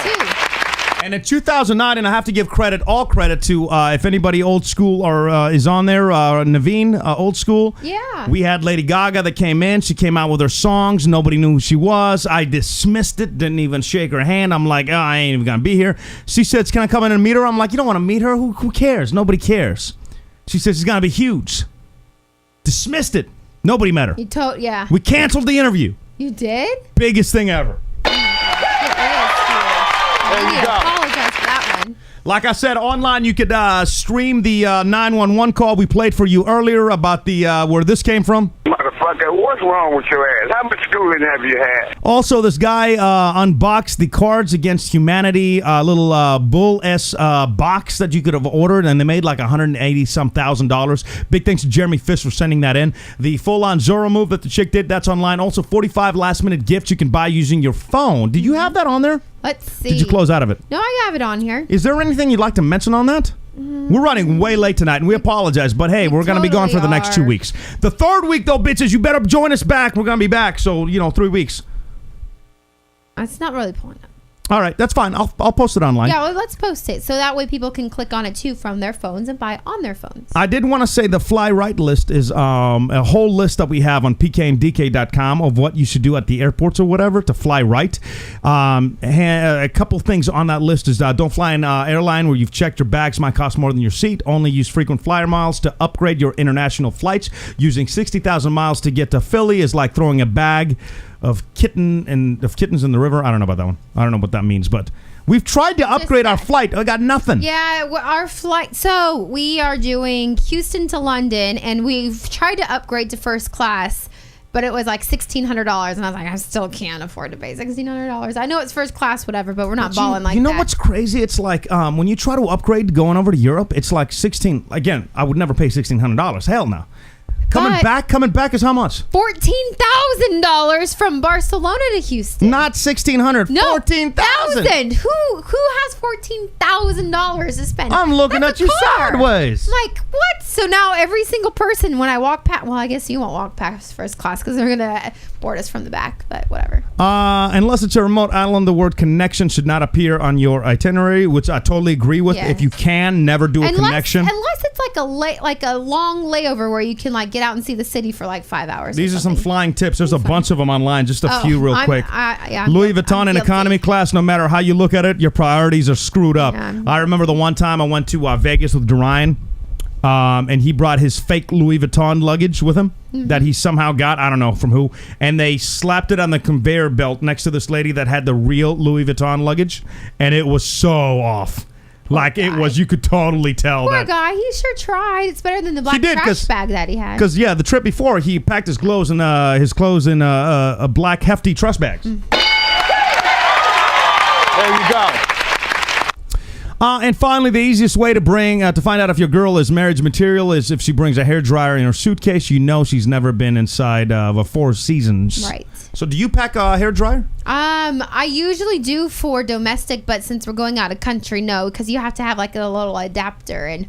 And in 2009, and I have to give all credit to, if anybody old school or is on there, Naveen, old school. Yeah. We had Lady Gaga that came in. She came out with her songs. Nobody knew who she was. I dismissed it. Didn't even shake her hand. I'm like, oh, I ain't even going to be here. She says, can I come in and meet her? I'm like, you don't want to meet her? Who cares? Nobody cares. She says, it's going to be huge. Dismissed it. Nobody met her. Yeah. We canceled the interview. You did? Biggest thing ever. There you go. Apologize for that one. Like I said, online you could stream the 911 call we played for you earlier about the where this came from. Motherfucker, what's wrong with your ass? How much schooling have you had? Also, this guy unboxed the Cards Against Humanity little bull-s box that you could have ordered, and they made like $180,000. Big thanks to Jeremy Fish for sending that in. The full-on Zorro move that the chick did, that's online. Also, 45 last-minute gifts you can buy using your phone. Did you have that on there? Let's see. Did you close out of it? No, I have it on here. Is there anything you'd like to mention on that? We're running way late tonight, and we apologize, but hey, we're going to be gone for the next 2 weeks. The third week, though, bitches, you better join us back. We're going to be back, so, 3 weeks. It's not really pulling up. All right, that's fine. I'll post it online. Yeah, well, let's post it. So that way people can click on it, too, from their phones and buy it on their phones. I did want to say the Fly Right list is a whole list that we have on pkandk.com of what you should do at the airports or whatever to fly right. A couple things on that list is don't fly an airline where you've checked your bags might cost more than your seat. Only use frequent flyer miles to upgrade your international flights. Using 60,000 miles to get to Philly is like throwing a bag of kittens in the river. I don't know about that one. I don't know what that means, but we've tried to upgrade our flight. I got nothing. Yeah, our flight. So we are doing Houston to London, and we've tried to upgrade to first class, but it was like $1,600, and I was like, I still can't afford to pay $1,600. I know it's first class, whatever, but we're not balling like that. You know what's crazy? It's like when you try to upgrade going over to Europe, it's like again, I would never pay $1,600. Hell no. Coming back is how much? $14,000 from Barcelona to Houston. Not $1,600. No, $14,000. Who has $14,000 to spend? I'm looking at you sideways. Like what? So now every single person when I walk past, well, I guess you won't walk past first class because they're gonna board us from the back. But whatever. Unless it's a remote island, the word connection should not appear on your itinerary, which I totally agree with. Yes. If you can, never do a connection. Unless it's like a long layover where you can like get out and see the city for like 5 hours. These are some flying tips. There's a bunch of them online. Just a few real quick. Louis Vuitton in economy class, no matter how you look at it, your priorities are screwed up. Yeah. I remember the one time I went to Vegas with Dorian, and he brought his fake Louis Vuitton luggage with him. that he somehow got, I don't know from who, and they slapped it on the conveyor belt next to this lady that had the real Louis Vuitton luggage, and it was so off. Like it was, you could totally tell. Poor guy, he sure tried. It's better than the black trash bag that he had. Because the trip before he packed his clothes in a black hefty trust bags. There you go. And finally, the easiest way to find out if your girl is marriage material is if she brings a hairdryer in her suitcase. You know she's never been inside of a Four Seasons. Right. So do you pack a hairdryer? I usually do for domestic, but since we're going out of country, no, because you have to have like a little adapter and.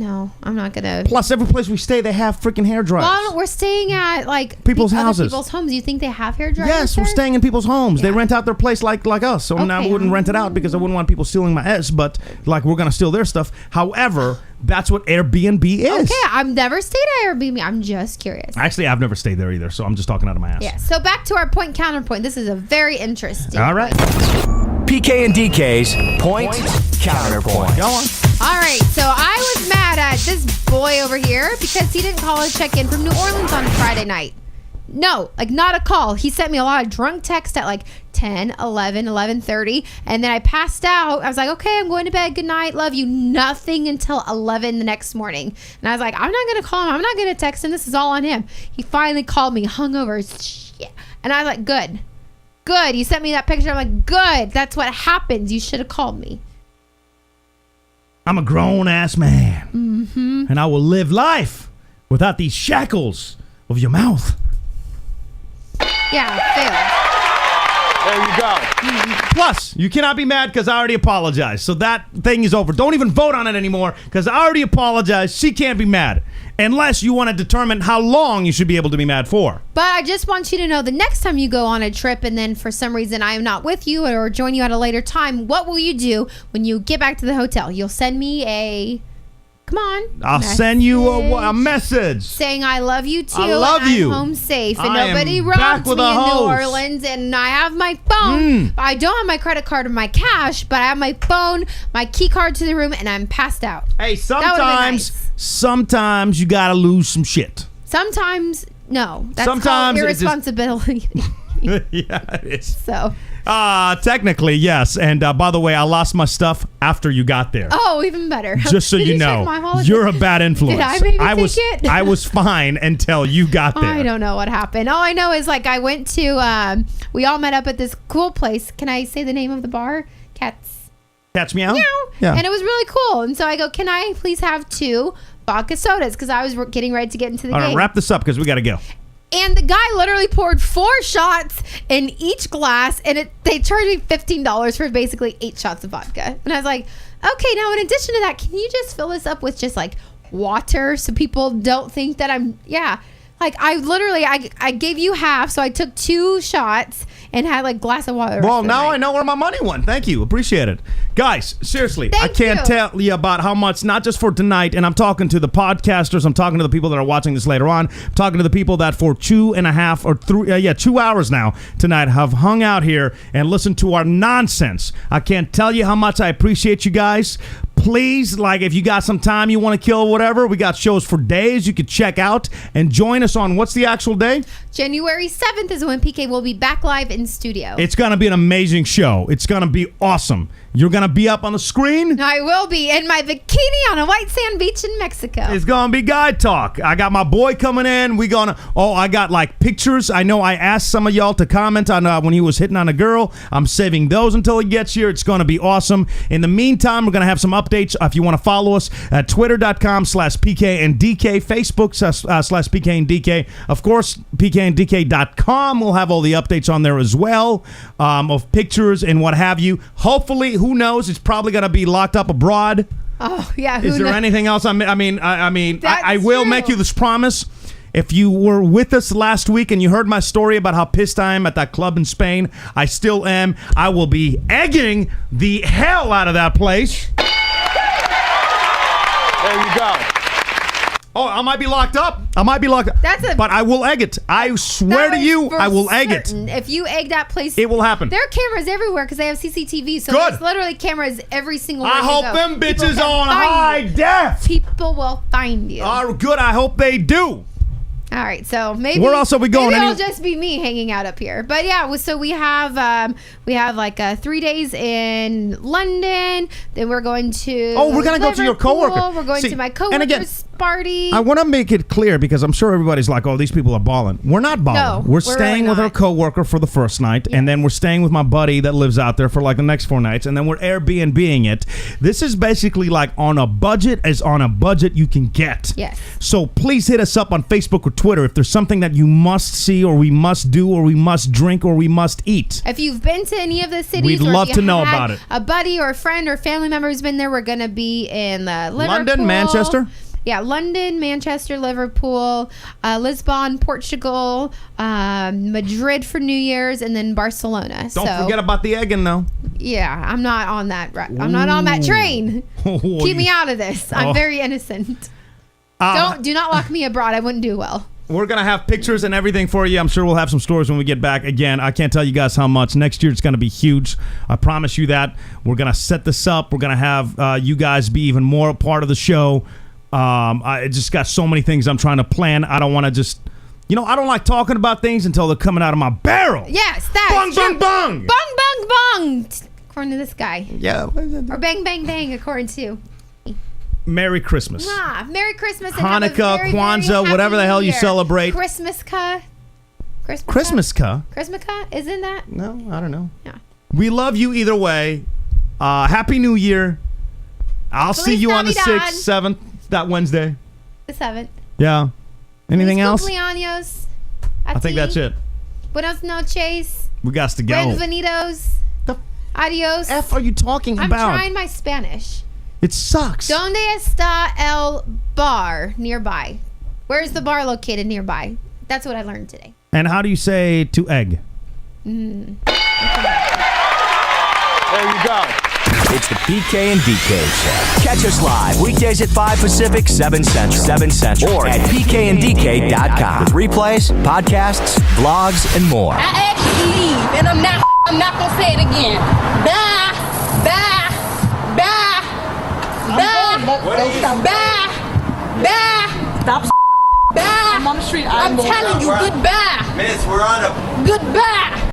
No, I'm not gonna. Plus, every place we stay, they have freaking hairdryers. Well, we're staying at like people's houses, people's homes. You think they have hairdryers? Yes, we're staying in people's homes. Yeah. They rent out their place like us. So now we wouldn't rent it out because I wouldn't want people stealing my S. But like we're gonna steal their stuff. However, that's what Airbnb is. Okay, I've never stayed at Airbnb. I'm just curious. Actually, I've never stayed there either. So I'm just talking out of my ass. Yeah. So back to our point counterpoint. This is a very interesting. All right. PK and DK's point counterpoint. Go on. All right, so I was mad at this boy over here because he didn't call a check-in from New Orleans on Friday night. No, like not a call. He sent me a lot of drunk texts at like 10, 11, 11:30, and then I passed out. I was like, okay, I'm going to bed. Good night. Love you. Nothing until 11 the next morning. And I was like, I'm not going to call him. I'm not going to text him. This is all on him. He finally called me, hungover as shit. And I was like, good. He sent me that picture. I'm like, good. That's what happens. You should have called me. I'm a grown-ass man, and I will live life without these shackles of your mouth. Yeah, fail. There you go. Plus, you cannot be mad because I already apologized. So that thing is over. Don't even vote on it anymore because I already apologized. She can't be mad unless you want to determine how long you should be able to be mad for. But I just want you to know the next time you go on a trip and then for some reason I am not with you or join you at a later time, what will you do when you get back to the hotel? You'll send me a... Come on. I'll send you a message. Saying I love you too. I love and you. I'm home safe. And I nobody am robbed back with me a in New hose. Orleans. And I have my phone. I don't have my credit card or my cash, but I have my phone, my key card to the room, and I'm passed out. Hey, sometimes you gotta lose some shit. Sometimes, no. That's Sometimes called irresponsibility. Yeah, it is. So... technically, yes. And by the way, I lost my stuff after you got there. Oh, even better. Just so Did you check know, my wallet? you're a bad influence. Did I maybe take it? I was fine until you got there. I don't know what happened. All I know is like I went to, we all met up at this cool place. Can I say the name of the bar? Cat's Meow? Meow. Yeah. And it was really cool. And so I go, can I please have 2 vodka sodas? Because I was getting ready to get into the All right, game. wrap this up because we got to go. And the guy literally poured 4 shots in each glass, and they charged me $15 for basically 8 shots of vodka. And I was like, okay, now in addition to that, can you just fill this up with just like water so people don't think that I'm, Like I literally, I gave you half, so I took 2 shots and had like a glass of water. Well, now I know where my money went. Thank you. Appreciate it. Guys, seriously, I can't tell you about how much, not just for tonight, and I'm talking to the podcasters, I'm talking to the people that are watching this later on, I'm talking to the people that for 2.5 or 2 hours now tonight have hung out here and listened to our nonsense. I can't tell you how much I appreciate you guys. Please, like, if you got some time you want to kill or whatever, we got shows for days you could check out and join us on, what's the actual day? January 7th is when PK will be back live in studio. It's going to be an amazing show. It's going to be awesome. You're going to be up on the screen. I will be in my bikini on a white sand beach in Mexico. It's going to be guy talk. I got my boy coming in. I got like pictures. I know I asked some of y'all to comment on when he was hitting on a girl. I'm saving those until he gets here. It's going to be awesome. In the meantime, we're going to have some updates. If you want to follow us at twitter.com/PK and DK, Facebook/PK and DK. Of course, PKandDK.com. We'll have all the updates on there as well of pictures and what have you. Hopefully, who knows? It's probably going to be locked up abroad. Oh, yeah. Is there anything else? I will make you this promise. If you were with us last week and you heard my story about how pissed I am at that club in Spain, I still am. I will be egging the hell out of that place. There you go. Oh, I might be locked up. But I will egg it. I swear to you, I will egg it. If you egg that place, it will happen. There are cameras everywhere because they have CCTV. So Good. there's literally cameras every single way I hope them bitches on high def. People will find you. Good. I hope they do. All right, so maybe where else are we going? Maybe it'll just be me hanging out up here. But yeah, so we have like 3 days in London. Then we're going to we're gonna go to your coworker. We're going to my coworker's party. I want to make it clear because I'm sure everybody's like, "Oh, these people are balling." We're not balling. No, we're staying really with our coworker for the first night, and then we're staying with my buddy that lives out there for like the next 4 nights, and then we're Airbnb-ing it. This is basically like on a budget you can get. Yes. So please hit us up on Facebook or Twitter if there's something that you must see or we must do or we must drink or we must eat. If you've been to any of the cities, we'd love to know about it. A buddy or a friend or family member who's been there, we're going to be in Liverpool. London, Manchester? Yeah, London, Manchester, Liverpool, Lisbon, Portugal, Madrid for New Year's, and then Barcelona. Don't forget about the egging, though. Yeah, I'm not on that. I'm not on that train. Keep me out of this. I'm very innocent. Do not lock me abroad. I wouldn't do well. We're going to have pictures and everything for you. I'm sure we'll have some stories when we get back. Again, I can't tell you guys how much. Next year, it's going to be huge. I promise you that. We're going to set this up. We're going to have you guys be even more a part of the show. I just got so many things I'm trying to plan. I don't want to just... I don't like talking about things until they're coming out of my barrel. Yes, that's bung, true. bung, bung. Bung, bung, bung. According to this guy. Yeah. Or bang, bang, bang, according to... Merry Christmas. Merry Christmas. And Hanukkah, have a very, Kwanzaa, very whatever the hell you year. celebrate. Christmas-ka. Christmas-ka? Isn't that? No, I don't know. Yeah. We love you either way. Happy New Year. I'll see you on the 6th, 7th, that Wednesday. The 7th. Yeah. Anything else? Cumpleaños. I think that's it. Buenos noches. We got to go. Bienvenidos. Adios. F are you talking about? I'm trying my Spanish. It sucks. ¿Dónde está el bar nearby? Where's the bar located nearby? That's what I learned today. And how do you say to egg? There you go. It's the BK and DK Show. Catch us live weekdays at 5 Pacific, 7 Central. Or at bkanddk.com. With replays, podcasts, vlogs, and more. I actually leave, and I'm not gonna say it again. Bye. Stop. Bye. I'm on the street. I'm telling you, goodbye. Miss, we're on a... Goodbye.